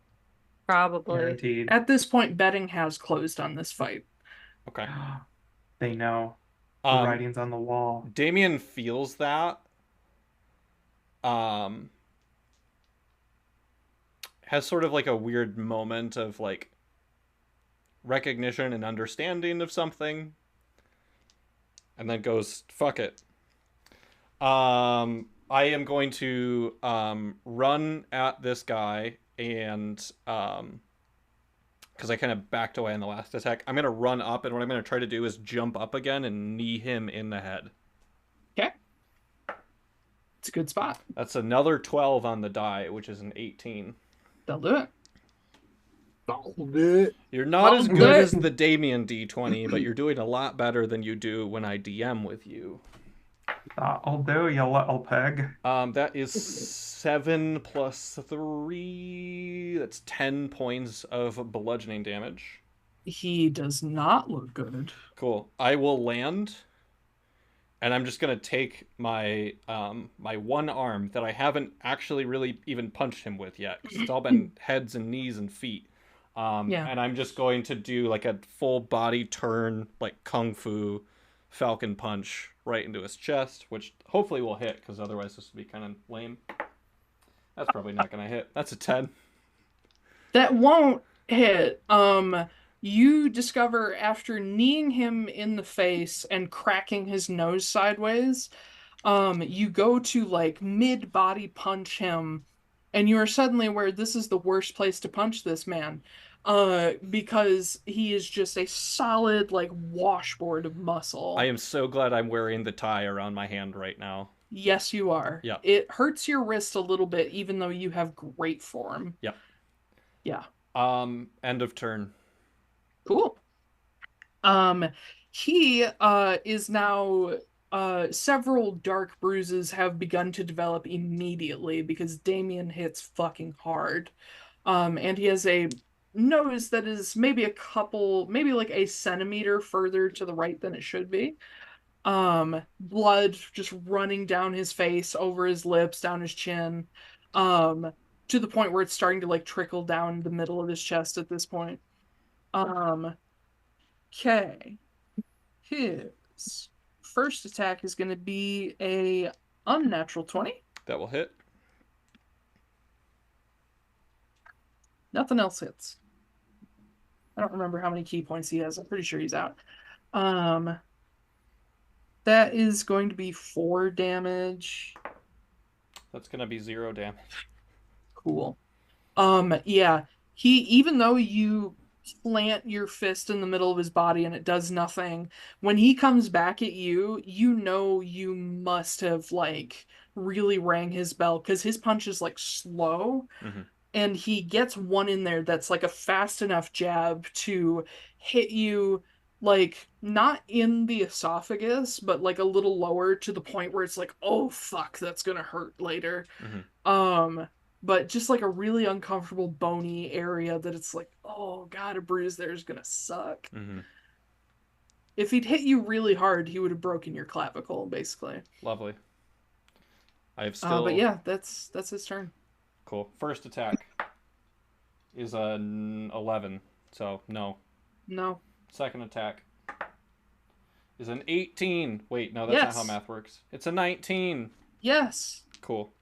Guaranteed. At this point, betting has closed on this fight. Okay. They know. The writing's on the wall. Damian feels that. Has sort of like a weird moment of like recognition and understanding of something. And then goes, fuck it. I am going to run at this guy and because I kind of backed away in the last attack. I'm going to run up, and what I'm going to try to do is jump up again and knee him in the head. Okay. It's a good spot. That's another 12 on the die, which is an 18. They'll do it. You're not as good as the Damian D20, but you're doing a lot better than you do when I DM with you. I'll do, you little pig. That is 7 plus 3. That's 10 points of bludgeoning damage. He does not look good. Cool. I will land, and I'm just gonna take my my one arm that I haven't actually really even punched him with yet, because it's all been heads and knees and feet. And I'm just going to do like a full body turn, like kung fu falcon punch right into his chest, which hopefully will hit, because otherwise this would be kind of lame. That's probably not going to hit. That's a 10. That won't hit. You discover after kneeing him in the face and cracking his nose sideways, you go to like mid-body punch him, and you are suddenly aware this is the worst place to punch this man. Because he is just a solid, like, washboard of muscle. I am so glad I'm wearing the tie around my hand right now. Yes, you are. Yeah. It hurts your wrist a little bit, even though you have great form. Yep. Yeah. End of turn. Cool. He is now several dark bruises have begun to develop immediately because Damian hits fucking hard. And he has a nose that is maybe like a centimeter further to the right than it should be. Blood just running down his face, over his lips, down his chin, to the point where it's starting to like trickle down the middle of his chest at this point. Okay. His first attack is going to be a unnatural 20. That will hit. Nothing else hits. I don't remember how many key points he has. I'm pretty sure he's out. That is going to be 4 damage. That's going to be 0 damage. Cool. Yeah. Even though you plant your fist in the middle of his body and it does nothing. When he comes back at you, you know you must have like really rang his bell because his punch is like slow Mhm. and he gets one in there that's like a fast enough jab to hit you like not in the esophagus but like a little lower to the point where it's like, oh fuck, that's gonna hurt later. Mhm. But just like a really uncomfortable bony area that it's like, oh god, a bruise there is gonna suck. Mhm. If he'd hit you really hard, he would have broken your clavicle, basically. Lovely. I've But still yeah, that's his turn. cool. First attack is an 11, so no. No. Second attack is an 18. Wait, no, that's not how Yes. math works. It's a 19. Yes. Cool.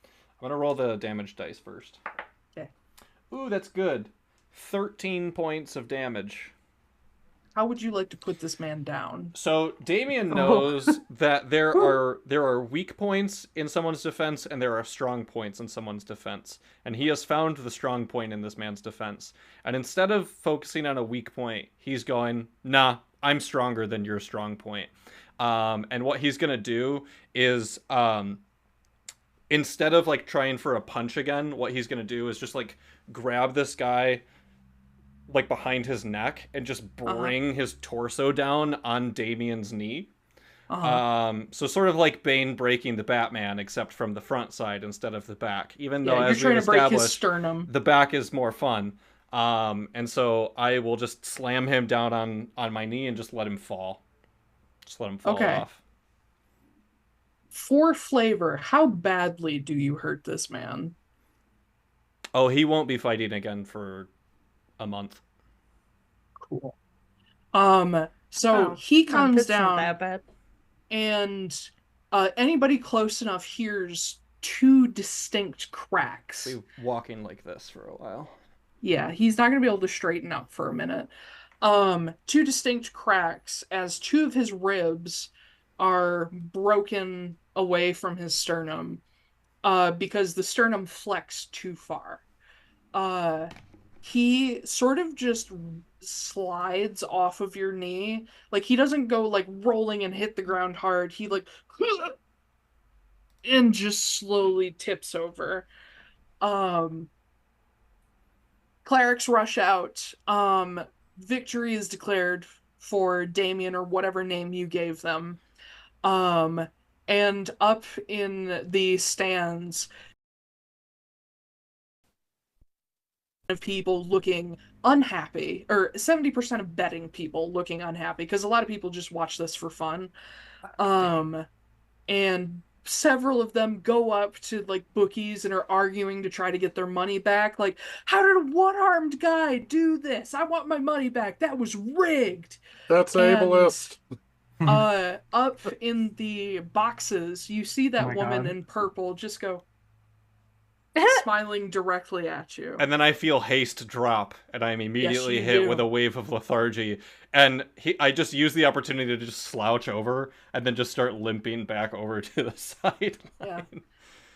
I'm gonna roll the damage dice first. Okay. Ooh, that's good. 13 points of damage. How would you like to put this man down? So Damian Oh. knows that there are weak points in someone's defense and there are strong points in someone's defense. And he has found the strong point in this man's defense. And instead of focusing on a weak point, he's going, nah, I'm stronger than your strong point. And what he's gonna do is instead of like trying for a punch again, what he's gonna do is just like grab this guy like behind his neck and just bring his torso down on Damian's knee. So sort of like Bane breaking the Batman, except from the front side instead of the back. Even though, Yeah, you're as trying we've to break his established, sternum. the back is more fun. And so I will just slam him down on my knee and just let him fall. Just let him fall Okay. off. For flavor, how badly do you hurt this man? Oh, he won't be fighting again for a month. Cool. So Oh, he no, comes that's not down that bad. and anybody close enough hears two distinct cracks. Be walking like this for a while. Yeah, he's not going to be able to straighten up for a minute. Two distinct cracks as two of his ribs are broken away from his sternum, because the sternum flexed too far. He sort of just slides off of your knee. Like he doesn't go like rolling and hit the ground hard. He like and just slowly tips over. Clerics rush out. Victory is declared for Damian or whatever name you gave them. And up in the stands of people looking unhappy, or 70% of betting people looking unhappy, because a lot of people just watch this for fun. And several of them go up to like bookies and are arguing to try to get their money back. Like, how did a one-armed guy do this? I want my money back. That was rigged. That's And ableist. up in the boxes, you see that my woman God. in purple just go smiling directly at you. And then I feel haste drop, and I'm immediately you hit do. with a wave of lethargy. And I just use the opportunity to just slouch over, and then just start limping back over to the side. Yeah.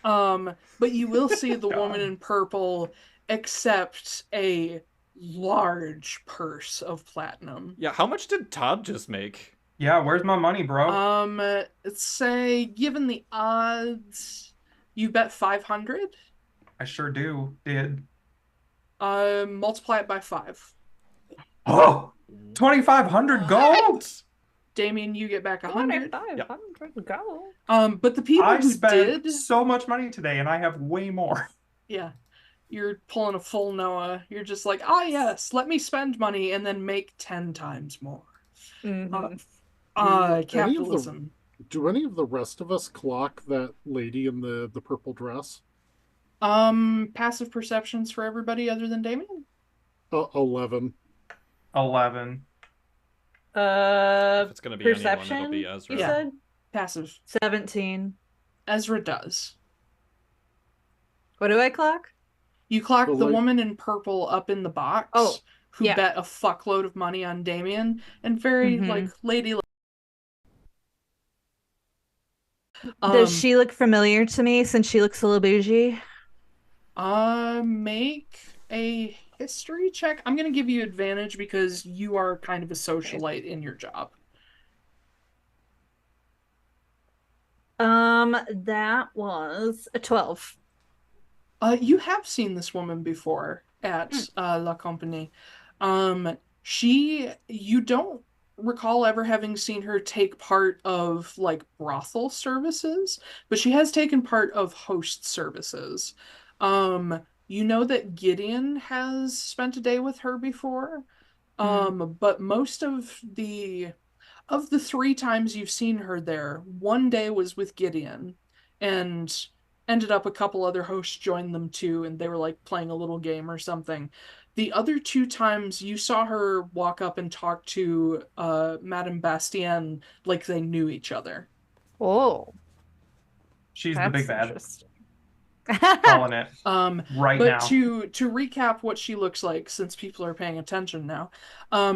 But you will see the woman in purple accept a large purse of platinum. Yeah, how much did Todd just make? Yeah, where's my money, bro? Let's say, given the odds, you bet 500. I sure did. Multiply it by 5. Oh, 2,500 gold? Damien, you get back 100. 2,500 gold. But the people I who spent did, so much money today, and I have way more. yeah, you're pulling a full Noah. You're just like, ah, yes, let me spend money and then make 10 times more. Capitalism. Do any of the rest of us clock that lady in the purple dress? Passive perceptions for everybody other than Damian? 11. 11. If it's gonna be Perception, anyone, it'll be Ezra. you Yeah. said? Passive. 17. Ezra does. What do I clock? You clock But the like- woman in purple up in the box Oh, who yeah. bet a fuckload of money on Damian and very Mhm. like lady. Does she look familiar to me since she looks a little bougie? Make a history check. I'm going to give you advantage because you are kind of a socialite in your job. That was a 12. You have seen this woman before at La Compagnie. You don't recall ever having seen her take part of like brothel services, but she has taken part of host services. You know that Gideon has spent a day with her before. But most of the three times you've seen her there, one day was with Gideon, and ended up a couple other hosts joined them too, and they were like playing a little game or something. The other two times you saw her walk up and talk to Madame Bastien like they knew each other. Oh, She's the that's big bad. interesting. Calling it right But now. to recap what she looks like, since people are paying attention now,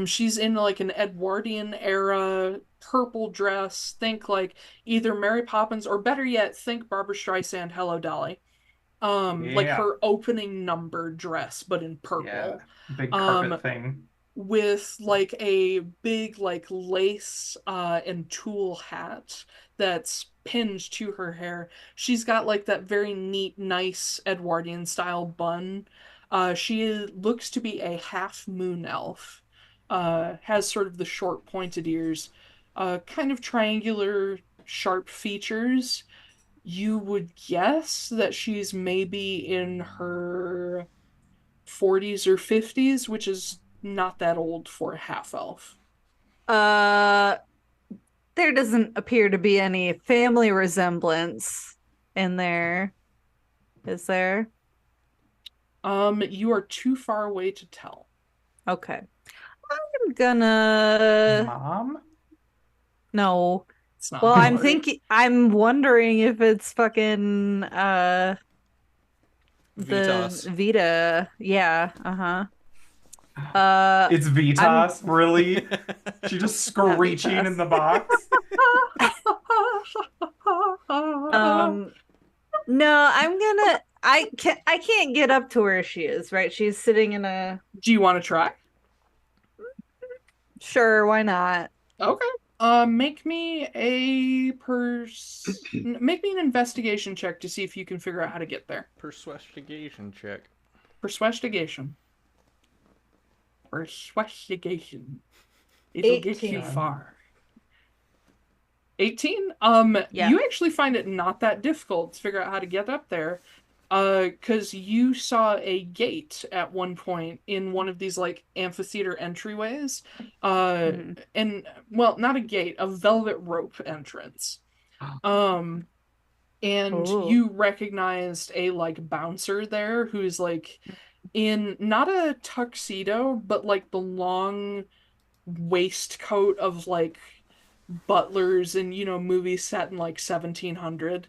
she's in like an Edwardian era purple dress. Think like either Mary Poppins or better yet, think Barbara Streisand, Hello Dolly. Like Yeah. her opening number dress, but in Yeah. purple. Big Um, carpet thing. with like a big like lace and tulle hat that's pinned to her hair. She's got like that very neat, nice Edwardian style bun. She looks to be a half moon elf. Has sort of the short pointed ears, kind of triangular, sharp features. You would guess that she's maybe in her 40s or 50s, which is not that old for a half elf. Uh, there doesn't appear to be any family resemblance in there, is there? You are too far away to tell. Okay. I'm gonna Mom? no. It's not. Well, I'm Sorry. I'm wondering if it's fucking Vitas. the Vita. Yeah, uh-huh. It's Vitas, really? She just screeching Vitas. in the box? No, I can't get up to where she is, right? She's sitting in a Do you want to try? Sure, why not? Okay. Make me make me an investigation check to see if you can figure out how to get there. Persuasion check. Persuasion. Persuasion. It'll get you 18. far. 18? Yeah. You actually find it not that difficult to figure out how to get up there. Because you saw a gate at one point in one of these like amphitheater entryways. And well, not a gate, a velvet rope entrance. And Ooh. you recognized a like bouncer there who's like in not a tuxedo, but like the long waistcoat of like butlers and movies set in like 1700.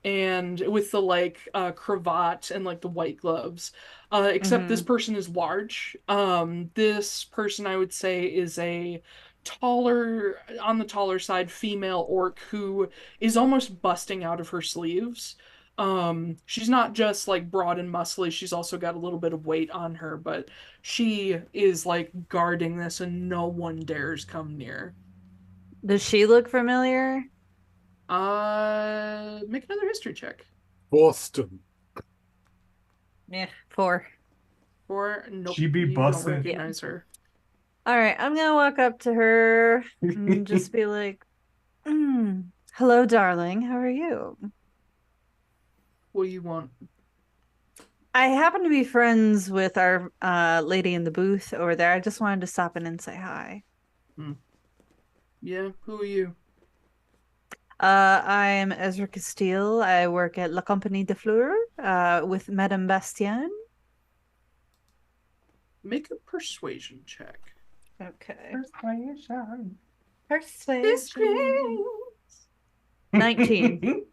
And with the like cravat and like the white gloves. Except this person is large. This person I would say is a on the taller side female orc who is almost busting out of her sleeves. She's not just like broad and muscly, she's also got a little bit of weight on her, but she is like guarding this and no one dares come near. Does she look familiar? Make another history check. Boston. Yeah, 4. Or nope, She be you don't bussin'. recognize her. All right, I'm gonna walk up to her and just be like, hello, darling. How are you? What do you want? I happen to be friends with our lady in the booth over there. I just wanted to stop in and say hi. Yeah, who are you? I'm Ezra Castille. I work at La Compagnie de Fleur with Madame Bastien. Make a persuasion check. Okay. Persuasion. 19.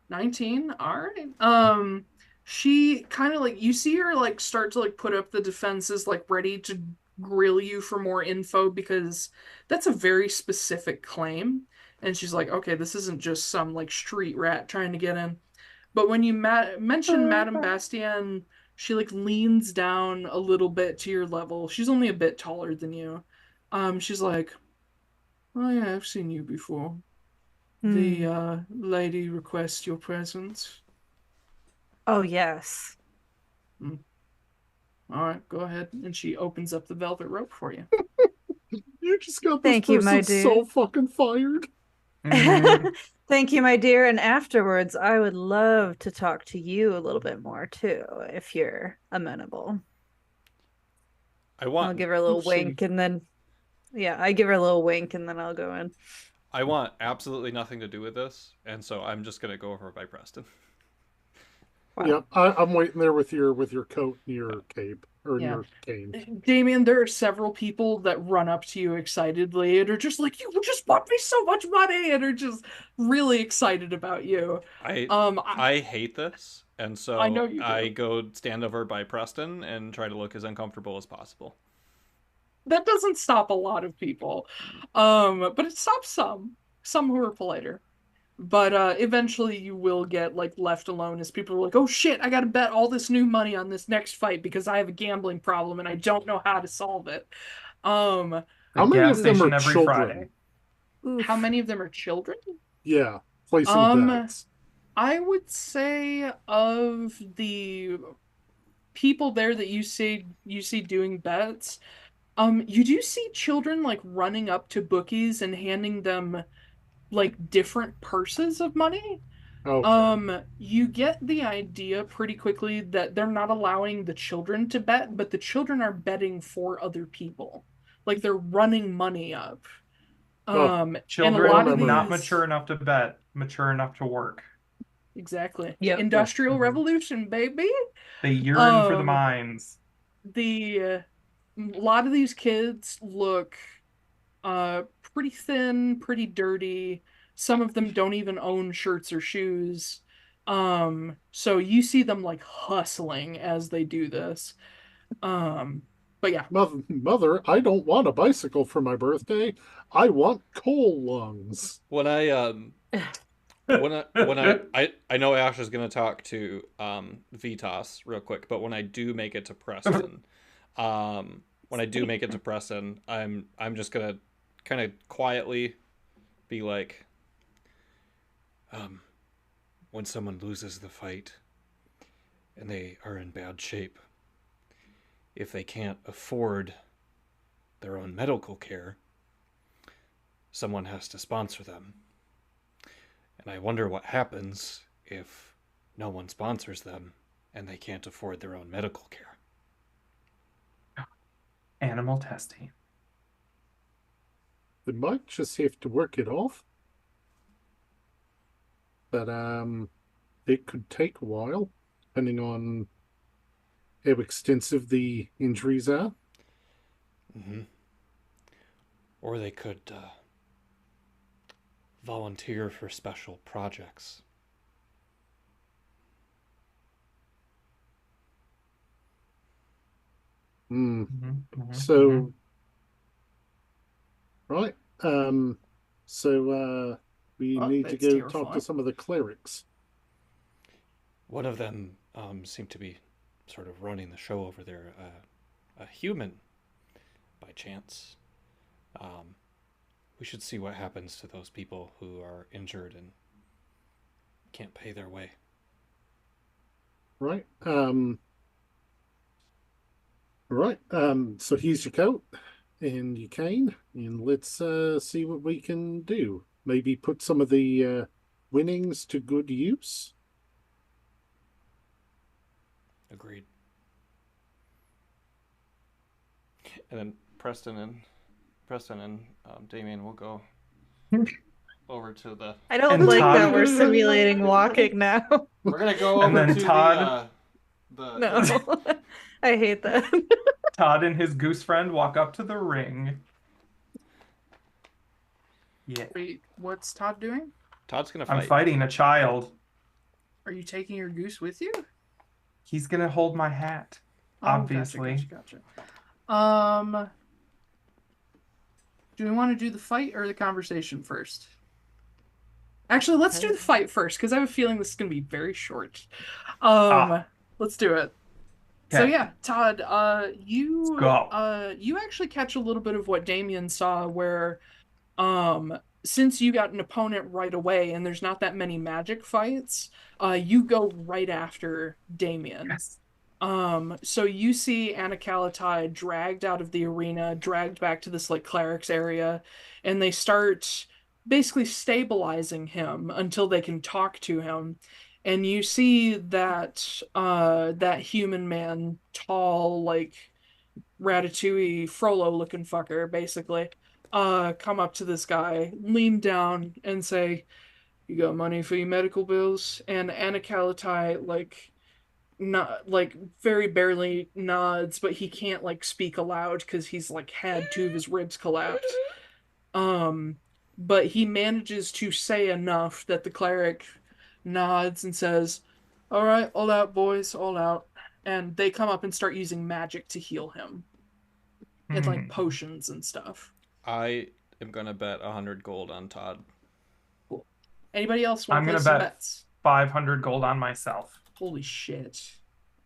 19. All right. She kind of like you see her like start to like put up the defenses like ready to grill you for more info because that's a very specific claim. And she's like, okay, this isn't just some like street rat trying to get in. But when you mention Madame Bastien, She like leans down a little bit to your level. She's only a bit taller than you. She's like, "Oh yeah, I've seen you before. The Hmm. lady requests your presence." Oh, yes. "Hmm. All right, go ahead." And she opens up the velvet rope for you. You just got this Thank you, my person dear. so fucking fired. Thank you, my dear. And afterwards, I would love to talk to you a little bit more too, if you're amenable. I I'll want give her a little She- wink and then, yeah, I give her a little wink and then I'll go in. I want absolutely nothing to do with this, and so I'm just gonna go over by Preston. Wow. Yeah, I'm waiting there with your coat and your cape or Yeah. your cane. Damian, there are several people that run up to you excitedly and are just like, "You just bought me so much money," and are just really excited about you. I Um, I hate this, and I know so you I do. go stand over by Preston and try to look as uncomfortable as possible. That doesn't stop a lot of people. But it stops some who are politer. But eventually you will get like left alone as people are like, "Oh shit, I gotta bet all this new money on this next fight because I have a gambling problem and I don't know how to solve it." Um, The How many gas of them are station every children? Friday. how Oof. many of them are children? Yeah, placing Um, bets. I would say of the people there that you see doing bets, you do see children like running up to bookies and handing them like different purses of money. Okay. You get the idea pretty quickly that they're not allowing the children to bet, but the children are betting for other people. Like they're running money up. Oh, And a core lot of Children not memory. mature these, enough to bet, mature enough to work. exactly. Yep. Industrial Mhm. Revolution, baby. They yearn for the Um, mines. a lot of these kids look pretty thin, pretty dirty. Some of them don't even own shirts or shoes. So you see them like hustling as they do this. But yeah. Mother, I don't want a bicycle for my birthday. I want coal lungs. When I when I know Ash is gonna talk to Vitas real quick, but when I do make it to Preston, when I do make it to Preston, I'm just gonna kind of quietly be like, when someone loses the fight and they are in bad shape, if they can't afford their own medical care, someone has to sponsor them. And I wonder what happens if no one sponsors them and they can't afford their own medical care. Animal testing. They might just have to work it off. But it could take a while, depending on how extensive the injuries are. Mm-hmm. Or they could volunteer for special projects. Hmm. Mm-hmm. So, right. So we Oh, need to that's go talk to terrifying. some of the clerics. One of them seemed to be sort of running the show over there, a human by chance. We should see what happens to those people who are injured and can't pay their way. Right. Right. So here's your coat and your cane, and let's see what we can do. Maybe put some of the winnings to good use. Agreed. And then Preston and Damian will go over to the. I don't And like Todd- that we're simulating walking now. We're gonna go And over then to Todd- the No. I hate that. Todd and his goose friend walk up to the ring. Yeah. Wait, what's Todd doing? Todd's gonna I'm fight. fighting a child. Are you taking your goose with you? He's gonna hold my hat. Oh, Obviously. Gotcha. Do we want to do the fight or the conversation first? Actually, let's do the fight first because I have a feeling this is going to be very short. Let's do it. So Okay. yeah, Todd, Go. you actually catch a little bit of what Damian saw where since you got an opponent right away and there's not that many magic fights, you go right after Damian. Yes. So you see Anacalitai dragged out of the arena, dragged back to this like clerics area, and they start basically stabilizing him until they can talk to him. And you see that that human man, tall, like Ratatouille Frollo looking fucker, basically, come up to this guy, lean down, and say, "You got money for your medical bills?" And Anacalitai not like very barely nods, but he can't like speak aloud because he's like had two of his ribs collapse. Um, but he manages to say enough that the cleric nods and says, "All right, all out, boys, all out." And they come up and start using magic to heal him. And like potions and stuff. I am gonna bet 100 gold on Todd. Cool. Anybody else want I'm to gonna place some bet bets? 500 gold on myself. Holy shit.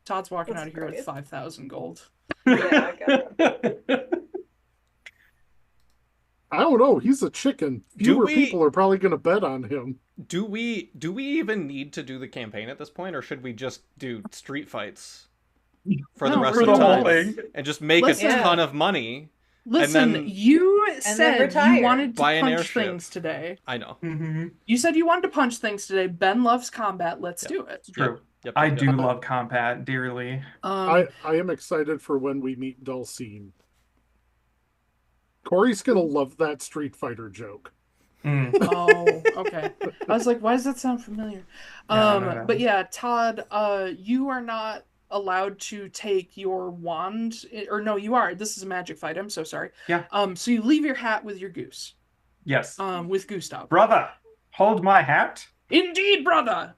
Todd's walking That's out of here with great. 5,000 gold. Yeah, I got that. I don't know. He's a chicken. Fewer we- people are probably going to bet on him. Do we even need to do the campaign at this point, or should we just do street fights for the No, rest for of the the whole time thing. and just make Listen. a ton of money? Listen, then- you then said retire. you wanted to Buy an punch airship. things today. I know. You said you wanted to punch things today. Ben loves combat. Let's do it. True. Yep, I yep, do yep. love combat dearly. I am excited for when we meet Dulcine. Corey's going to love that Street Fighter joke. Oh, okay. I was like, why does that sound familiar? No. But yeah, Todd, you are not allowed to take your wand, or no, you are. This is a magic fight. I'm so sorry. Yeah. So you leave your hat with your goose. Yes. With Gustav. Brother, hold my hat. Indeed, brother.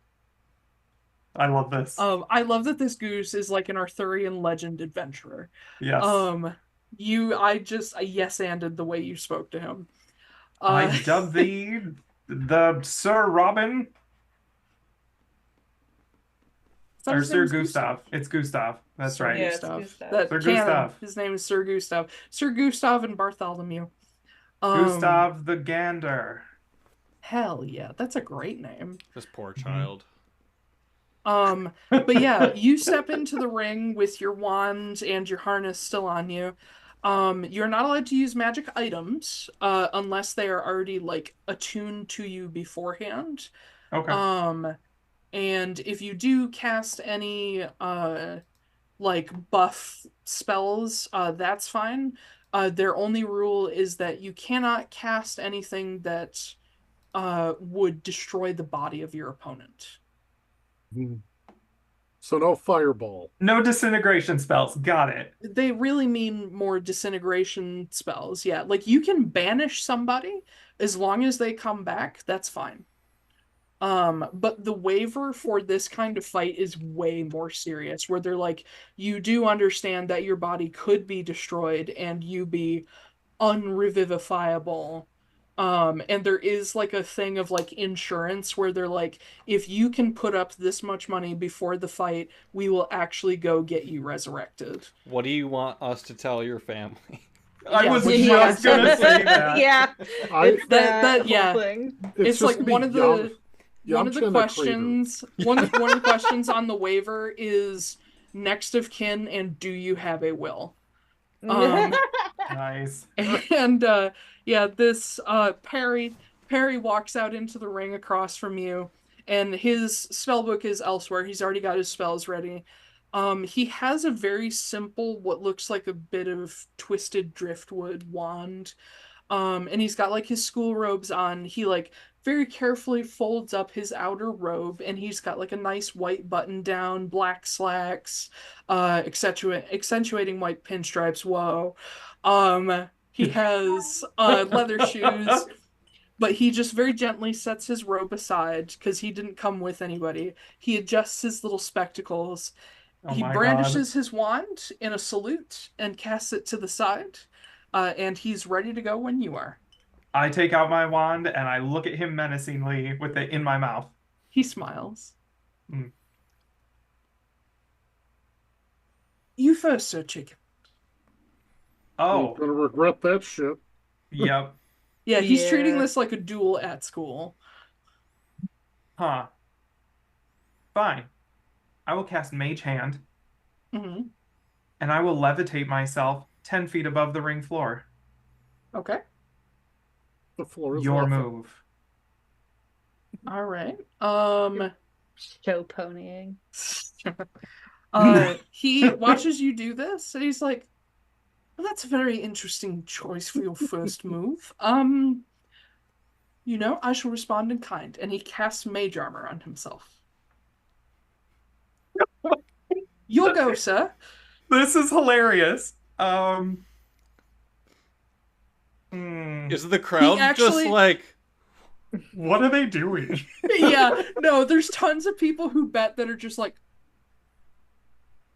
I love this. I love that this goose is like an Arthurian legend adventurer. Yes. I yes-anded the way you spoke to him. I dubbed the Sir Robin. Or Sir Gustav. It's Gustav. That's Sir right. Yeah, it's Gustav. Gustav. That Sir canon. Gustav. His name is Sir Gustav. Sir Gustav and Bartholomew. Gustav the Gander. Hell yeah, that's a great name. This poor child. But yeah, you step into the ring with your wand and your harness still on you. You're not allowed to use magic items, unless they are already like attuned to you beforehand. Okay. And if you do cast any like buff spells, that's fine. Their only rule is that you cannot cast anything that would destroy the body of your opponent. So no fireball. No disintegration spells. Got it. They really mean more disintegration spells. Yeah, like you can banish somebody as long as they come back, that's fine. But the waiver for this kind of fight is way more serious, where they're like, you do understand that your body could be destroyed and you be unrevivifiable. And there is like a thing of like insurance where they're like, if you can put up this much money before the fight, we will actually go get you resurrected. What do you want us to tell your family? I Yeah, was which- just gonna say that. Yeah. I, That whole yeah. thing. It's just like one of the Yamcha in a crater. questions one of the questions on the waiver is next of kin and do you have a will? Nice. And yeah, this Perry walks out into the ring across from you, and his spellbook is elsewhere. He's already got his spells ready. He has a very simple, what looks like a bit of twisted driftwood wand. And he's got like his school robes on. He like very carefully folds up his outer robe, and he's got like a nice white button down, black slacks, accentuating white pinstripes. Whoa. He has leather shoes, but he just very gently sets his robe aside because he didn't come with anybody. He adjusts his little spectacles. Oh He my brandishes his wand in a salute and casts it to the side. And he's ready to go when you are. I take out my wand and I look at him menacingly with it in my mouth. He smiles. first, Sir Chicken. You're Oh, gonna regret that shit. yep. Yeah, he's treating Yeah. this like a duel at school. Huh. Fine. I will cast Mage Hand, Mm-hmm. and I will levitate myself 10 feet above the ring floor. Okay. The floor is Your level. move. All right. Show ponying. He watches you do this, and he's like, well, that's a very interesting choice for your first move. I shall respond in kind, and he casts mage armor on himself. You'll go, sir. This is hilarious. Is the crowd just actually- like, What are they doing? Yeah, no, there's tons of people who bet that are just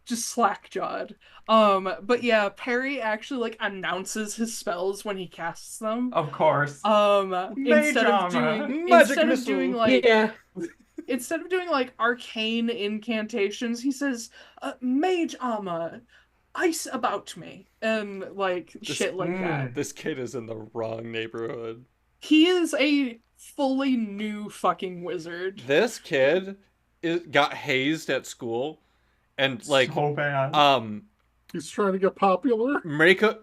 slack-jawed. But yeah, Perry actually like announces his spells when he casts them. Of course. Instead of armor. doing Magic instead of missile. doing like Yeah. instead of doing like arcane incantations, he says, mage armor, ice about me, and like shit like that. this kid is in the wrong neighborhood. He is a fully new fucking wizard. This kid got hazed at school, and like, so bad. He's trying to get popular. Mariko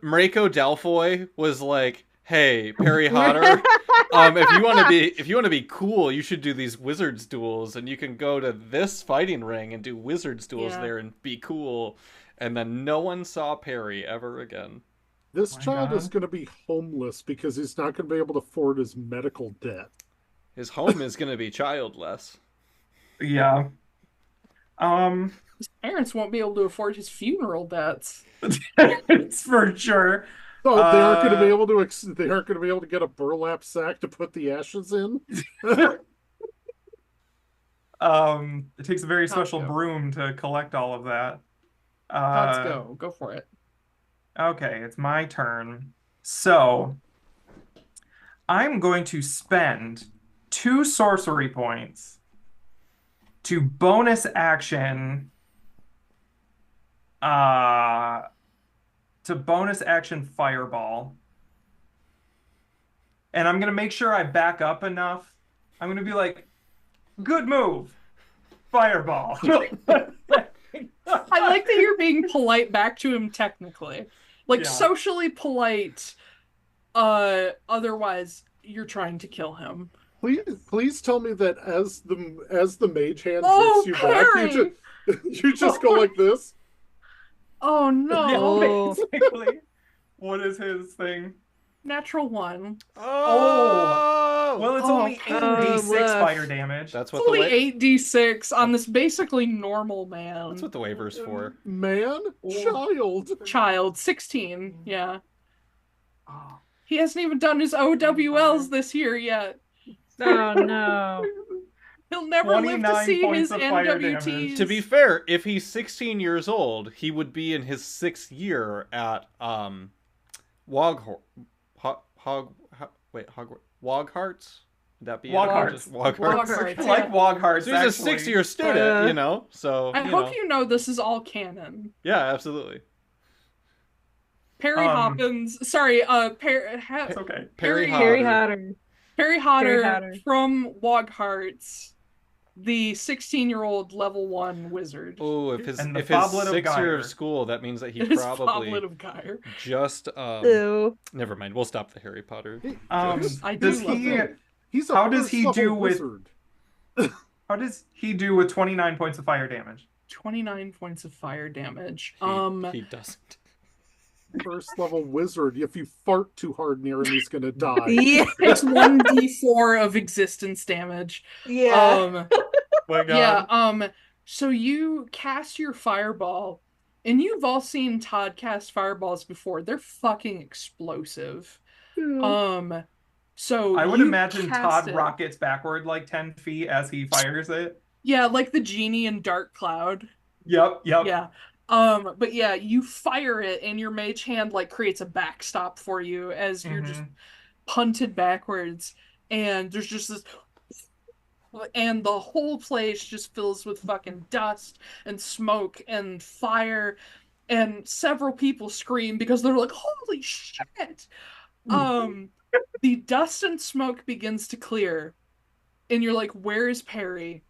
Delfoy was like, "Hey, Perry Hodder, if you want to be cool, you should do these wizards duels, and you can go to this fighting ring and do wizards duels Yeah. there and be cool." And then no one saw Perry ever again. This My child God. is going to be homeless because he's not going to be able to afford his medical debt. His home is going to be childless. Yeah. His parents won't be able to afford his funeral debts. It's for sure. Oh, they aren't going to be able to. They aren't going to be able to get a burlap sack to put the ashes in. It takes a very special go. broom to collect all of that. Let's go. Go for it. Okay, it's my turn. So, I'm going to spend 2 sorcery points to bonus action fireball. And I'm gonna make sure I back up enough. I'm gonna be like, good move, fireball. I like that you're being polite back to him technically. Like Yeah. socially polite. Otherwise you're trying to kill him. Please tell me that as the mage hand Oh, hits you Perry! back, you just go like this. Oh no. Yeah, basically. What is his thing? Natural 1. Oh! Well, it's Oh, only Perry. 8d6 Woof. fire damage. That's It's what the only 8d6 on this basically normal man. that's what the waiver's for. Man, child. Child, 16, yeah. Oh. He hasn't even done his OWLs this year yet. Oh no. He'll never live to 29 see points his of fire NWTs. damage. To be fair, if he's 16 years old, he would be in his 6th year at Woghart. Wogharts? Would that be Wogharts. Wogharts. Wogharts. I like Wogharts, So he's a actually. 6-year student, Uh, you know. So I you hope know. you know this is all canon. Yeah, absolutely. Perry Hopkins, sorry, It's okay. Perry Harry Hodder. Hodder. Perry Hodder Hodder. from Wogharts, the 16-year-old level 1 wizard. Oh, if And the his Foblet of 6th year Gyre. of school, that means that he His probably Foblet of Gyre. just Ew. never mind. We'll stop the Harry Potter. I do Does love he that. He's a How does first he level do with- wizard. how does he do with 29 points of fire damage? 29 points of fire damage. He doesn't. First level wizard. If you fart too hard near him, he's gonna die. Yeah. Takes 1d4 of existence damage. Yeah. My God. Yeah, so you cast your fireball, and you've all seen Todd cast fireballs before. They're fucking explosive. So I would you imagine cast Todd it. rockets backward like 10 feet as he fires it. Yeah, like the genie in Dark Cloud. Yep. Yeah. But yeah, you fire it, and your mage hand like creates a backstop for you as you're just punted backwards, and there's just this, and the whole place just fills with fucking dust and smoke and fire, and several people scream because they're like, holy shit. The dust and smoke begins to clear, and you're like, where is Perry?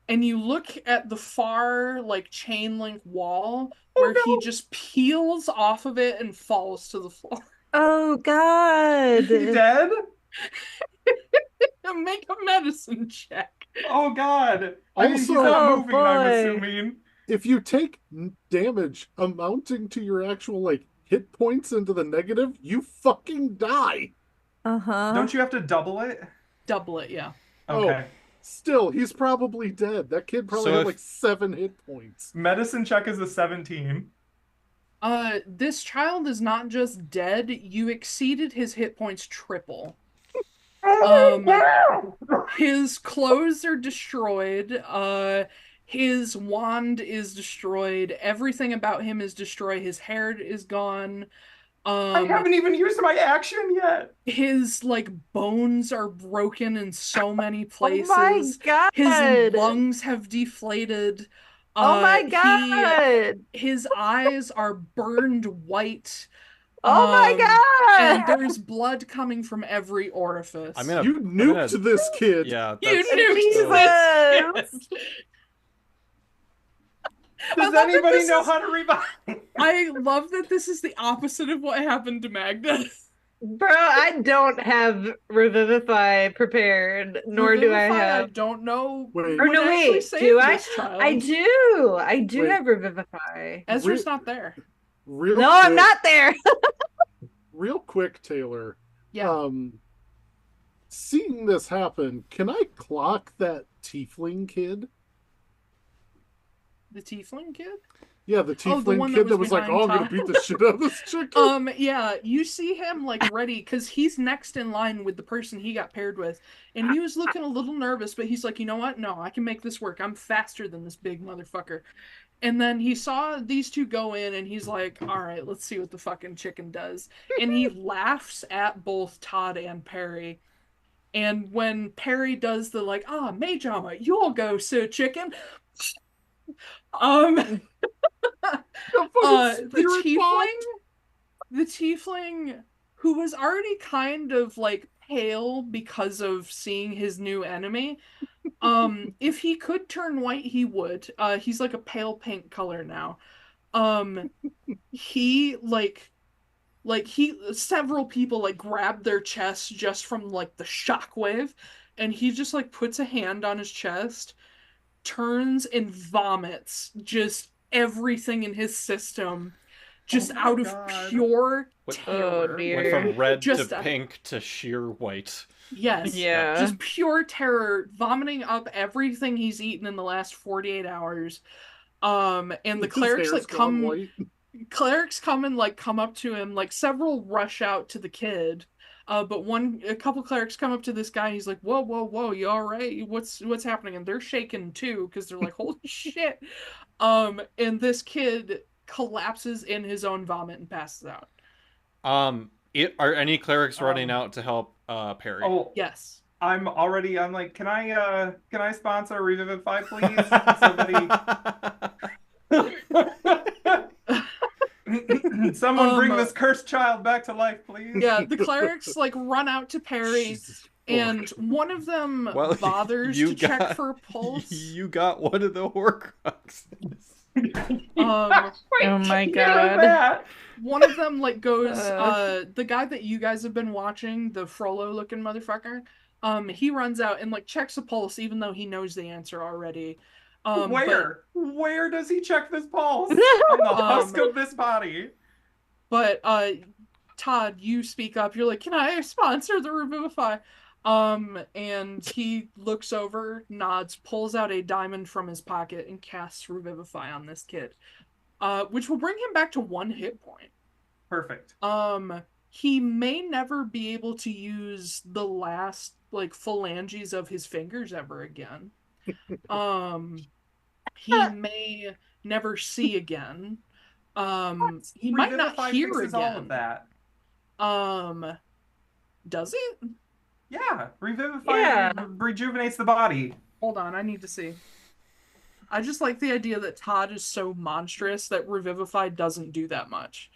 And you look at the far, like, chain link wall where he just peels off of it and falls to the floor. Oh God. Is he dead? Make a medicine check. Oh God. I mean, he's Also- not Oh, moving, I'm boy. assuming. If you take damage amounting to your actual like hit points into the negative, you fucking die. Uh-huh. Don't you have to double it? Double it, yeah. Okay. Still, he's probably dead. That kid probably So had if- like 7 hit points. Medicine check is a 17. This child is not just dead, you exceeded his hit points triple. His clothes are destroyed, his wand is destroyed, everything about him is destroyed, his hair is gone. I haven't even used my action yet. His like bones are broken in so many Oh my places. God. His lungs have deflated. Oh my He God. his eyes are burned white. Oh my And God. there's blood coming from every orifice. I'm gonna. You I'm nuked gonna- this kid. Yeah, You that's nuked this Jesus. kid. Does love that anybody this know is- how to revive? I love that this is the opposite of what happened to Magda. Bro, I don't have Revivify prepared, nor do I Revivify, I have. don't know. Wait. Or would no, actually wait, save do I? this child. I do. I do Wait. have Revivify. Ezra's Re- not there. Real No, quick, I'm not there. Real quick, Taiylor. Yeah. Seeing this happen, can I clock that tiefling kid? The tiefling kid? Yeah, the Oh, the tiefling one that kid that was was like, behind "Oh, I'm gonna Todd." beat the shit out of this chicken." Yeah, you see him like ready because he's next in line with the person he got paired with, and he was looking a little nervous, but he's like, you know what? No, I can make this work. I'm faster than this big motherfucker. And then he saw these two go in, and he's like, all right, let's see what the fucking chicken does. And he laughs at both Todd and Perry. And when Perry does the like, mage armor, you'll go, sir chicken. The fucking spirit bomb. The tiefling who was already kind of like pale because of seeing his new enemy. If he could turn white, he would. He's like a pale pink color now. He several people like grabbed their chests just from like the shockwave, and he just like puts a hand on his chest, turns and vomits just everything in his system just my out of God. pure What- terror. Oh, dear. Went from red Just to a- pink to sheer white. Yes. Yeah. Just pure terror, vomiting up everything he's eaten in the last 48 hours. And the His clerics hair's like gone come white. come up to him, like several rush out to the kid. But a couple clerics come up to this guy, he's like, whoa, whoa, whoa, you all right? What's happening? And they're shaking too, because they're like, holy shit. And this kid collapses in his own vomit and passes out. Are any clerics running out to help Perry? Oh, Yes. I'm like, can I sponsor Revivify, please? Someone bring this cursed child back to life, please. Yeah, the clerics like run out to Perry, Jesus and fuck. one of them Well, bothers you to check got- for pulse. You got one of the Horcruxes. Um, Oh my Yeah, God. that. one of them like goes, Uh. the guy that you guys have been watching, the Frollo looking motherfucker, he runs out and like checks a pulse even though he knows the answer already. Where does he check this pulse? On the husk of this body. But Todd, you speak up. You're like, can I sponsor the Revivify? And he looks over, nods, pulls out a diamond from his pocket, and casts Revivify on this kid. Which will bring him back to 1 hit point. Perfect. He may never be able to use the last like phalanges of his fingers ever again. He may never see again. He might not Revivify hear fixes again. all of that. Does it? Yeah, Revivify Yeah. rejuvenates the body. Hold on, I need to see. I just like the idea that Todd is so monstrous that Revivify doesn't do that much.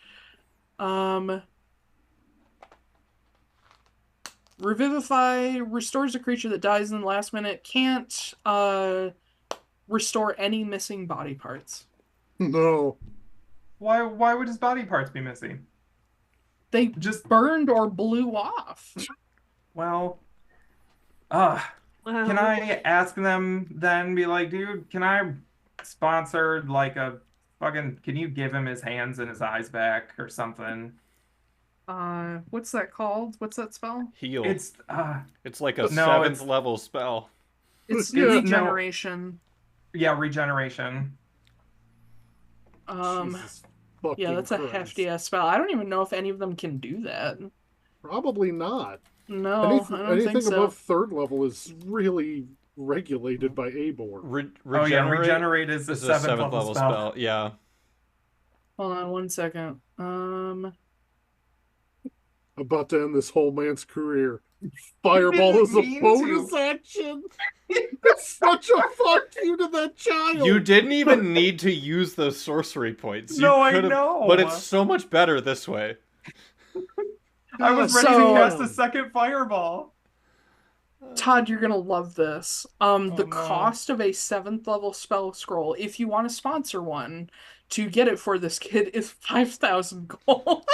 Revivify restores a creature that dies in the last minute. Can't restore any missing body parts. No. Why would his body parts be missing? They Just burned or blew off. well, Wow. can I ask them then? Be like, dude, can I sponsor like a fucking? Can you give him his hands and his eyes back or something? What's that called? What's that spell? Heal. It's like a No, 7th it's- level spell. It's Yeah. regeneration. yeah, regeneration. Jesus fucking Yeah, that's a Christ. hefty ass spell. I don't even know if any of them can do that. Probably not. No, I don't Anything think so. above 3rd level is really regulated by Abor. Oh yeah, regenerate is a is a 7th 7th level level spell. spell. Yeah. Hold on one second. About to end this whole man's career. Fireball is a mean bonus to. action. It's such a fuck you to that child. You didn't even need to use those sorcery points. No, I could've- know. But it's so much better this way. I was ready So- to cast a second fireball. Todd, you're gonna love this. The no. cost of a 7th level spell scroll, if you want to sponsor one to get it for this kid, is 5,000 gold.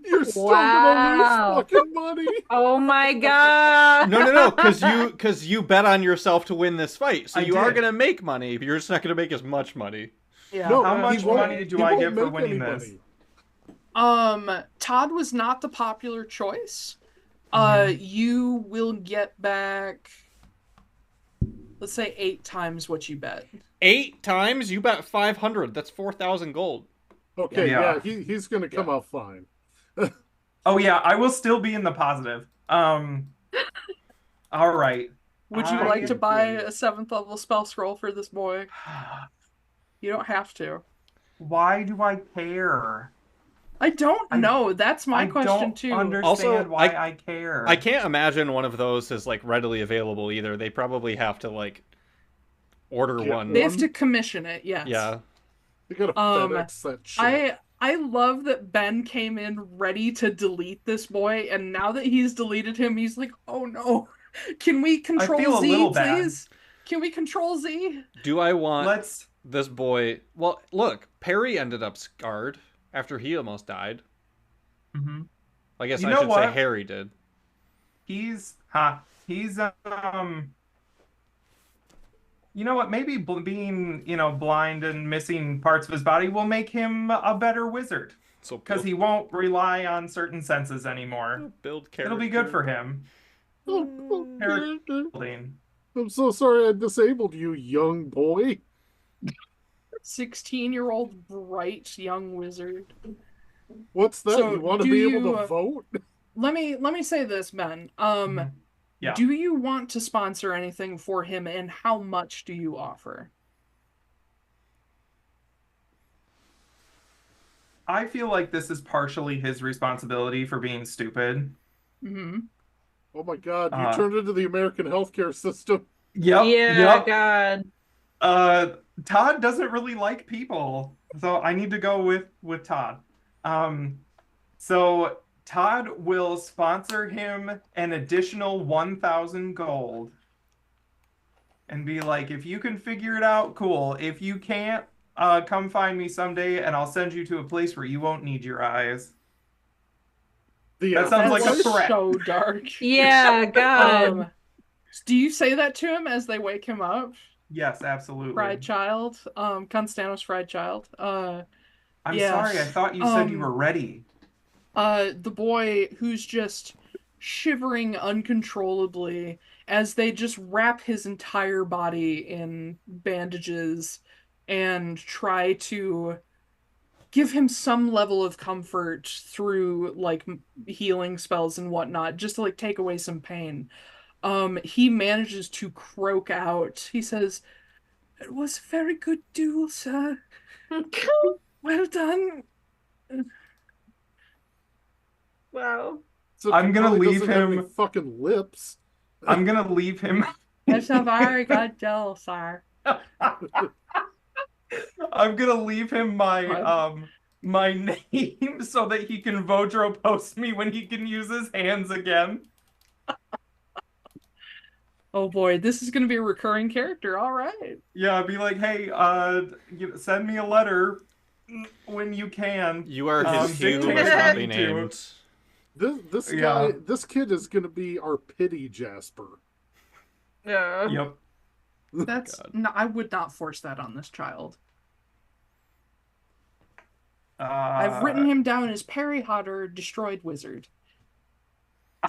You're still Wow. gonna lose fucking money. Oh my god. No, because you bet on yourself to win this fight, so I you are did. gonna make money. But you're just not gonna make as much money. Yeah. No, How he much won't- money do he I won't get for make winning any this? money. Todd was not the popular choice. You will get back, let's say 8 times what you bet. 8 times? You bet 500. That's 4,000 gold. Okay, Yeah. he's gonna come out fine. Oh yeah, I will still be in the positive. All right. Would you I- like to buy a 7th level spell scroll for this boy? You don't have to. Why do I care? I don't know. That's my I question don't too. understand Also, why I care. I can't imagine one of those is like readily available either. They probably have to like order Get one. They have to commission it, yes. Yeah. You gotta FedEx that shit. I love that Ben came in ready to delete this boy, and now that he's deleted him, he's like, oh no. Can we feel control a Z, little bad. please? Can we control Z? Do I want Let's. this boy? Well, look, Perry ended up scarred after he almost died. Mhm. I guess You I know should say what? Harry did. He's you know what? Maybe being blind and missing parts of his body will make him a better wizard So because he won't rely on certain senses anymore. build character. It'll be good for him. Oh, character. Building. I'm so sorry I disabled you, young boy. 16-year-old bright young wizard. What's that? So, You want to do be able you, to vote? Let me say this, Ben. Yeah. Do you want to sponsor anything for him, and how much do you offer? I feel like this is partially his responsibility for being stupid. Mm-hmm. Oh my god, you turned into the American healthcare system. Yep. Yeah, God. Todd doesn't really like people, so I need to go with Todd. So Todd will sponsor him an additional 1,000 gold, and be like, if you can figure it out, cool. If you can't, come find me someday, and I'll send you to a place where you won't need your eyes. That sounds like a That's threat. so dark. Yeah, God. Do you say that to him as they wake him up? Yes, absolutely. Fried child, Konstanos fried child. I'm yeah. sorry, I thought you said you were ready. The boy who's just shivering uncontrollably as they just wrap his entire body in bandages and try to give him some level of comfort through like healing spells and whatnot, just to like take away some pain. He manages to croak out. He says, "It was a very good duel, sir. Well done." Wow. So I'm he gonna probably leave doesn't have any him- fucking lips. I'm gonna leave him I'm so very good deal, sir. I'm gonna leave him my What? my name so that he can Vodro post me when he can use his hands again. Oh boy, this is gonna be a recurring character. All right. Yeah, I'd be like, hey, send me a letter when you can. You are his Dictate Hugh, if I not be need to. named. This Yeah. guy, this kid is going to be our pity Jasper. Yeah. Yep. That's God. no, I would not force that on this child. I've written him down as Perry Hodder, destroyed wizard.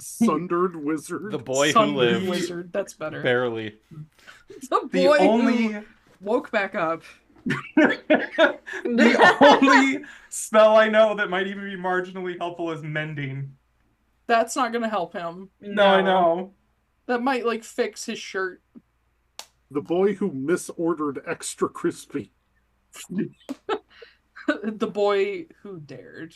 Sundered wizard. The boy who Sundered lived. wizard. That's better. Barely. The The boy only who woke back up. the only spell I know that might even be marginally helpful is mending. That's not gonna help him. No, I know. That might like fix his shirt. The boy who misordered extra crispy. The boy who dared.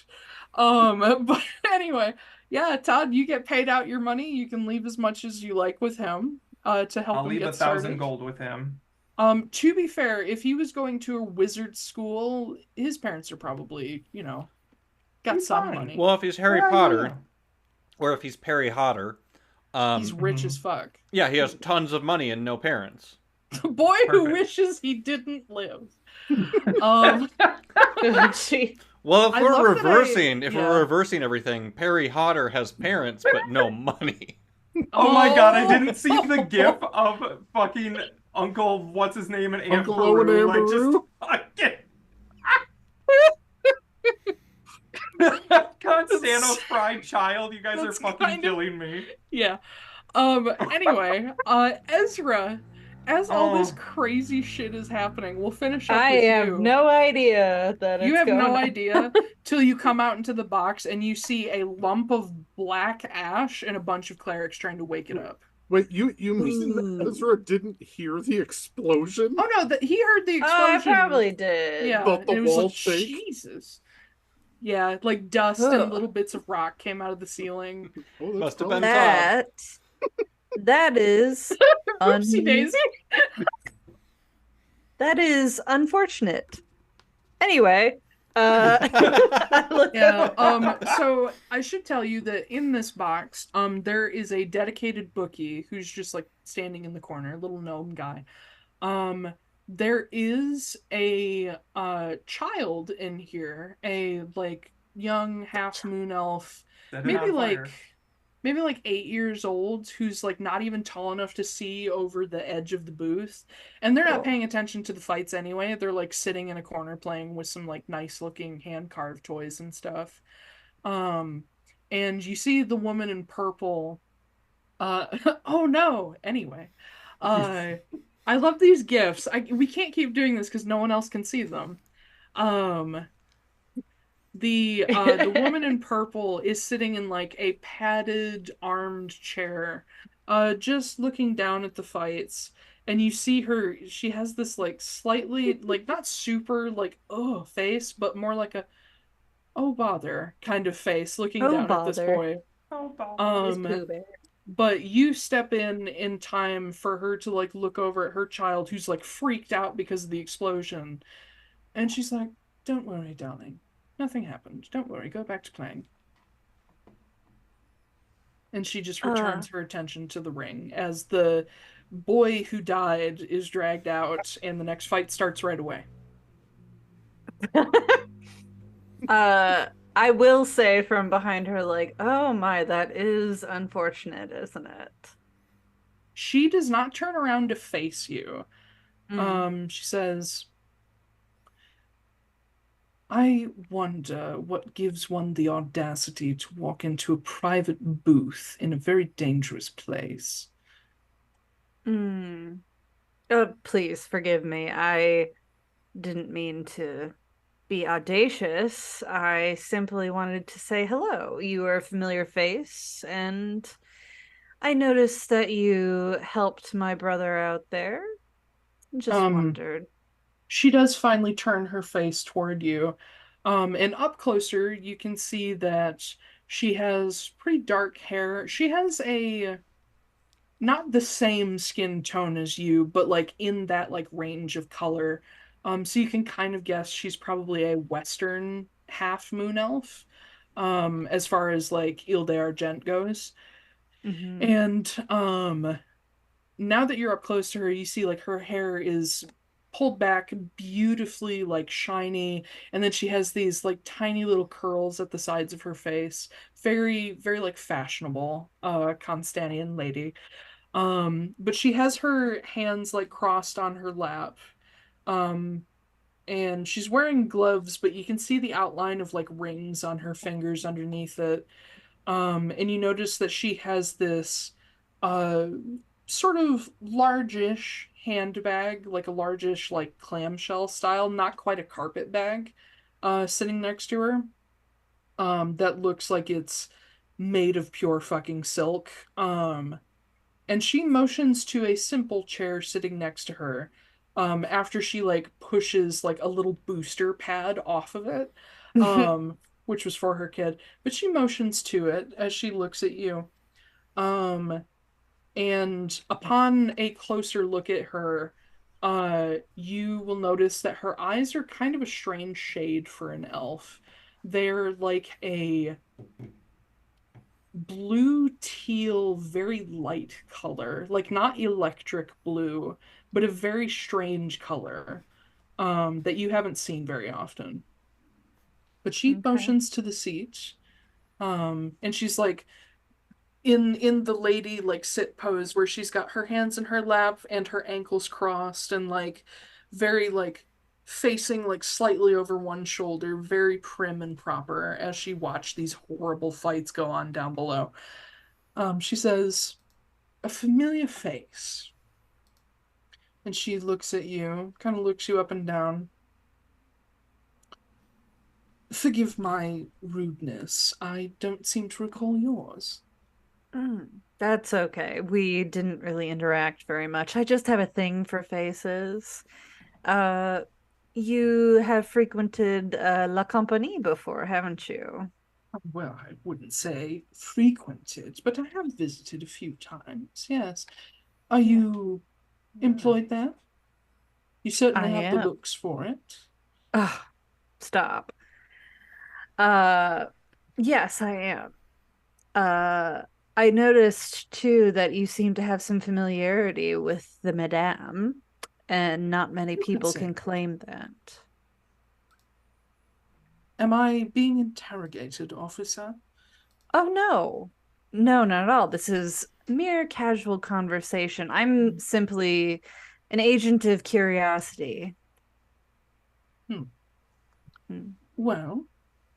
But anyway, yeah, Todd, you get paid out your money. You can leave as much as you like with him, to help I'll him leave get 1,000 started. gold with him. To be fair, if he was going to a wizard school, his parents are probably, got He's some fine. money. Well, if he's Harry Yeah, Potter, yeah. or if he's Perry Hodder, He's rich Mhm. as fuck. yeah, he has tons of money and no parents. The boy who Perfect. wishes he didn't live. Um, Gee. Well, if I we're love that reversing, yeah. if we're reversing everything, Perry Hodder has parents but no money. Oh my god, I didn't see the gif of fucking Uncle, what's his name, and Aunt Uncle Owen Peru. and Like, just Konstanos fried child, you guys are That's fucking kind of- killing me. Yeah. Anyway, Ezra, as all this crazy shit is happening, we'll finish up I with have you. no idea that You it's have going no on. idea till you come out into the box and you see a lump of black ash and a bunch of clerics trying to wake it up. Wait, you mean Ooh. Ezra didn't hear the explosion? Oh no, he heard the Oh, I explosion. probably did. Yeah, Felt the and it was wall like, shake? Jesus. Yeah, like dust and Ugh. little bits of rock came out of the ceiling. Oh, that's Must have probably- been Todd. That is Oopsie daisy. that is unfortunate. Anyway, Yeah, so I should tell you that in this box, there is a dedicated bookie who's just like standing in the corner, a little gnome guy. There is a child in here, a like young half moon elf, Set it maybe on fire. like 8 years old, who's like not even tall enough to see over the edge of the booth. And they're not paying attention to the fights anyway. They're like sitting in a corner playing with some like nice looking hand carved toys and stuff. And you see the woman in purple. Oh no. Anyway, I love these gifts. We can't keep doing this because no one else can see them. The woman in purple is sitting in like a padded armed chair, just looking down at the fights. And you see her, she has this like slightly like not super like oh face, but more like a oh bother kind of face looking Oh, down at this bother. boy. Oh, ball. But you step in time for her to like look over at her child who's like freaked out because of the explosion. And she's like, "Don't worry, darling. Nothing happened. Don't worry. Go back to playing." And she just returns her attention to the ring as the boy who died is dragged out and the next fight starts right away. I will say from behind her, like, oh my, that is unfortunate, isn't it? She does not turn around to face you. Mm. She says, "I wonder what gives one the audacity to walk into a private booth in a very dangerous place." Please forgive me. I didn't mean to be audacious. I simply wanted to say hello. You are a familiar face, and I noticed that you helped my brother out there. Just wondered. She does finally turn her face toward you. And up closer, you can see that she has pretty dark hair. She has not the same skin tone as you, but like in that like range of color. So you can kind of guess she's probably a Western half moon elf, as far as like Ile de Argent goes. Mm-hmm. And now that you're up close to her, you see like her hair is pulled back beautifully, like shiny, and then she has these like tiny little curls at the sides of her face. Very, very like fashionable, Konstanian lady. But she has her hands like crossed on her lap. Um, and she's wearing gloves, but you can see the outline of like rings on her fingers underneath it. And you notice that she has this uh sort of largish handbag, like a largish like clamshell style, not quite a carpet bag, sitting next to her. That looks like it's made of pure fucking silk. And she motions to a simple chair sitting next to her. After she like pushes like a little booster pad off of it, which was for her kid, but she motions to it as she looks at you. Um, and upon a closer look at her, you will notice that her eyes are kind of a strange shade for an elf. They're like a blue teal, very light color, like not electric blue, but a very strange color, that you haven't seen very often. But she Okay. motions to the seat, and she's like in the lady like sit pose where she's got her hands in her lap and her ankles crossed and like very like facing like slightly over one shoulder, very prim and proper as she watched these horrible fights go on down below. She says, "A familiar face." And she looks at you, kind of looks you up and down. "Forgive my rudeness. I don't seem to recall yours." That's okay. We didn't really interact very much. I just have a thing for faces. Uh, you have frequented La Compagnie before, haven't you? Well, I wouldn't say frequented, but I have visited a few times, yes. Are Yeah. you employed there? You I certainly have the am. looks for it. Ugh, stop. Uh, yes, I am. Uh, I noticed too that you seem to have some familiarity with the Madame, and not many You could people say can that. claim that. Am I being interrogated, officer? Oh no. No, not at all. This is mere casual conversation. I'm simply an agent of curiosity. Hmm. Hmm. Well,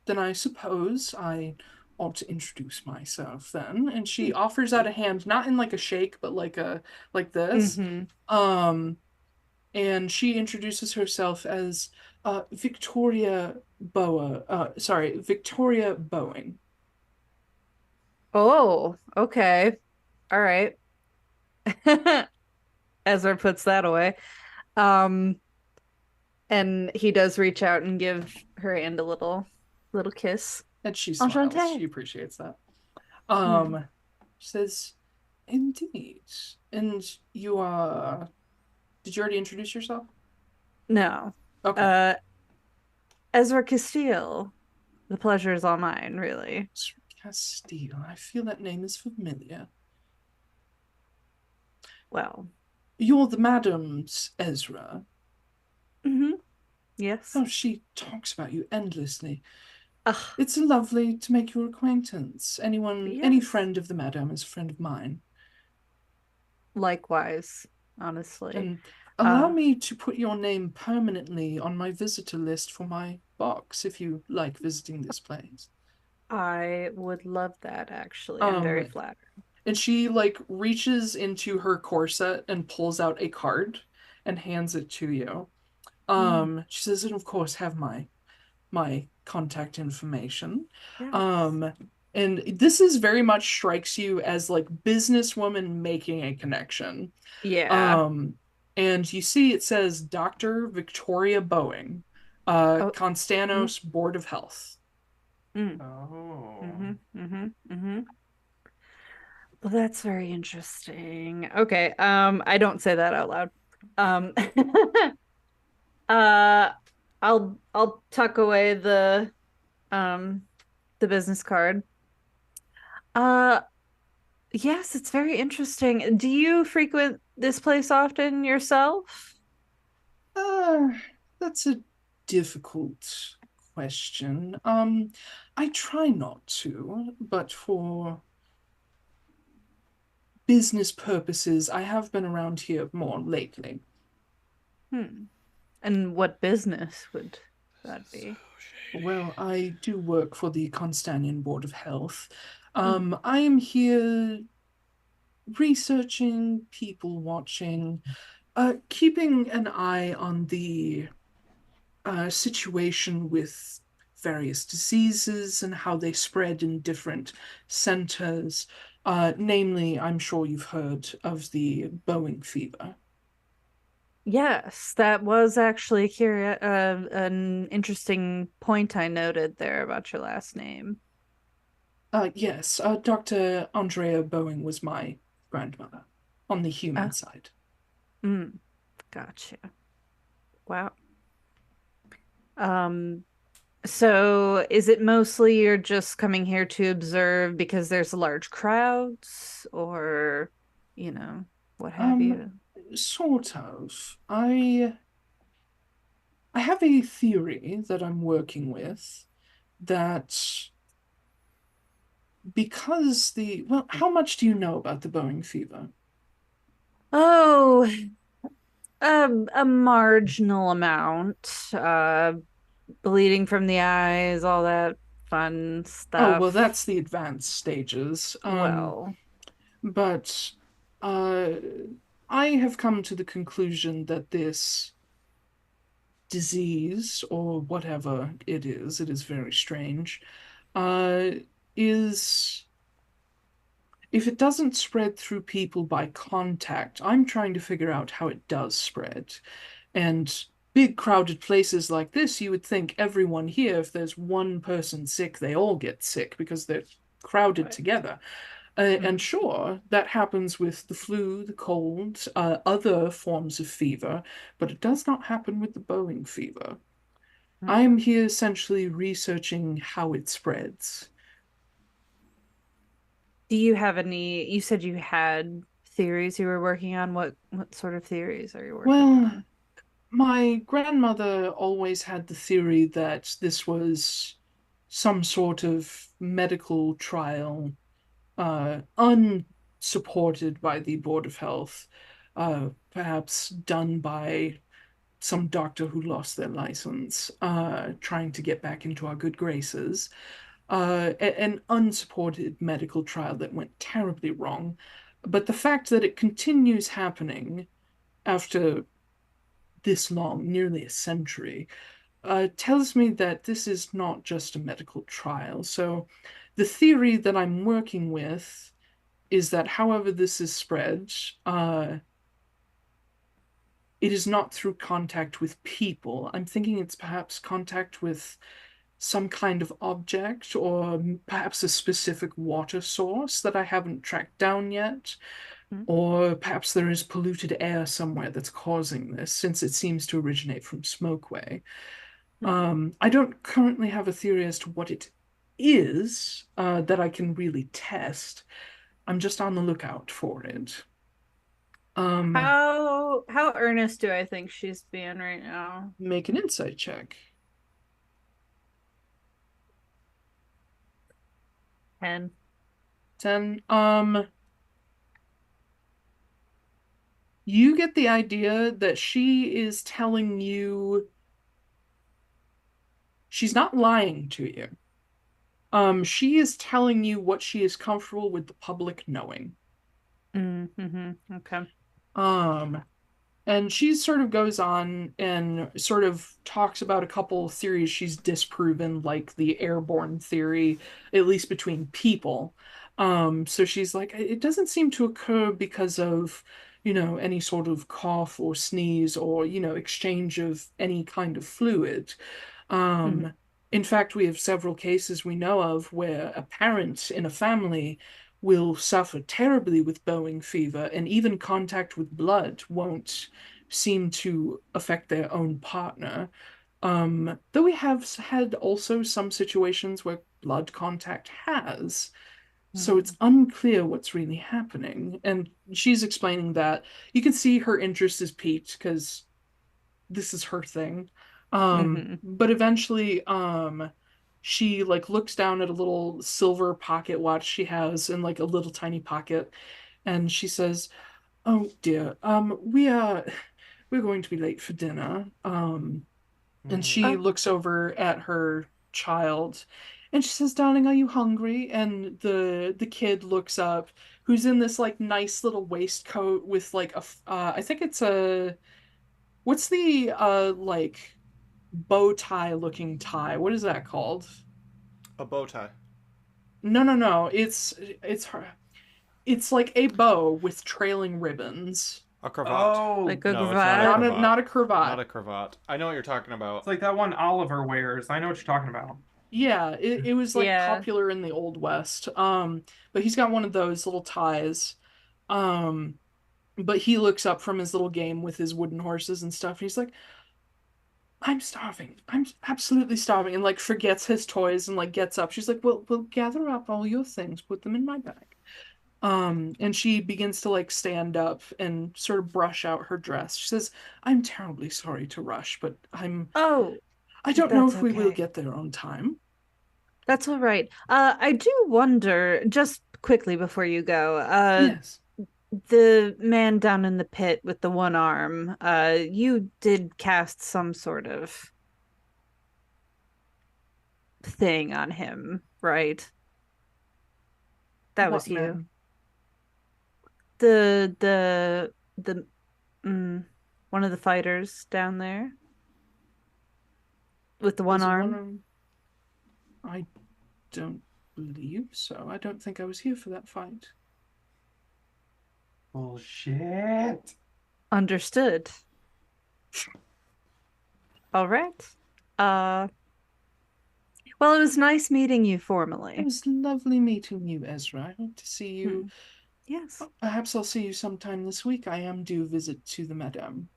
then I suppose I ought to introduce myself then. And she offers out a hand, not in like a shake, but like this. Mm-hmm. Um, and she introduces herself as Victoria Boa. Sorry, Victoria Boeing. Oh, okay. All right. Ezra puts that away. Um, and he does reach out and give her hand a little kiss. And she smiles. She Enchanté. appreciates that. Hmm. She says, "Indeed. And you are. Did you already introduce yourself?" No. Okay. Uh, Ezra Castille. The pleasure is all mine, really. Castille. I feel that name is familiar. Well, You're the Madam's Ezra. hmm yes. Oh, she talks about you endlessly. Ugh, It's lovely to make your acquaintance. Any yes. friend of the Madam is a friend of mine. Likewise, honestly. And allow Uh, me to put your name permanently on my visitor list for my box if you like visiting this place. I would love that, actually. I'm very Um, flattered. and she like reaches into her corset and pulls out a card and hands it to you. Mm, She says, and of course have my contact information. yes. Um, and this is very much strikes you as like businesswoman making a connection. Yeah. Um, and you see it says Dr. Victoria Boeing, Oh, mm, Konstanos Board of Health. mm, Oh. mm-hmm, mm-hmm, mm-hmm. Well, that's very interesting. Okay, I don't say that out loud. Um, uh, I'll tuck away um the business card. Uh, yes, it's very interesting. Do you frequent this place often yourself? Uh, that's a difficult question. I try not to, but for business purposes, I have been around here more lately. Hmm. And what business would that So be? shady. Well, I do work for the Konstanian Board of Health. Hmm. I am here researching, people watching, keeping an eye on the situation with various diseases and how they spread in different centers. Namely, I'm sure you've heard of the Boeing fever. Yes, that was actually an interesting point I noted there about your last name. Yes, Dr. Andrea Boeing was my grandmother on the human Oh, side. mm, gotcha. Wow. Um, so is it mostly you're just coming here to observe because there's large crowds or, you know, what have Um, you? sort of. I have a theory that I'm working with that because well, how much do you know about the Boeing fever? Oh, a marginal amount. Bleeding from the eyes, all that fun Oh, well, that's stuff. the advanced stages. Well, But uh, I have come to the conclusion that this disease, or whatever it is very strange, uh, is if it doesn't spread through people by contact, I'm trying to figure out how it does spread. And big crowded places like this, you would think everyone here, if there's one person sick, they all get sick because they're crowded right. together. And Mm, sure, that happens with the flu, the cold, other forms of fever, but it does not happen with the Boeing fever. I mm. am here essentially researching how it spreads. Do you have any? You said you had theories you were working on. What sort of theories are you working Well, on? my grandmother always had the theory that this was some sort of medical trial, unsupported by the Board of Health, perhaps done by some doctor who lost their license, trying to get back into our good graces. An unsupported medical trial that went terribly wrong. But the fact that it continues happening after this long, nearly a century, tells me that this is not just a medical trial. So the theory that I'm working with is that however this is spread, it is not through contact with people. I'm thinking it's perhaps contact with some kind of object or perhaps a specific water source that I haven't tracked down yet. Mm, Or perhaps there is polluted air somewhere that's causing this, since it seems to originate from smokeway. mm. I don't currently have a theory as to what it is that I can really test. I'm just on the lookout for it. Um, How earnest do I think she's being right now? Make an insight check. 10. 10. You get the idea that she is telling you she's not lying to you. She is telling you what she is comfortable with the public knowing. Okay. Um, And she sort of goes on and sort of talks about a couple of theories she's disproven, like the airborne theory, at least between people. So she's like, it doesn't seem to occur because of, any sort of cough or sneeze or, exchange of any kind of fluid. Mhm. Um, in fact, we have several cases we know of where a parent in a family will suffer terribly with bowing fever, and even contact with blood won't seem to affect their own partner. Though we have had also some situations where blood contact has. So it's unclear what's really happening. And she's explaining that you can see her interest is piqued because this is her thing. But eventually, she like looks down at a little silver pocket watch she has in like a little tiny pocket, and she says, "Oh dear, we're going to be late for dinner." And she Oh, looks over at her child and she says, "Darling, are you hungry?" And the kid looks up, who's in this like nice little waistcoat with like I think it's a what's the like bow tie looking tie? What is that called? A bow tie. No, no, no. It's her. It's like a bow with trailing ribbons. A cravat. Oh, like a No, it's not a cravat? cravat. Not a cravat. Not a cravat. I know what you're talking about. it's like that one Oliver wears. I know what you're talking about. Yeah, it was like Yeah. popular in the Old West. But he's got one of those little ties. Um, but he looks up from his little game with his wooden horses and stuff. And he's like, "I'm starving. I'm absolutely starving," and like forgets his toys and like gets up. She's like, "Well, we'll gather up all your things, put them in my bag." And she begins to like stand up and sort of brush out her dress. She says, "I'm terribly sorry to rush, but Oh, I don't know that's if we will okay. get there on time." That's all right. I do wonder, just quickly before you go, Yes. the man down in the pit with the one arm, you did cast some sort of thing on him, right? That What was you. man? The mm, one of the fighters down there with the one Was it arm. one? I don't believe so. I don't think I was here for that fight. Bullshit. Understood. All right. Uh, well, it was nice meeting you It formally. was lovely meeting you, Ezra. I hope to see you. Yes. Perhaps I'll see you sometime this week. I am due visit to the madame.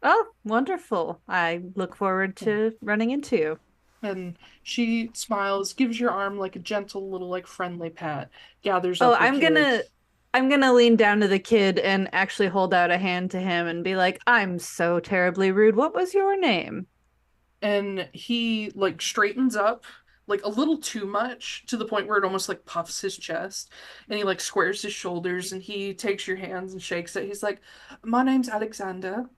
Oh, wonderful. I look forward to running into you. And she smiles, gives your arm like a gentle little like friendly pat, gathers Oh, up her kid. I'm gonna lean down to the kid and actually hold out a hand to him and be like, "I'm so terribly rude. What was your name?" And he like straightens up like a little too much to the point where it almost like puffs his chest, and he like squares his shoulders and he takes your hands and shakes it. He's like, "My name's Alexander.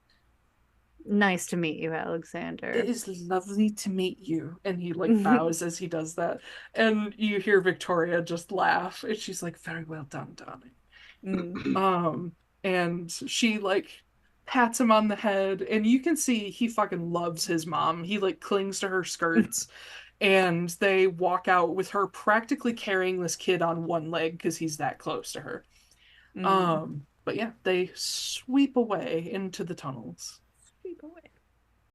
Nice to meet you, It Alexander. is lovely to meet you." And he like bows as he does that, and you hear Victoria just laugh and she's like, "Very well done, darling." Mm. um and she like pats him on the head, and you can see he fucking loves his mom. He like clings to her skirts, and they walk out with her practically carrying this kid on one leg because he's that close to her. Mm. But yeah, they sweep away into the tunnels. Sweep away.